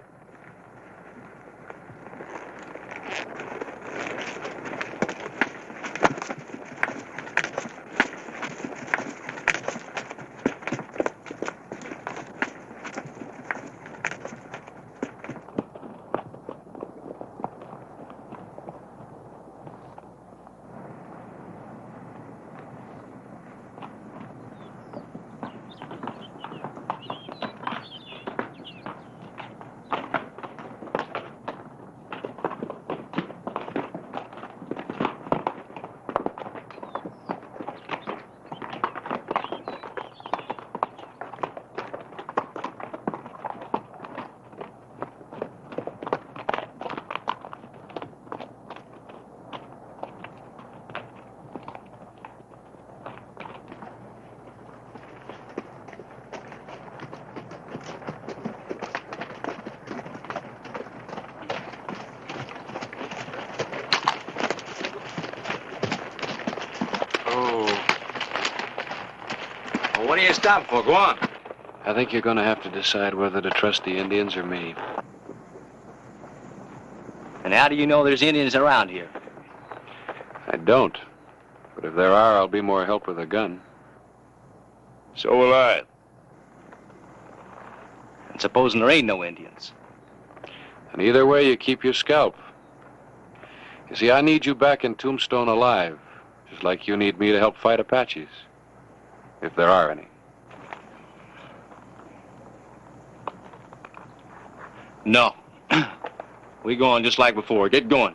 What are you stopping for? Go on. I think you're going to have to decide whether to trust the Indians or me. And how do you know there's Indians around here? I don't. But if there are, I'll be more help with a gun. So will I. And supposing there ain't no Indians? And either way, you keep your scalp. You see, I need you back in Tombstone alive, just like you need me to help fight Apaches. If there are any. No. We go on just like before. Get going.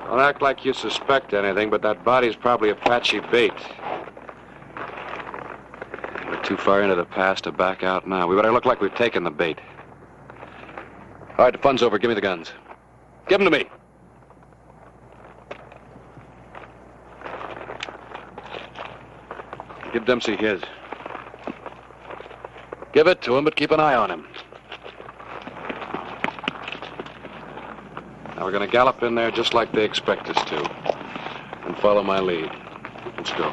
Don't act like you suspect anything, but that body's probably Apache bait. We're too far into the pass to back out now. We better look like we've taken the bait. All right, the fun's over. Give me the guns. Give them to me. Give Dempsey his. Give it to him, but keep an eye on him. Now we're going to gallop in there just like they expect us to. and follow my lead. Let's go.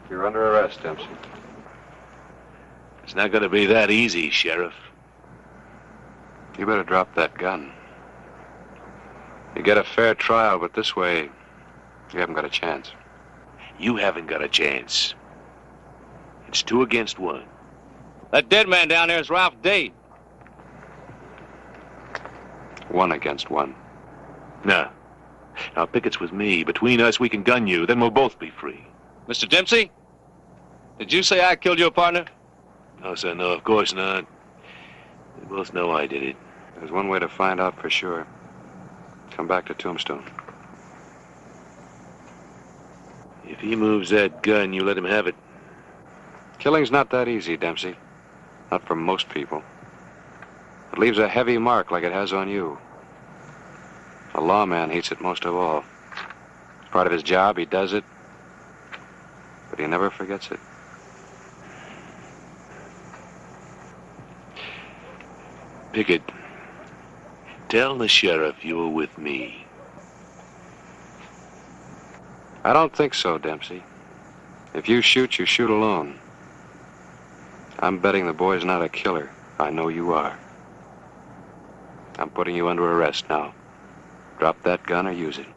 You're under arrest, Dempsey. It's not going to be that easy, Sheriff. You better drop that gun. You get a fair trial, but this way, you haven't got a chance. You haven't got a chance. It's 2 against 1. That dead man down there is Ralph Dade. 1 against 1. No. Now, Pickett's with me. Between us, we can gun you. Then we'll both be free. Mr. Dempsey, did you say I killed your partner? No, sir, no, of course not. We both know I did it. There's one way to find out for sure. Come back to Tombstone. If he moves that gun, you let him have it. Killing's not that easy, Dempsey. Not for most people. It leaves a heavy mark like it has on you. A lawman hates it most of all. It's part of his job, he does it. But he never forgets it. Pickett, tell the sheriff you were with me. I don't think so, Dempsey. If you shoot, you shoot alone. I'm betting the boy's not a killer. I know you are. I'm putting you under arrest now. Drop that gun or use it.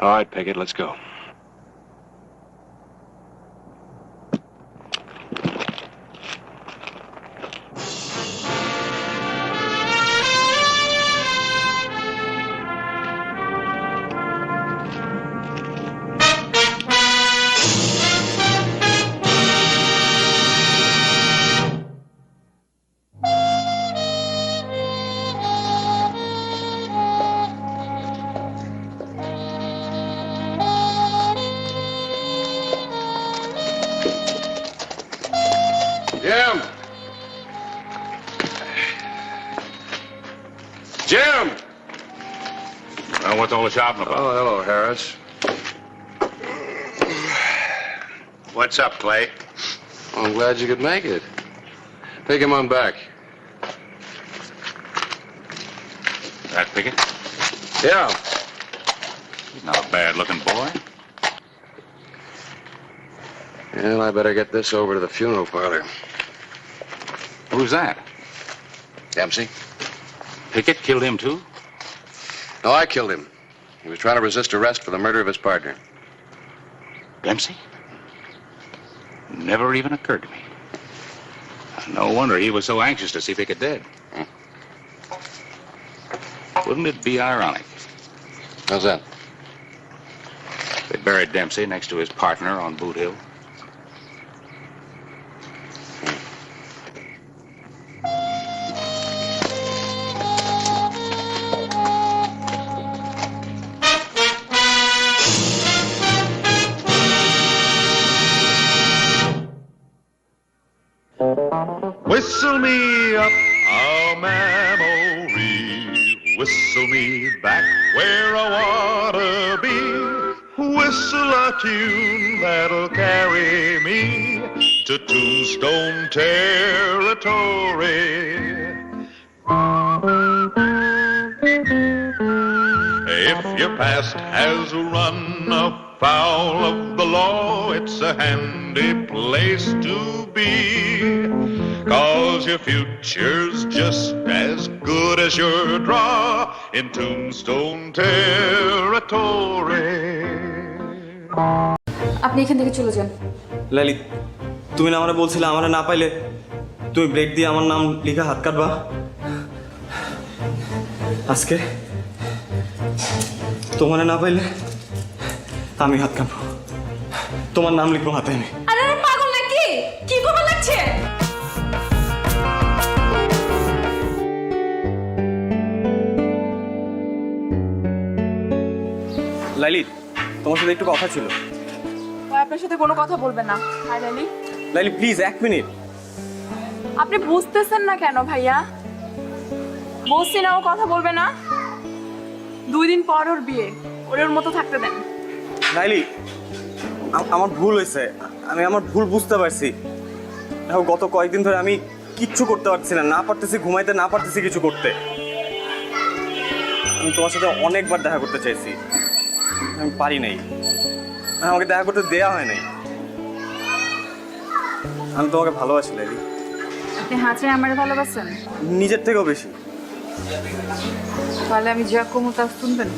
All right, Pickett, let's go. Jim! Well, what's all the shouting about? Oh, hello, Harris. What's up, Clay? Oh, I'm glad you could make it. Take him on back. that Pickett? Yeah. He's not a bad-looking boy. Well, I better get this over to the funeral parlor. Who's that? Dempsey? Pickett killed him, too? No, I killed him. He was trying to resist arrest for the murder of his partner. Dempsey? Never even occurred to me. No wonder he was so anxious to see Pickett dead. Wouldn't it be ironic? How's that? They buried Dempsey next to his partner on Boot Hill. Whistle me up a memory, whistle me back where I wanna be, whistle a tune that'll carry me to Tombstone Territory. If your past has run afoul of the law, it's a handy place to be, 'cause your future's just as good as your draw in Tombstone Territory. আপনি এখান থেকে চলে যান। লালি, তুমি না আমারে বলছিলে আমারে না পাইলে তুমি ব্লেড দিয়ে আমার নাম লিখে হাত কাটবা। আজকে তোমারে না পাইলে আমি হাত কাটবো, তোমার নাম লিখবো হাতে আমি। আরে পাগল নাকি? কি করবা লাগছে? লাইলি, তোমার সাথে একটু কথা ছিল। আপনার সাথে কোনো কথা বলবেন না। Hi Laili. Laili please 1 minute. আপনি বুঝতেছেন না কেন ভাইয়া? বলছি না ও কথা বলবে না। 2 দিন পর ওর বিয়ে, ওর মতো থাকতে দেন। লাইলি, আমার ভুল হয়েছে, আমি আমার ভুল বুঝতে পারছি। দেখো গত কয়েকদিন ধরে আমি কিচ্ছু করতে পারছি না, পারতেছি ঘুমাইতে, না পারতেছি কিছু করতে। আমি তোমার সাথে অনেকবার দেখা করতে চাইছি, আমি পারি নাই, আমাকে দেখা করতে দেয়া হয় নাই। আমি তোমাকে ভালোবাসি লাইলি। আপনি হাঁচড়ে আমারে ভালোবাসেন? নিজের থেকেও বেশি। তাহলে আমি যা কমু তা শুনবেন?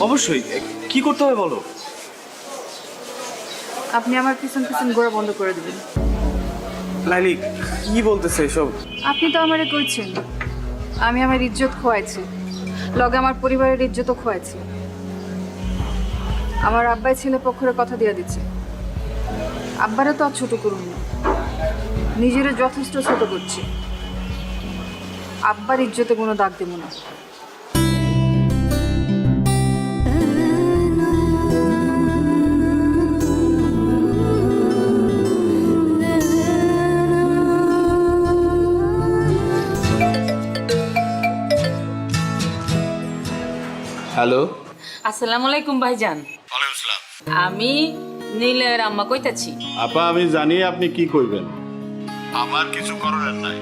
অবশ্যই। কি করতে হবে বলো? আপনি আমার পিছন পিছন ঘোরা বন্ধ করে দিবেন। লাইলি, কি বলতেছে এসব? আপনি তো আমারে কইছেন আমি আমার ইজ্জত খোয়াইছি, লগে আমার পরিবারের ইজ্জতও খোয়াইছি। আমার আব্বাই ছেলে পক্ষের কথা দিয়ে দিচ্ছে। আব্বারে তো আর ছোট করুন না, নিজেরে যথেষ্ট ছোট করছি। আব্বার ইজ্জতে কোনো দাগ দেব না। হ্যালো, আসসালামু আলাইকুম ভাইজান। ওয়ালাইকুম আসসালাম। আমি নীলের আম্মা কইতাছি। আপা, আমি জানি আপনি কি কইবেন, আমার কিছু করার নাই।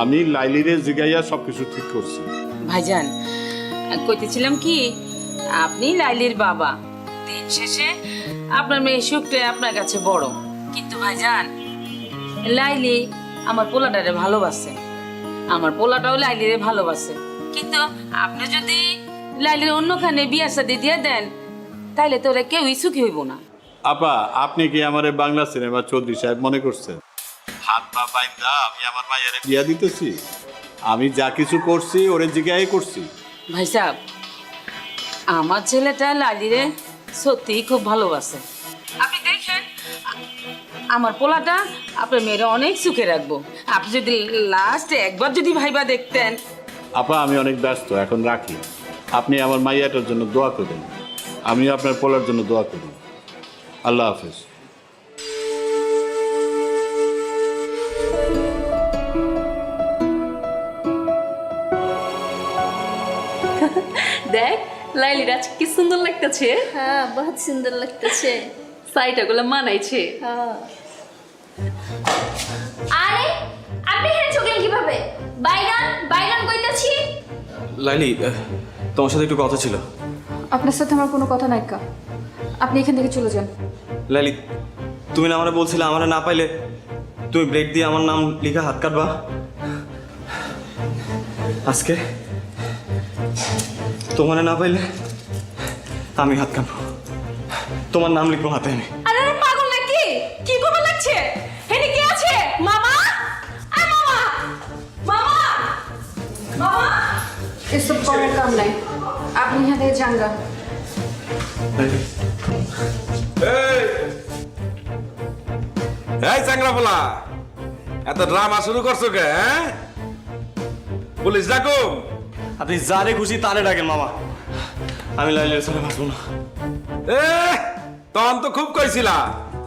আমি লাইলিরে জিগাইয়া সবকিছু ঠিক করছি। ভাইজান, কইতেছিলাম কি, আপনি লাইলির বাবা, দিন শেষে আপনার মেয়ে সুখটা আপনার কাছে বড়। কিন্তু ভাইজান, লাইলি আমার পোলাটারে ভালোবাসে, আমার পোলাটাও লাইলিরে ভালোবাসে। কিন্তু আপনি যদি লাইলির অন্যখানে বিয়া শাদী দিয়ে দেন, তাইলে তো ওরা কেউই সুখী হইব না। আপা, আপনি কি আমার বাংলা সিনেমা চৌধুরী সাহেব মনে করছেন? হাত পা বাইন্দা আমি আমার মায়ের বিয়া দিতেছি? আমি যা কিছু করছি ওরে জিগাই করছি। ভাই সাহেব, আমার ছেলেটা লালিরে সত্যিই খুব ভালোবাসে। আপনি দেখেন, আমার পোলাটা আপনার মেয়েরা অনেক সুখে রাখবো। আপনি যদি লাস্টে একবার যদি ভাইবা দেখতেন। আপা, আমি অনেক ব্যস্ত, এখন রাখি। আপনি আমার মাইয়াটার জন্য দোয়া করবেন, আমি আপনার পোলার জন্য দোয়া করি। আল্লাহ হাফেজ। দেখ লাইলির আজ কি সুন্দর লাগতেছে। হ্যাঁ, বহুত সুন্দর লাগতেছে। সাইটাগুলো মানাইছে। আরে আপনি এখানে চলে কিভাবে? বাইগান বাইগান কইতাছি। লাইলি তোমার সাথে একটু কথা ছিল। আপনার সাথে আমার কোনো কথা নাই কা, আপনি এখান থেকে চলে যান। লাইলি, তুমি না আমারে বলছিলে আমারে না পাইলে তুমি ব্লেড দিয়ে আমার নাম লিখে হাত কাটবা। আজকে তোমারে না পাইলে আমি হাত কাটবো, তোমার নাম লিখবো হাতে এনে। আরে পাগল নাকি? কি করবে লাগছে? এনে কি আছে? মামা, আয় মামা, মামা, মামা, এসব কোনো কাম নাই, আপনি এখান থেকে যান গা। এই চাংরা পোলা, এত ড্রামা শুরু করছো কে? পুলিশ ডাকো। আপনি যারে খুশি তারে ডাকেন মামা, আমি লাইলির সাথে বাঁচবো না। তখন তো খুব কইছিলা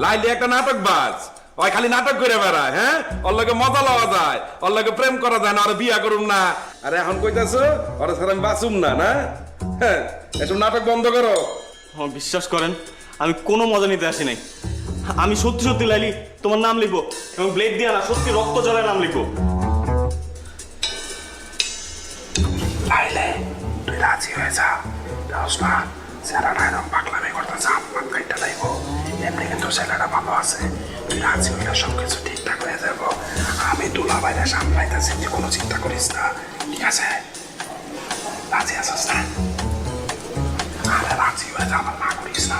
লাইলি একটা নাটক বাজ, ওই খালি নাটক করে বেড়ায়। হ্যাঁ, ওর লগে মজা লওয়া যায়, ওর লগে প্রেম করা যায় না, আর বিয়া করুম না। আরে এখন কইতাছো ওরা ছাড়া আমি বাঁচুম না? না, হ্যাঁ, এসব নাটক বন্ধ করো। বিশ্বাস করেন, আমি কোনো মজা নিতে আসি নাই। আমি সত্যি সত্যি লাইলি তোমার নাম লিখবো, এবং ব্লেড দিয়ে না, সত্যি রক্ত জলের নাম লিখবো। লাইলে, তুই রাজি হয়ে যা। না ছেলেটা এরকম পাগলামি করতেছে, আপনার কাইটা লাগবো। এমনি কিন্তু ছেলেটা ভালো আছে। তুই রাজি হইলে সবকিছু ঠিকঠাক হয়ে যাবো। আমি দুলা বাইরে সামলাইতেছি, তুই কোনো চিন্তা করিস না, ঠিক আছে? রাজি আছিস না? আরে রাজি হয়ে যা, আমার না করিস না,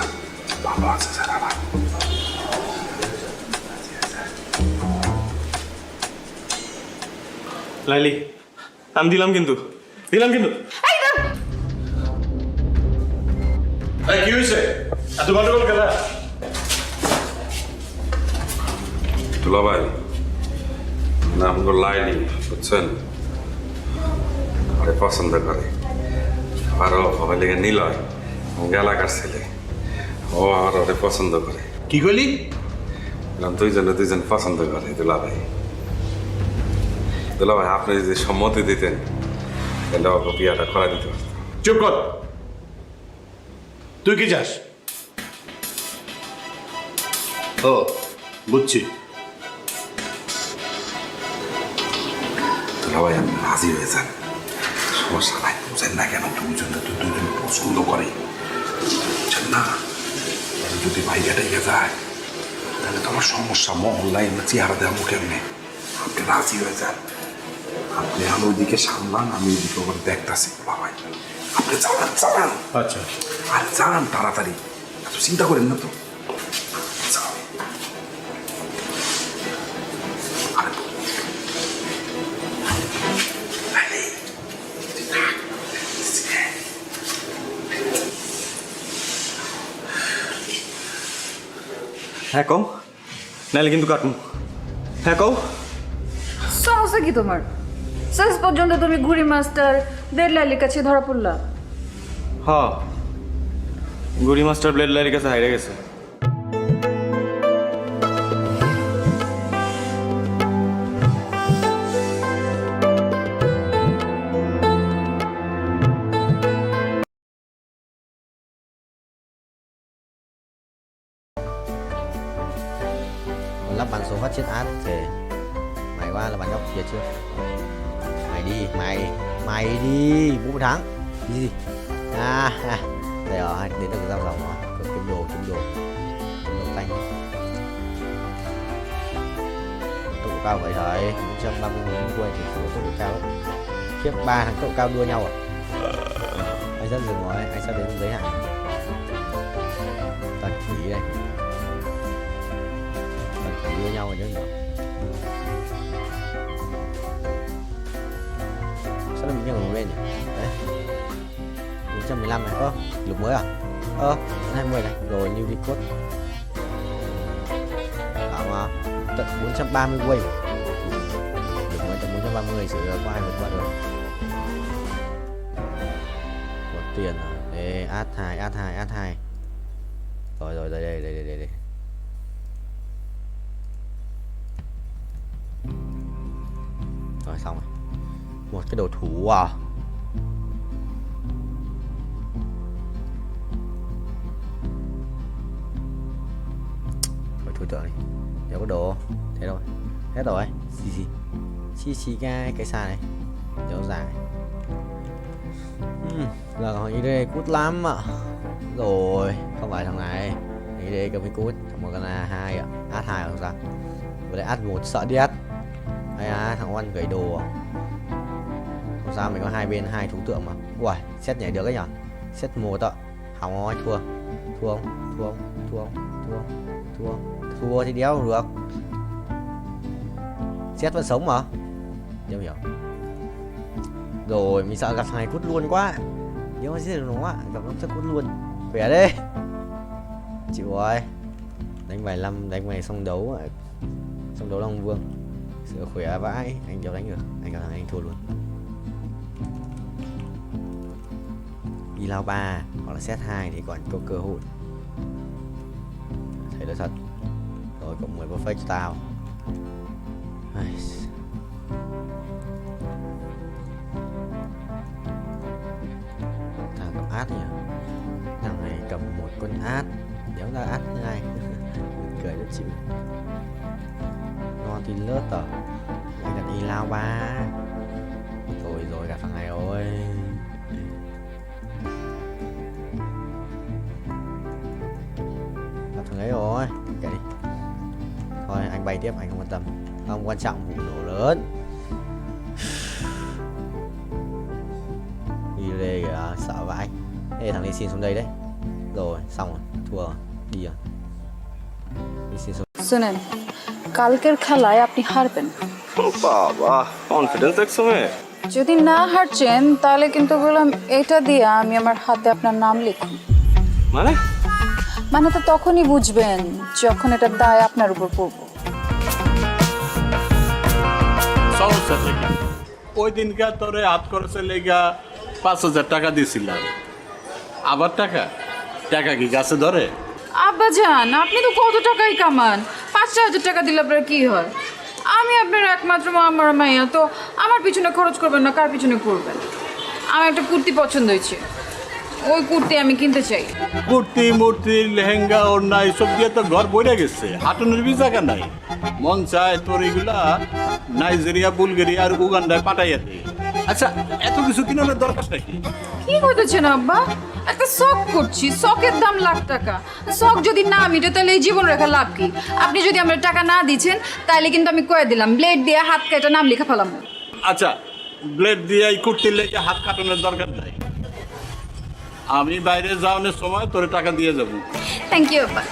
ভালো আছে ছেলেটা। লাইলি, আমি দিলাম কিন্তু, দিলাম কিন্তু। কি হয়েছে? এত গন্ডগোল কেন? দুলা ভাই, নাম হলো লাইলি, বুঝছেন? আরে পছন্দ করে, আরো হবে লেগে নিলয় এলাকার ছেলে, ও আমার ওরে পছন্দ করে। কি কইলি? দুইজন পছন্দ করে দুলা ভাই। দুলা ভাই, আপনি যদি সম্মতি দিতেন তাহলে ওকে বিয়াটা করা দিতে পারতাম। চুপ কর, তুই কি চাস? ও বুঝছি। দুলা ভাই, আপনি রাজি হয়ে যান, সমস্যা নাই। বুঝেন না কেন? দুজন তো দুজন পছন্দ করে, বুঝছেন না? যদি ভাইয়াটা গিয়ে যায় তাহলে তো আমার সমস্যা, মহল্লায় আমরা চেহারা দেওয়া কেমনে? আপনি রাজি হয়ে যান, আপনি আমি ওইদিকে সামলান, আমি ওইদিকে ওখানে দেখতেছি। ভাই, আপনি চালান চালান। আচ্ছা, আর যান তাড়াতাড়ি, এত চিন্তা করেন না তো। হ্যাঁ কও, নাইলে কিন্তু কাটুন। হ্যাঁ কও। সমস্যা কি তোমার? শেষ পর্যন্ত তুমি ঘুড়ি মাস্টার ব্লেড লাইলির কাছে ধরা পড়লা। হ্যাঁ, গুড়ি মাস্টার ব্লেড লাইলির কাছে হাইরে গেছে। Lắp bắn số phát chết át thì mày qua là bắn nhóc kia chưa? Mày đi, mày đi, bố thắng đi. Đây rồi, đến được giao dòng rồi, có kiếm đồ tanh. Tốc độ cao vậy thôi, 130 quay thì tốc độ cao lắm. Khiếp, 3 thằng tốc độ cao đua nhau à? Anh sắp dừng rồi, anh sắp đến giới hạn. Tật quỷ đây. Đua nhau rồi chứ nhỉ? Sao nó bị nhường lên nhỉ? Đấy, 415 này. Lục mới à? 20 này. Rồi new record. Bảo mà tận 430 quay. Lục mới tận 430 sử dụng có ai vượt qua được. Có tiền à? Đây, add 2. Rồi đây. Rồi xong rồi. Một cái đồ thủ à? Thôi tượng đi. Đâu có đồ. Thế rồi. Hết rồi. Xì cái xa này. Kéo dài. Là thằng ID cút lắm ạ. Rồi, không phải thằng này. ID cầm cái cút, thằng một con là 2 ạ. Ad 2 không sao. Vừa lại Ad 1 sợ điếc. Hay à, thằng Oan gửi đồ à. Không sao, mình có hai bên hai thú tượng mà. Ui, set nhảy được ấy nhở. Set 1 ạ. Hỏng rồi, thua. Thua không? Thua không? Thua không? Thua không? Thua không? Thua thì đéo được. Set vẫn sống mà. Đéo hiểu. Rồi, mình sợ gặp thằng này cút luôn quá. Nếu mà giết được nó gặp nó chắc cút luôn. Khỏe đi. Chịu rồi. Đánh vài năm, đánh vài xong đấu. Xong đấu Long Vương. Sửa khỏe vãi, anh đéo đánh được. Anh gặp thằng anh thua luôn. Đi lao 3 hoặc là set 2 thì còn có cơ hội. Thấy nó thật. Rồi cộng 10 perfect cho tao. Thằng cầm át nhỉ. Thằng này cầm một con át. Đéo ra át như này. Cười rất chịu. Nó thì lướt à. Anh đặt đi lao 3. Rồi gặp thằng này rồi. Gặp thằng ấy rồi. Kệ đi. Thôi anh bay tiếp, anh không quan tâm. Không quan trọng vụ nổ lớn. Đi đây kìa, sợ vãi. Ê thằng này xin xuống đây đấy. Rồi xong rồi, thua rồi. Đi rồi. Đi xin xuống. শুনেন কালকের খেলায় আপনি হারবেন। বাবা confidence দেখছো মেয়ে। যদি না হারছেন তাহলে কিন্তু বললাম এটা দিয়ে আমি আমার হাতে আপনার নাম লিখুন। মানে মানে তো তখনই বুঝবেন যখন এটা দায় আপনার উপর পড়বো। সমস্যা থেকে ওই দিনকে তোরে হাত খরচের লেগা 5,000 টাকা দিয়েছিলাম। আবার টাকা টাকা কি গাছে ধরে? আব্বা জান আপনি তো কত টাকাই কামান, 5,000 টাকা দিলে আপনার কি হয়? আমি আপনার একমাত্র আমার মাইয়া, তো আমার পিছনে খরচ করবেন না কার পিছনে করবেন? আমার একটা কুর্তি পছন্দ হয়েছে, ওই কুর্তি আমি কিনতে চাই। কুর্তি মূর্তি লেহেঙ্গা ওড়না এসব দিয়ে তো ঘর বইরে গেছে, হাঁটুনের বি জায়গা নাই। মন চায় তোর এগুলা নাইজেরিয়া বুলগেরিয়া আর উগান্ডায় পাঠাইয়া দেয়। আচ্ছা এত কিছু কিনানোর দরকার নাকি? কি করতেছেন আব্বা? একটা শখ করছি, শখের দাম লাখ টাকা। শখ যদি না মিটে তাহলে এই জীবন রেখা লাভ কি? আপনি যদি আমার টাকা না দিচ্ছেন তাহলে কিন্তু আমি কয়ে দিলাম ব্লেড দিয়ে হাত কেটে নাম লেখা ফেলাম। আচ্ছা ব্লেড দিয়ে এই কুর্তির লেগে হাত কাটানোর দরকার নাই। আমি বাইরে যাওয়ানোর সময় তোরে টাকা দিয়ে যাবো। থ্যাংক ইউ আব্বা।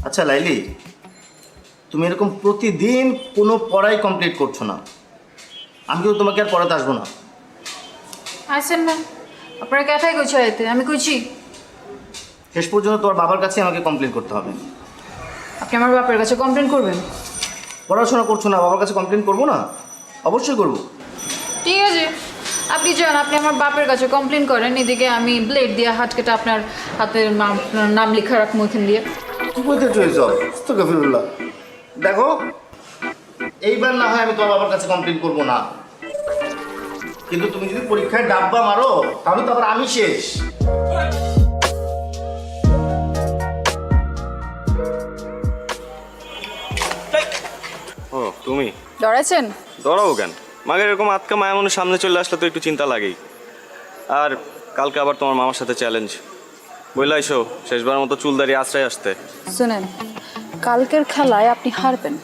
আচ্ছা লাইলি, তুমি এরকম প্রতিদিন কোনো পড়াই কমপ্লিট করছো না, আমি কিন্তু তোমাকে আর পড়াতে আসবো না। আসেন না, আপনারা ক্যাথাই কইছো এতে আমি কইছি। শেষ পর্যন্ত তোমার বাবার কাছে আমাকে কমপ্লেন করতে হবে। আপনি আমার বাপের কাছে কমপ্লেন করবেন? পড়াশোনা করছো না, বাবার কাছে কমপ্লেন করবো না? অবশ্যই করবো। ঠিক আছে, আপনি যান, আপনি আমার বাপের কাছে কমপ্লেন করেন, এদিকে আমি ব্লেড দিয়ে হাত কেটে আপনার হাতের নাম লেখা রাখবো এখান দিয়ে। দেখো এইবার না হয় আমি তোমার বাবার কাছে কমপ্লেন করবো না, কিন্তু তুমি যদি পরীক্ষায় ডাব্বা মারো তাহলে তো আবার আমি শেষ। ও তুমি ডরাইছেন? ডরাবো কেন? মাগের এরকম আটকা মায়া মনের সামনে চলে আসলে তো একটু চিন্তা লাগেই। আর কালকে আবার তোমার মামার সাথে চ্যালেঞ্জ, বললে আইসো শেষবার মতো চুল দাঁড়িয়ে আশ্রয় আসতে। শুনেন কালকের খেলায় আপনি হারবেন।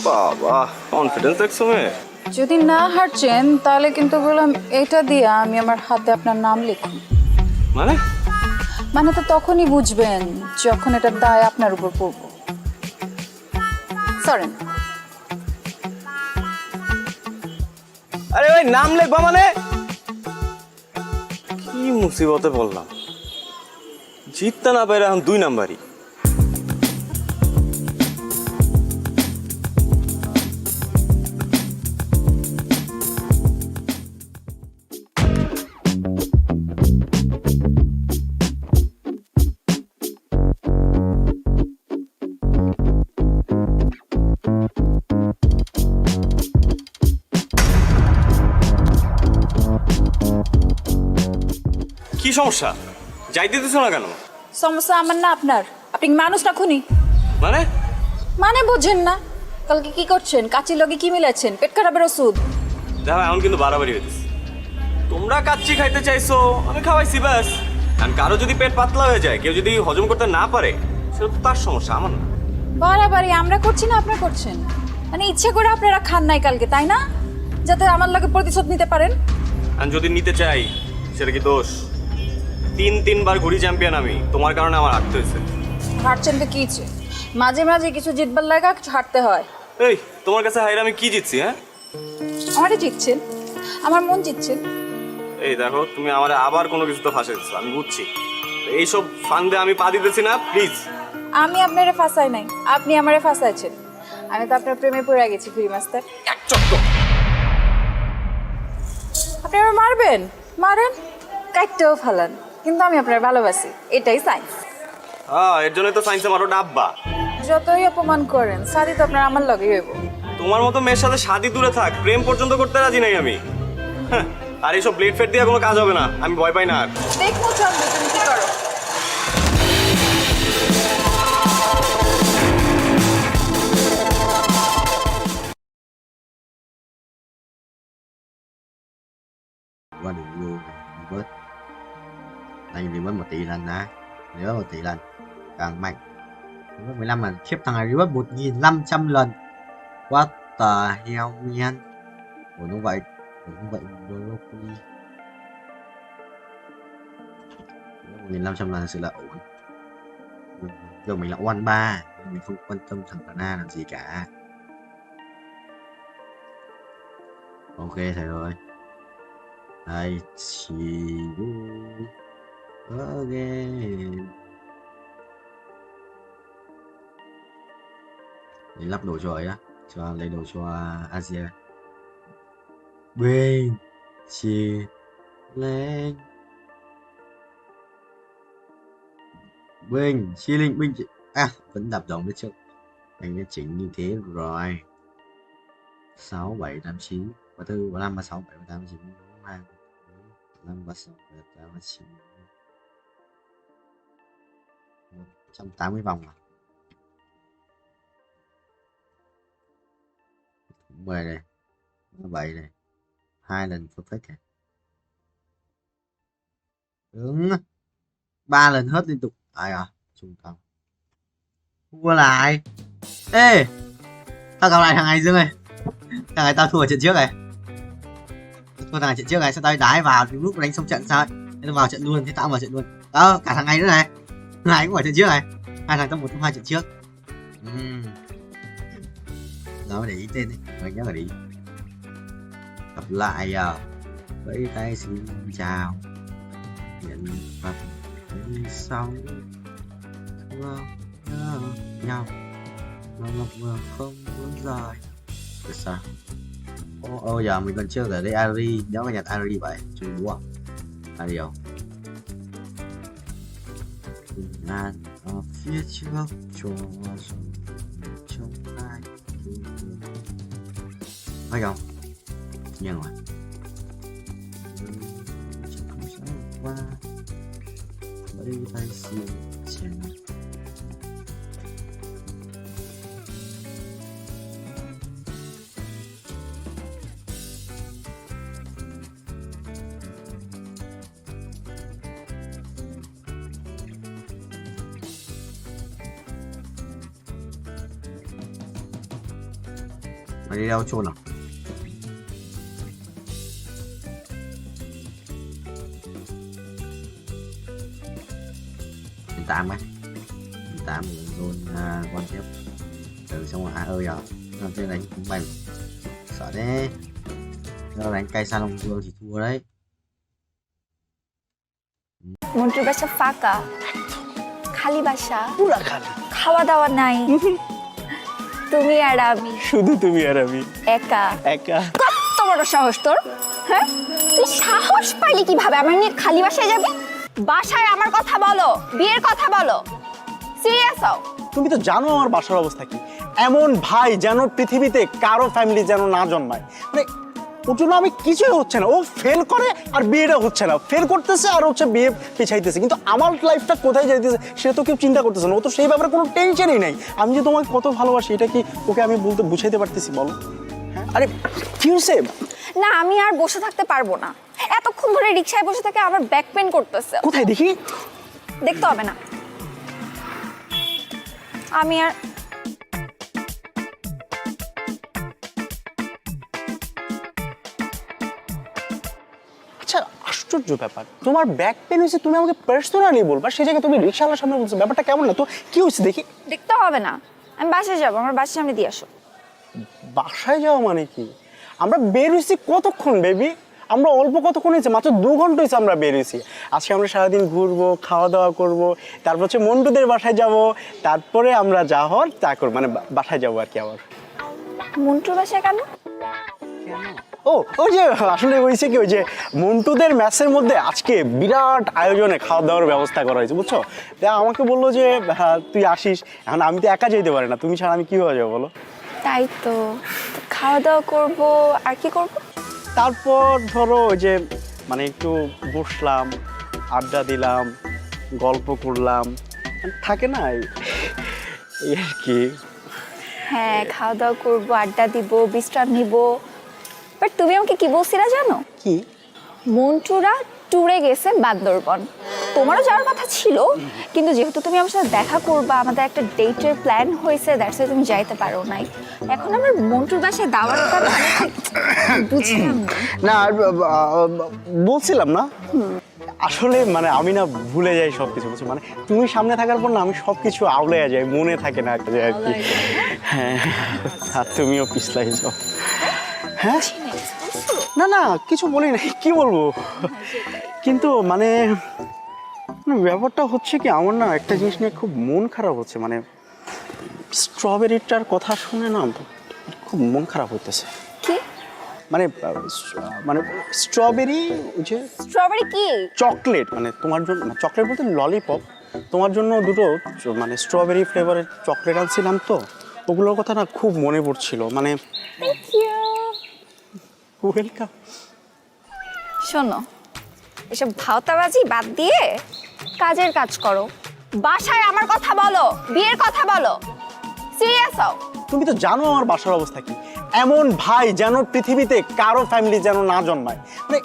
বাবা কনফিডেন্স দেখছো মেয়ে। যদি না হারছেন তাহলে কিন্তু বললাম এটা দিয়ে আমি আমার হাতে আপনার নাম লিখুন। মানে মানে তো তখনই বুঝবেন যখন এটা দায় আপনার উপর পড়বো। সরেন। আরে ভাই নাম লিখবা মানে? কি মুসিবতে বললাম, জিততে না পারে এখন 2 নাম্বারই। কি সমস্যা? যাইতে দিছো না কেন? সমস্যা আমার না আপনার। আপনি কি মানুষ না খুনি? মানে মানে বুঝেন না? কালকে কি করছেন? কাচির লগে কি মিলাচ্ছেন? পেট খারাপের ওষুধ। দেখো এখন কিন্তু বাড়াবাড়ি হইতেছে। তোমরা কাচ্চি খাইতে চাইছো, আমি খাওয়াইছি ব্যাস। আর কারো যদি পেট পাতলা হয়ে যায়, কেউ যদি হজম করতে না পারে, সেটা তো তার সমস্যা, আমার না। বাড়াবাড়ি আমরা করছি না আপনারা করছেন? মানে ইচ্ছে করে আপনারা খান নাই কালকে, তাই না? যাতে আমার লগে প্রতিশোধ নিতে পারেন। আর যদি নিতে চাই সেটা কি দোষ? 3-3বার ঘুড়ি চ্যাম্পিয়ন আমি, তোমার কারণে আমার হারতে হয়েছে। হারছেন তো কি হচ্ছে? মাঝে মাঝে কিছু জিতবার লাগা কিছু হারতে হয়। এই তোমার কাছে হাইরে আমি কি জিতছি? হ্যাঁ, আমারে জিতছেন, আমার মন জিতছেন। এই দেখো তুমি আমারে আবার কোনো কিছু তো ফাঁসে দিচ্ছ, আমি বুঝছি। এইসব ফান্দে আমি পা দিতেছি না, প্লিজ। আমি আপনারে ফাঁসাই নাই, আপনি আমারে ফাঁসাইছেন। আমি তো আপনার প্রেমে পড়ে গেছি ফ্রি মাস্টার। এক চক্কর আপনি আমার মারবেন, মারেন, কাটতেও ফালান, কিন্তু আমি আপনার ভালোবাসি, এটাই সাইন্স। হ্যাঁ, এর জন্যই তো সায়েন্সে মারো ডাব্বা। যতই অপমান করেন, শাদি তো আপনার আমার লগেই হইব। তোমার মতো মেয়ের সাথে শাদি দূরে থাক, প্রেম পর্যন্ত করতে রাজি নাই আমি। হ্যাঁ, আর এইসব ব্লেড ফেড দিয়ে কোনো কাজ হবে না, আমি ভয় পাই না আর। দেখবো চন্দ্র তুমি কি করো। Qua đường luôn revert. Anh revert 1 tỷ lần nè. Revert 1 tỷ lần càng mạnh. Revert 15 lần. Khiếp, thằng này revert 1500 lần. What the hell man. Ủa nó vậy. Ủa nó vậy. 1500 lần thật sự là ổn. Giờ mình là one 3, mình không quan tâm thằng Kana làm gì cả. Ok thầy rồi. I see you again. Để lắp đồ cho ấy á, cho lấy đồ cho Asia. Bên chia lên. Bên chia linh binh à, vẫn đập đồng biết chưa? Anh đã chỉnh như thế rồi. 6 7 8 9 34 35 36 7 38 9 2 5 36 7 9 180 vòng à? 10 này, 7 này, 2 lần perfect này. Đúng. 3 lần hết liên tục. Ai à? Trung tâm. Thua lại. Ê, tao gặp lại thằng này Dương ơi. Thằng này tao thua ở trận trước này. Thua thằng này trận trước này, sao tao đái vào thì lúc đánh xong trận sao ấy. Thế tao vào trận luôn, thế tao vào trận luôn. Đó, cả thằng này nữa này. Thằng này cũng ở trận trước này. Hai thằng trong 1 trong 2 trận trước. Nó để ý tên đấy, mình nhớ là để ý. Gặp lại à. Vẫy tay xin chào. Hiện vật sau nhau nó ngập không muốn rời. Được sao? Ô giờ mình còn chưa ở đây Ari, nếu mà nhặt Ari vậy chú đúng không? Ari không? Ngàn ở phía trước cho trong ai phải không? Nhưng mà không sao qua vẫy tay xin chào. Mày đi đâu chôn à? Hiện 8 ấy. Hiện 8 zone quan tiếp. Từ xong rồi ơi giờ. Làm trên đánh cũng mày. Sợ đấy. Nếu đánh cây Sa Long Dương thì thua đấy. মন্টুর বাসা ফাঁকা, খালি বাসা, পুরা খালি, খাওয়া দাওয়া নাই, তুমি আর আমি, শুধু তুমি আর আমি, একা একা। কত বড় সাহস তোর? হ্যাঁ, তুই সাহস পাইলি কিভাবে আমার নিয়ে খালি বাসায় যাবি? বাসায় আমার কথা বলো, বিয়ের কথা বলো, সিরিয়াস হও। তুমি তো জানো আমার বাসার অবস্থা কি। এমন ভাই যেন পৃথিবীতে কারো ফ্যামিলি যেন না জন্মায়। মানে ওর জন্য আমি কিছুই হচ্ছে না, ও ফেল করে আর বিয়েটা হচ্ছে না, ফেল করতেছে আর হচ্ছে বিয়ে পিছাইতেছে, কিন্তু আমার লাইফটা কোথায় যাইতেছে সেটা তো কেউ চিন্তা করতেছে না, ও তো সেই ব্যাপারে কোনো টেনশনই নাই। আমি যে তোমাকে কত ভালোবাসি এটা কি ওকে আমি বলতে বুঝাইতে পারতেছি বলো? হ্যাঁ আরে কি হয়েছে? না আমি আর বসে থাকতে পারবো না, এতক্ষণ ধরে রিকশায় বসে থেকে আমার ব্যাক পেন করতেছে। কোথায় দেখি? দেখতে হবে না, আমি আর আচ্ছা আশ্চর্য ব্যাপার, তোমার ব্যাক পেন হয়েছে তুমি আমাকে পার্সোনালি বলবা, সেই জায়গায় তুমি রিকশাওয়ালার সামনে বলছো, ব্যাপারটা কেমন না তো? কি হয়েছে দেখি? দেখতে হবে না, আমি বাসায় যাবো, আমার বাসার সামনে দিয়ে আসো। বাসায় যাওয়া মানে কি? আমরা বের হয়েছি কতক্ষণ বেবি? আমরা অল্প কতক্ষণ হয়েছে, মাত্র 2 ঘন্টা হয়েছে আমরা বের হয়েছি। আজকে আমরা সারাদিন ঘুরবো, খাওয়া দাওয়া করবো, তারপর হচ্ছে মন্টুদের বাসায় যাব, তারপরে আমরা যা হওয়ার তা করবো, মানে বাসায় যাবো আর কি। আবার মন্টুর বাসায় কেন? ও ওই যে আসলে হয়েছে কি, ওই যে মন্টুদের ম্যাচের মধ্যে আজকে বিরাট আয়োজনে খাওয়া দাওয়ার ব্যবস্থা করা হয়েছে বুঝছো। তা আমাকে বললো যে হ্যাঁ তুই আসিস, এখন আমি তো একা যেতে পারি না, তুমি ছাড়া আমি কীভাবে যাবো বলো? তাই তো, খাওয়া দাওয়া করবো আর কি করবো? তারপর ধরো ওই যে মানে একটু বসলাম, আড্ডা দিলাম, গল্প করলাম, থাকে না এই আর কি। হ্যাঁ খাওয়া দাওয়া করবো, আড্ডা দিব, বিশ্রাম নিব। বাট তুমি আমাকে কি বলছিলা জানো? কি? মন্টুরা ট্যুরে গেছে বান্দরবন, তোমারও যাওয়ার কথা ছিল, কিন্তু যেহেতু তুমি আমার সাথে দেখা করবা, আমাদের একটা ডেটের প্ল্যান হয়েছে, দ্যাটস তুমি যাইতে পারো নাই। এখন আমার মন্টুর বাসায় দাওয়াতটা বুঝলাম না, বলছিলাম না আসলে মানে আমি না ভুলে যাই সব কিছু বুঝছো, মানে তুমি সামনে থাকার পর না আমি সব কিছু আউলাইয়া যাই, মনে থাকে না আর কি। হ্যাঁ আর তুমিও পিছলাই যাও। হ্যাঁ না না কিছু বলি নাই, কি বলবো, কিন্তু মানে ব্যাপারটা হচ্ছে কি আমার না একটা জিনিস নিয়ে খুব মন খারাপ হচ্ছে, মানে স্ট্রবেরিটার কথা শুনে না খুব মন খারাপ হইতেছে। কি মানে মানে স্ট্রবেরি, যে স্ট্রবেরি কি চকলেট, মানে তোমার জন্য চকলেট বলতে ললিপপ, তোমার জন্য দুটো মানে স্ট্রবেরি ফ্লেভারের চকলেট আনছিলাম, তো ওগুলোর কথা না খুব মনে পড়ছিল। মানে থ্যাংক ইউ। ওয়েলকাম। শোনো এসব ভাওতাবাজি বাদ দিয়ে কাজের কাজ করো, বাসায় আমার কথা বলো, বিয়ের কথা বলো, সিরিয়াস হও। তুমি তো জানো আমার বাসার অবস্থা কি, এমন ভাই যেন পৃথিবীতে কারো ফ্যামিলি যেন না জন্মায়, মানে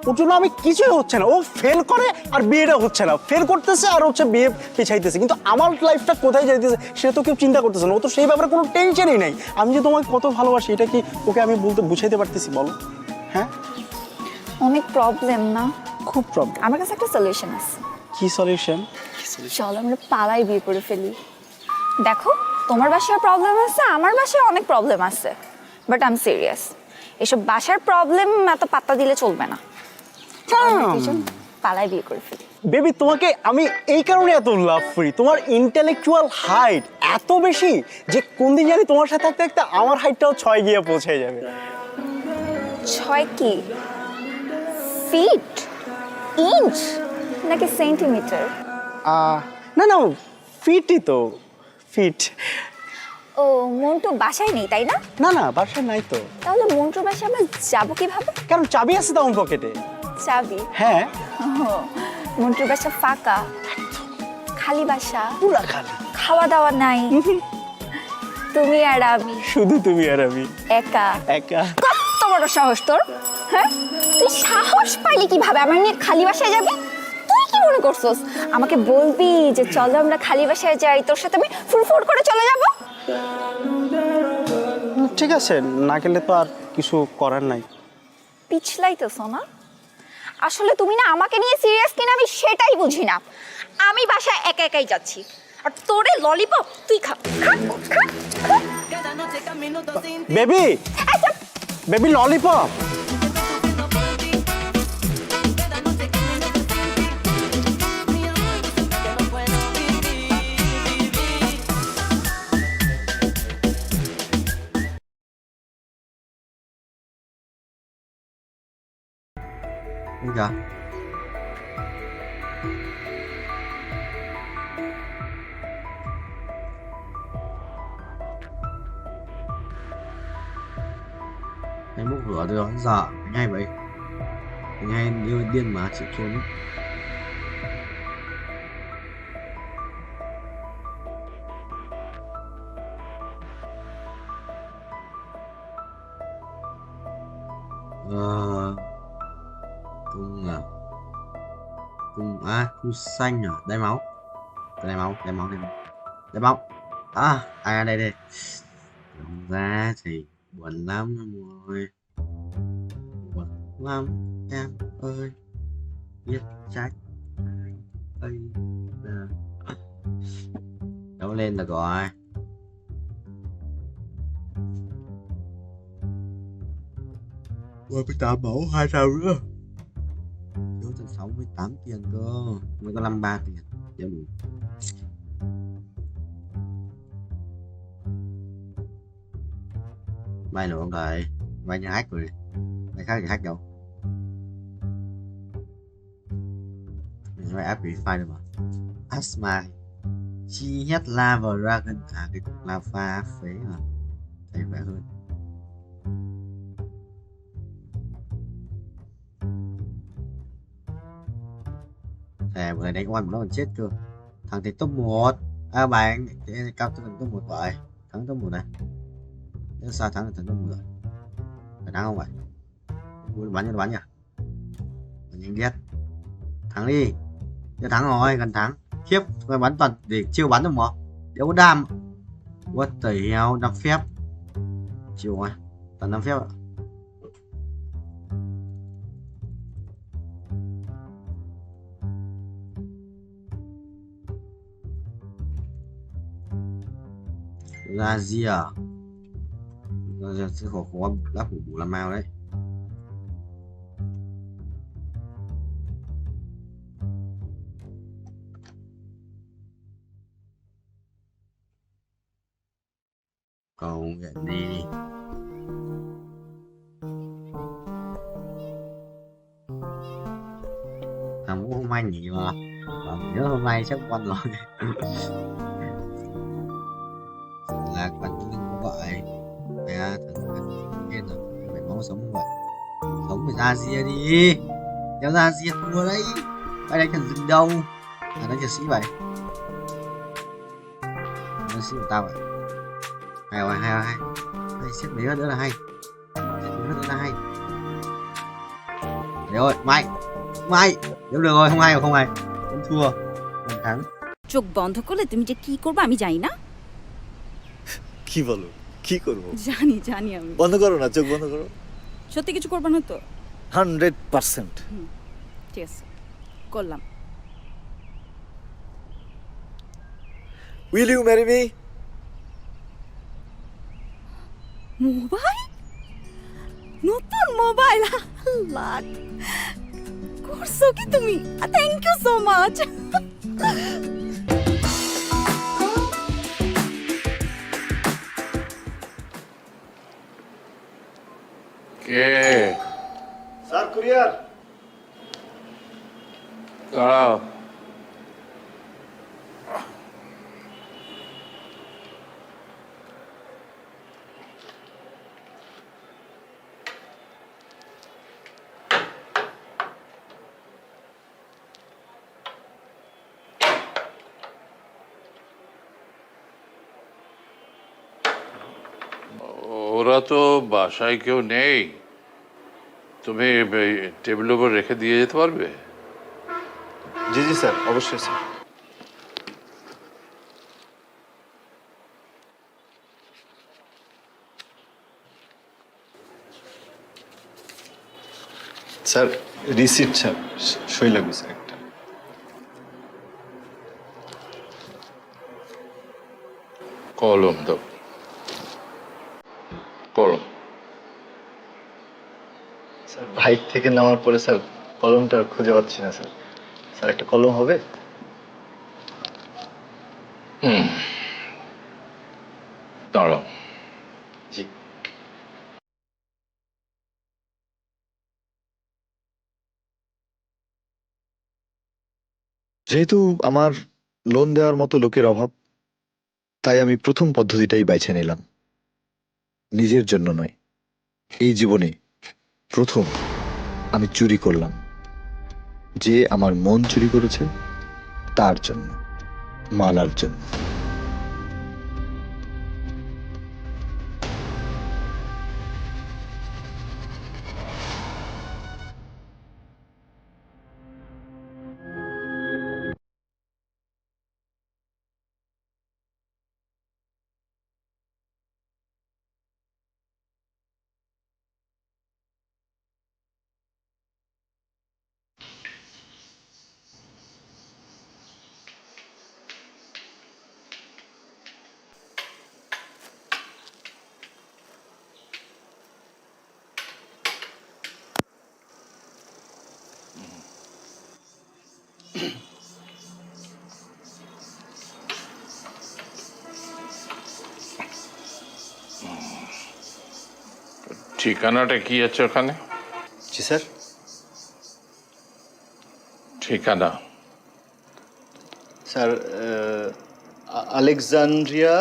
ওর জন্য আমি কিছুই হচ্ছে না, ও ফেল করে আর বিয়েটা হচ্ছে না, ফেল করতেছে আর হচ্ছে বিয়ে পিছাইতেছে, কিন্তু আমার লাইফটা কোথায় যাইতেছে সেটা তো কেউ চিন্তা করতেছে না, ও তো সেই ব্যাপারে কোনো টেনশনই নাই। আমি যে তোমাকে কত ভালোবাসি এটা কি ওকে আমি বলতে বুঝাইতে পারতেছি বলো? হ্যাঁ অনেক প্রবলেম না? খুব প্রবলেম। আমার কাছে একটা সলিউশন আছে। কি সলিউশন? চলো আমরা পালাই বিয়ে করে ফেলি। দেখো তোমার বাসায় প্রবলেম আছে, আমার বাসায় অনেক প্রবলেম আছে, বাট আই এম সিরিয়াস। এসব বাসার প্রবলেম এত পাত্তা দিলে চলবে না, পালাই বিয়ে করে ফেলি। বেবি তোমাকে আমি এই কারণে এত লাভ করি, তোমার ইন্টেলেকচুয়াল হাইট এত বেশি যে কোন দিন জানি তোমার সাথে থাকতে থাকতে আমার হাইটটাও 6 গিয়ে পৌঁছে যাবে। 6 কি ফিট, ইঞ্চ নাকি সেন্টিমিটার? না না ফিটই তো, ফিট। ও মন্টু বাসায় নেই তাই না? না না বাসায় নাই তো। তাহলে মন্টুর বাসায় আমরা যাবো কিভাবে? কারণ চাবি আছে তো আমার পকেটে। চাবি? হ্যাঁ। মন্টুর বাসা ফাঁকা, খালি বাসা, পুরা খালি, খাওয়া দাওয়া নাই, তুমি আর আমি, শুধু তুমি আর আমি, একা একা। কত বড় সাহস তোর, হ্যাঁ? তুই সাহস পাইলি কিভাবে আমার নিয়ে খালি বাসায় যাবি? তুই কি মনে করছস আমাকে বলবি যে চলো আমরা খালি বাসায় যাই, তোর সাথে আমি ফুরফুর করে চলে যাব? ঠিক আছে, না গেলে তো আর কিছু করার নাই। পিছলাইতেছ না? আসলে তুমি না আমাকে নিয়ে সিরিয়াস কিনা আমি সেটাই বুঝি না। আমি বাসায় একা একাই যাচ্ছি, আর তোরে ললিপপ তুই খা খা খা। Baby, baby lollipop. যা এই মুখ cửa được giờ ngay vậy ngay như điên mà chịu trốn. Cung à, cung cung xanh à, đai máu, đai máu, đai máu, đai máu, đai máu. Đây đây. Đúng ra thì buồn lắm rồi, buồn lắm em ơi, biết trách anh ấy là đấu lên được rồi. Vừa mới 8 mẫu 2 sao nữa. Thiếu tận 68 tiền cơ, mới có 53 tiền. Dạ đủ. Vay nữa không thầy? Vay như hack rồi này. Vay khác thì hack đâu. Mình vay app verify được mà. Asma chi nhất lava dragon, cái cục lava phế mà. Thầy khỏe hơn. Thầy vừa đánh oan của nó còn chết cơ. Thằng thì top 1. Bạn cao tầng top 1 vậy. Thắng top 1 này. Nếu sao thắng thì thằng top 1 rồi. Phải thắng không vậy? Bắn cho nó bắn nhỉ? Nhanh ghét. Thắng đi. Chưa thắng rồi, gần thắng. Khiếp, tôi bắn toàn để chiêu bắn được mà. Đéo có đam. What the hell, 5 phép. Chiều rồi, toàn 5 phép ạ. Ra gì à? Ra sẽ khó lắp bù làm mau đấy. Cầu nguyện đi. Thằng cũng không may nghỉ mà. Nhớ hôm nay chắc quan rồi. Là quan nhưng không vậy. Thằng yên rồi. Phải máu sống không vậy. Sống phải ra gì đi. Kéo ra gì thua đấy. Phải đánh thằng rừng đâu. Đánh liệt sĩ vậy. Liệt sĩ của tao vậy. Hay rồi, hay. Xếp mấy nữa là hay. Đấy ơi, Mai. Nếu được rồi, không hay. Không thua. Không thắng. চোখ বন্ধ করলে তুমি যে কি করবে আমি জানি না। কি বলো? কি করব? জানি আমি। বন্ধ করো না, চোখ বন্ধ করো। সত্যি কিছু করবে না তো? 100%। ঠিক আছে। করলাম। Will you marry me? Mobile, নতুন মোবাইল, লাখ করছো কি তুমি? Thank you so much. কে? Sir courier. দাঁড়াও। ওরা তো বাসায় কেউ নেই, তুমি টেবিলের উপর রেখে দিয়ে যেতে পারবে? জি স্যার, অবশ্যই স্যার। স্যার রিসিপ্ট স্যার, সই লাগবে স্যার একটা। কলম দাও। কলম। স্যার বাইক থেকে নামার পরে স্যার কলমটা খুঁজে পাচ্ছি না স্যার। স্যার একটা কলম হবে? দাঁড়াও। জি। যেহেতু আমার লোন দেওয়ার মতো লোকের অভাব, তাই আমি প্রথম পদ্ধতিটাই বেছে নিলাম। নিজের জন্য নয়, এই জীবনে প্রথম আমি চুরি করলাম, যে আমার মন চুরি করেছে তার জন্য, মালার জন্য। ঠিকানাটা কি আছে ওখানে? জি স্যার। ঠিকানা স্যার আলেকজান্দ্রিয়া,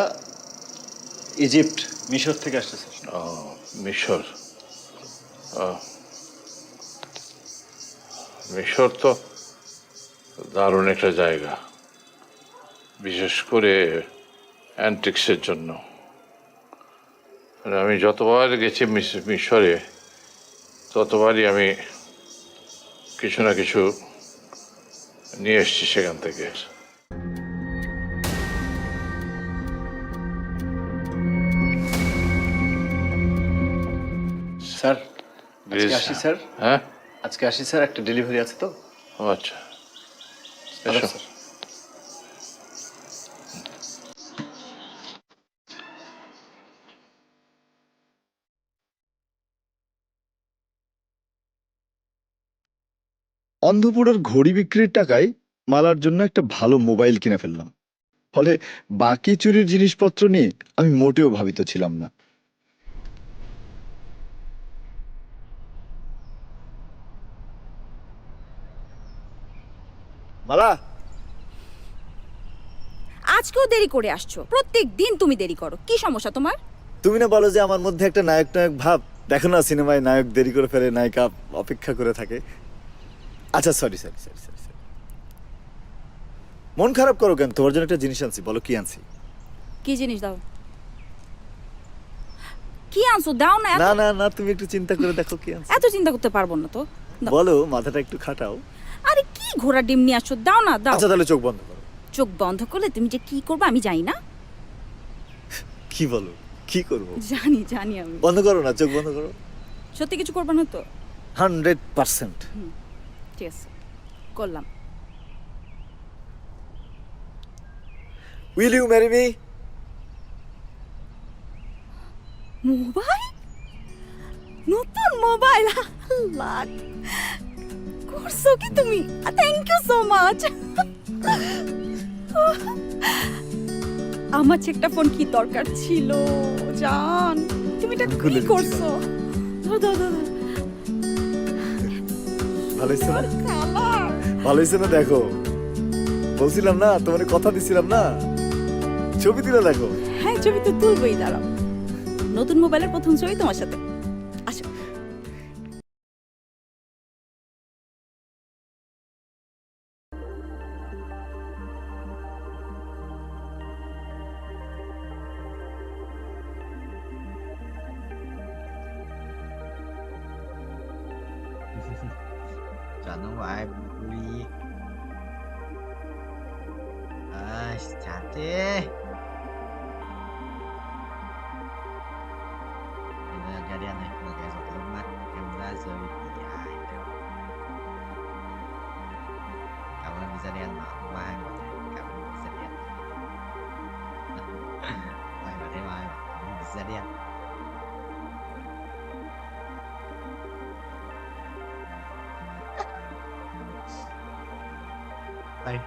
ইজিপ্ট, মিশর থেকে আসছে স্যার। ও মিশর। ও মিশর তো দারুণ একটা জায়গা, বিশেষ করে অ্যান্টিক্সের জন্য। আমি যতবার গেছি মিশরে ততবারই আমি কিছু না কিছু নিয়ে এসছি সেখান থেকে। স্যার আজকে আসি স্যার। হ্যাঁ আজকে আসি স্যার, একটা ডেলিভারি আছে তো। ও আচ্ছা, এসো। অন্ধপুরের ঘড়ি বিক্রির টাকায় মালার জন্য একটা ভালো মোবাইল কিনে ফেললাম, ফলে বাকি চুরির জিনিসপত্র নিয়ে আমি মোটেও ভাবিত ছিলাম না। মালা, আজকেও দেরি করে আসছো, প্রত্যেক দিন তুমি দেরি করো, কি সমস্যা তোমার? তুমি না বলো যে আমার মধ্যে একটা নায়ক নায়ক ভাব, দেখো না সিনেমায় নায়ক দেরি করে ফেলে, নায়িকা অপেক্ষা করে থাকে। আচ্ছা sorry sorry sorry sorry sorry, মন খারাপ করো কেন? তোমার জন্য একটা জিনিস আনছি, বলো কি আনছি। কি জিনিস? দাও। কি আনছো? দাও না। না না না, তুমি একটু চিন্তা করে দেখো কি আনছি। এত চিন্তা করতে পারবো না তো। দাও। বলো, মাথাটা একটু খাটাও। আরে কি ঘোড়া ডিম নিয়ে আসছো, দাও না, দাও। আচ্ছা তাহলে চোখ বন্ধ করো। চোখ বন্ধ করলে তুমি যে কি করবে আমি জানি না। কি বলো, কি করবো? জানি জানি আমি। বন্ধ করো না, চোখ বন্ধ করো। সত্যি কিছু করবে না তো? 100%। ঠিক আছে, করলাম। Will you marry me? Mobile, নতুন মোবাইল, লাখ করছো কি তুমি? Thank you so much. আমার একটা ফোন কি দরকার ছিল জান, তুমি এটা কি করছো? ধর ধর ধর। ভালো হয়েছে না? ভালো হয়েছে না? দেখো, বলছিলাম না তোমার, কথা দিছিলাম না, ছবি তুলে দেখো। হ্যাঁ ছবি তো তুলবই, দাঁড়াও। নতুন মোবাইলের প্রথম ছবি তোমার সাথে। আসো। Chọn nó ngoài bùi. Chặt đi. Ra đen này, một cái giọt nước mắt em ra rơi thì ai đâu. Cảm ơn visa đen mà hôm qua anh bảo cảm ơn visa đen. Mày bảo thế mà ai bảo cảm ơn visa đen. Đây.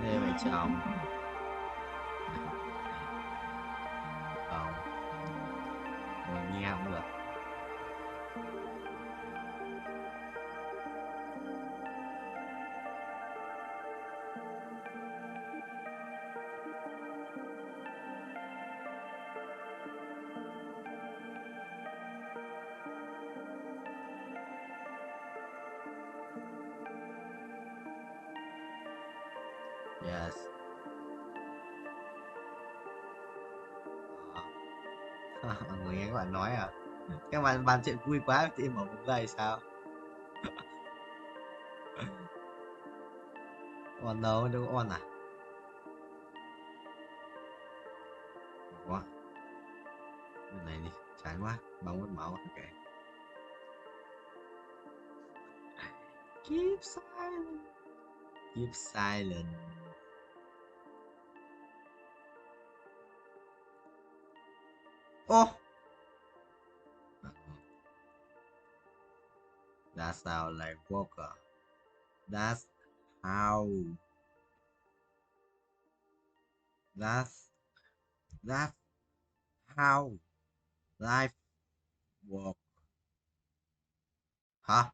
Nghe mày chồng. Không. Mình nghe không được. Yes. Người nghe các bạn nói à? Các bạn bàn chuyện vui quá thì em mở một giây sao? On đâu đâu on à? Quá. Bên này đi, chán quá, bóng mất máu. Ok. Keep silent. Keep silent. Oh. That's how like Walker. That's how. That's how life work. Hả?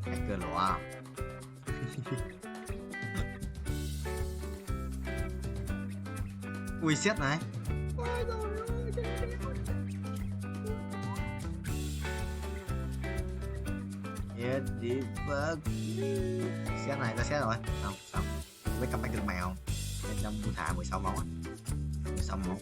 Hacker lỗ à? Ui xét này. Yes, đi vâng. Xét này, ta xét rồi. Xong. Với comeback được mèo. Em đang mua thả 16 máu á. 16 máu.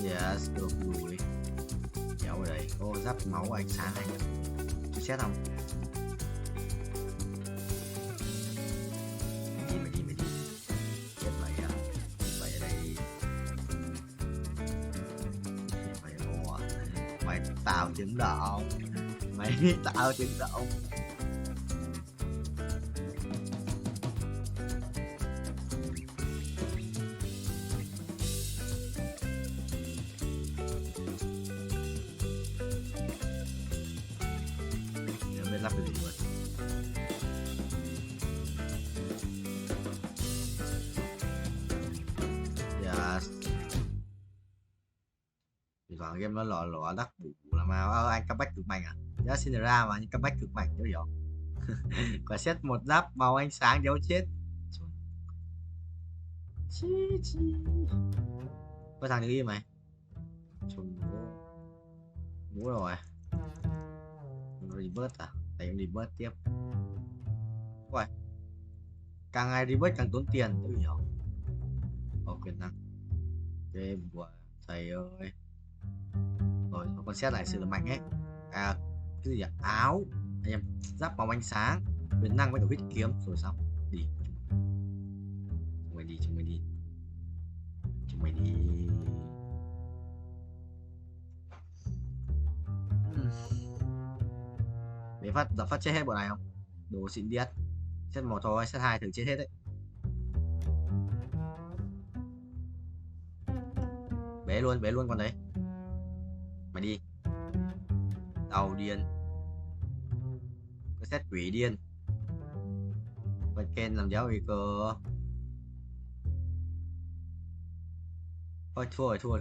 Yes, được rồi. Kéo ở đây. Ô, giáp máu ánh sáng này. Tôi xét không? Mày đi. Chết mày à? Mày ở đây. Mày ngu à? Mày tạo tiếng động. Mày tạo tiếng động. Lắp cái gì luôn. Yes. Thì còn game nó lọ đắt bù là mà anh comeback cực mạnh à? Giá xin ra mà anh comeback cực mạnh chứ hiểu. Quả xét một giáp màu ánh sáng dấu chết. Chi. Có thằng đi mày. Chuẩn bố rồi. Reverse à? Tại em reverse tiếp. Ui. Càng ngày reverse càng tốn tiền, tôi hiểu. Quyền năng. Ok, bùa thầy ơi. Rồi, con xét lại sự là mạnh ấy. À, cái gì ạ? Áo. Anh em, giáp màu ánh sáng. Quyền năng với cả huyết kiếm. Rồi xong. Đi. Chúng mày đi. Để phát chết hết bọn này không? Đồ xịn điết. Set 1 thôi, set 2 thử chết hết đấy. Bế luôn con đấy. Mày đi. Tàu điên. Có set quỷ điên. Con Ken làm giáo vì cơ. Thôi thua. Thua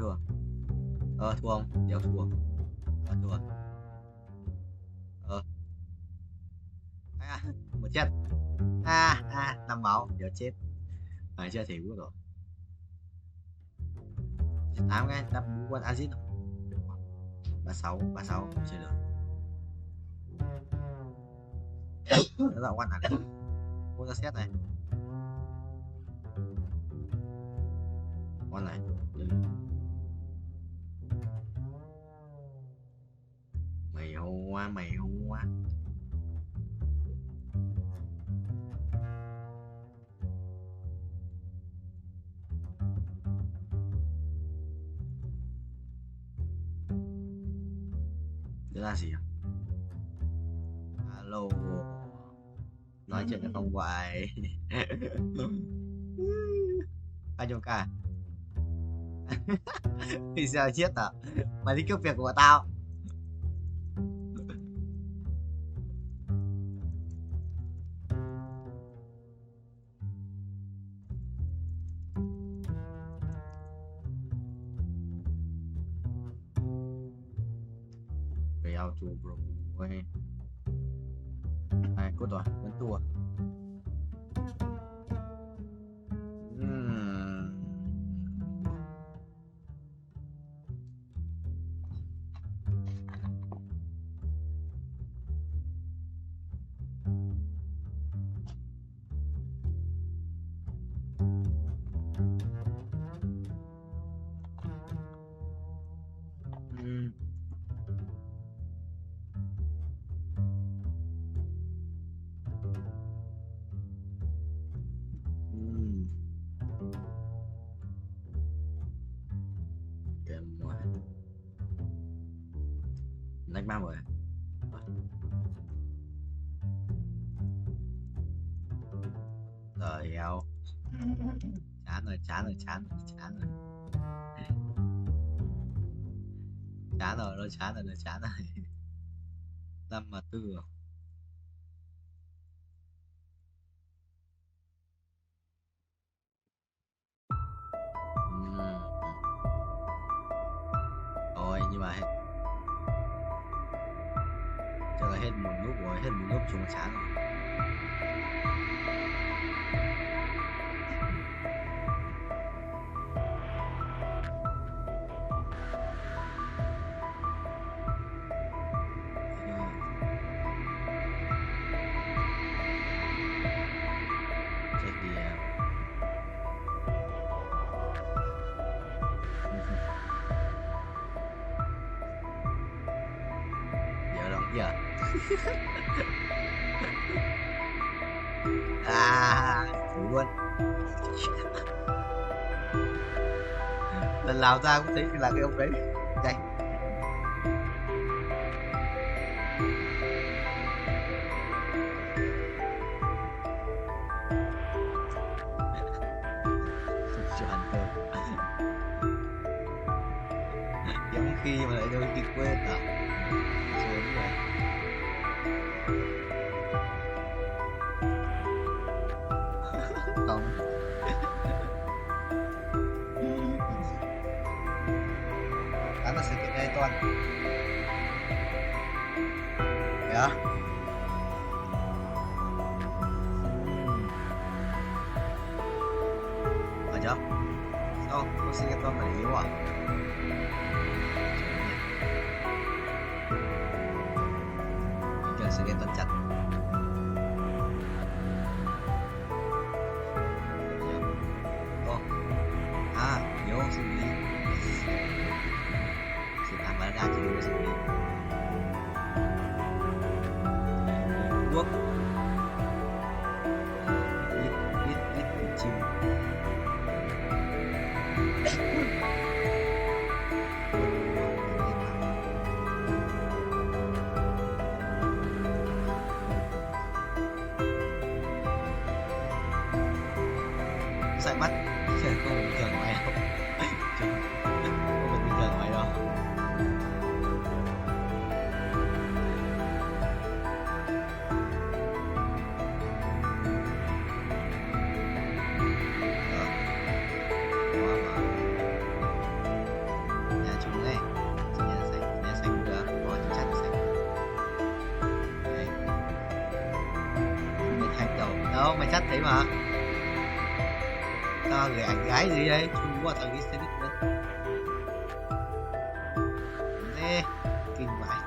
không? Đéo thua. Thua. Một chết. 5 máu, giờ chết. Phải chưa thì rồi. 8 cái, đắp bú con acid. 36 chơi được. Nó dạo quan hẳn này. Mua ra xét này. Con này. Mày hô quá. Đó là gì ạ? Alo. Nói chuyện được không vậy? Anh Trung ca. Thì sao chết à? Mày đi cướp việc của tao. Về ao chùa bro. À, cốt rồi, vẫn tua. Đánh ba rồi. Rồi eo. Chán rồi. Chán rồi, nó chán rồi. 54 rồi. Thôi nhưng mà chắc là hết một lúc rồi, chúng chán rồi. Giờ thử luôn. Lần nào ra cũng thấy là cái ông đấy. Đây. Giống khi mà lại đôi khi quên à. Sớm rồi. Không. Đó là sự kiện đây toàn. Dạ. Ở chưa? Sao? Có sự kiện toàn là yếu à? Sự kiện toàn chặt. Yếu xử lý. Sự tham gia chỉ có xử lý. Thuốc. Ít chim. Dạy mắt trời không bình thường ngoài đâu. Không bình thường ngoài đâu. Nhà chúng này, nhà xanh được, có chắc chắn xanh. Đấy. Mày thạch đầu, đâu mày chắc thấy mà. Tao gửi ảnh gái gì đấy, chung qua tao ghi xe đứt nữa. Nè, kinh vãi.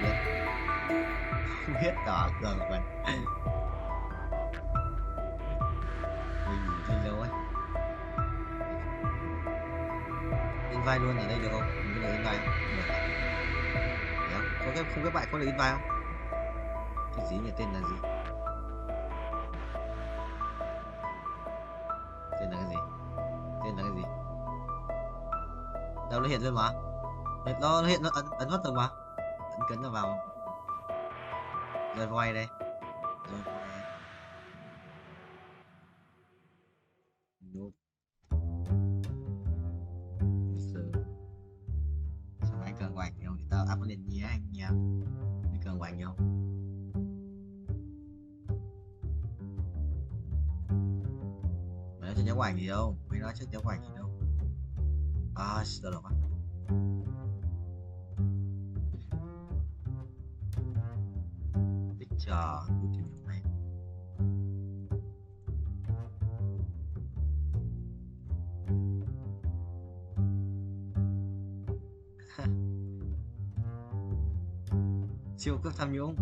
Đây. Không biết tỏ cường mình. Mình ngủ trên lâu ấy. In vai luôn ở đây được không? Mình có được in vai không? Được. Đấy không? Có cái không các bạn có được in vai không? Cái gì nhỉ? Tên là gì? Tên là cái gì? đâu nó hiện lên mà. Nó hiện, nó ấn mất rồi mà. Ấn cấn nó vào. Rồi voi đây. Rồi voi. Nope. Sao anh cần quạt nhau thì tao up lên nhé anh nha. Anh cần quạt nhau. Mày nói cho cháu quạt gì đâu. Mày nói cho cháu quạt gì đâu. À, sợ lắm. Picture. Mày. Siêu cấp tham nhũng.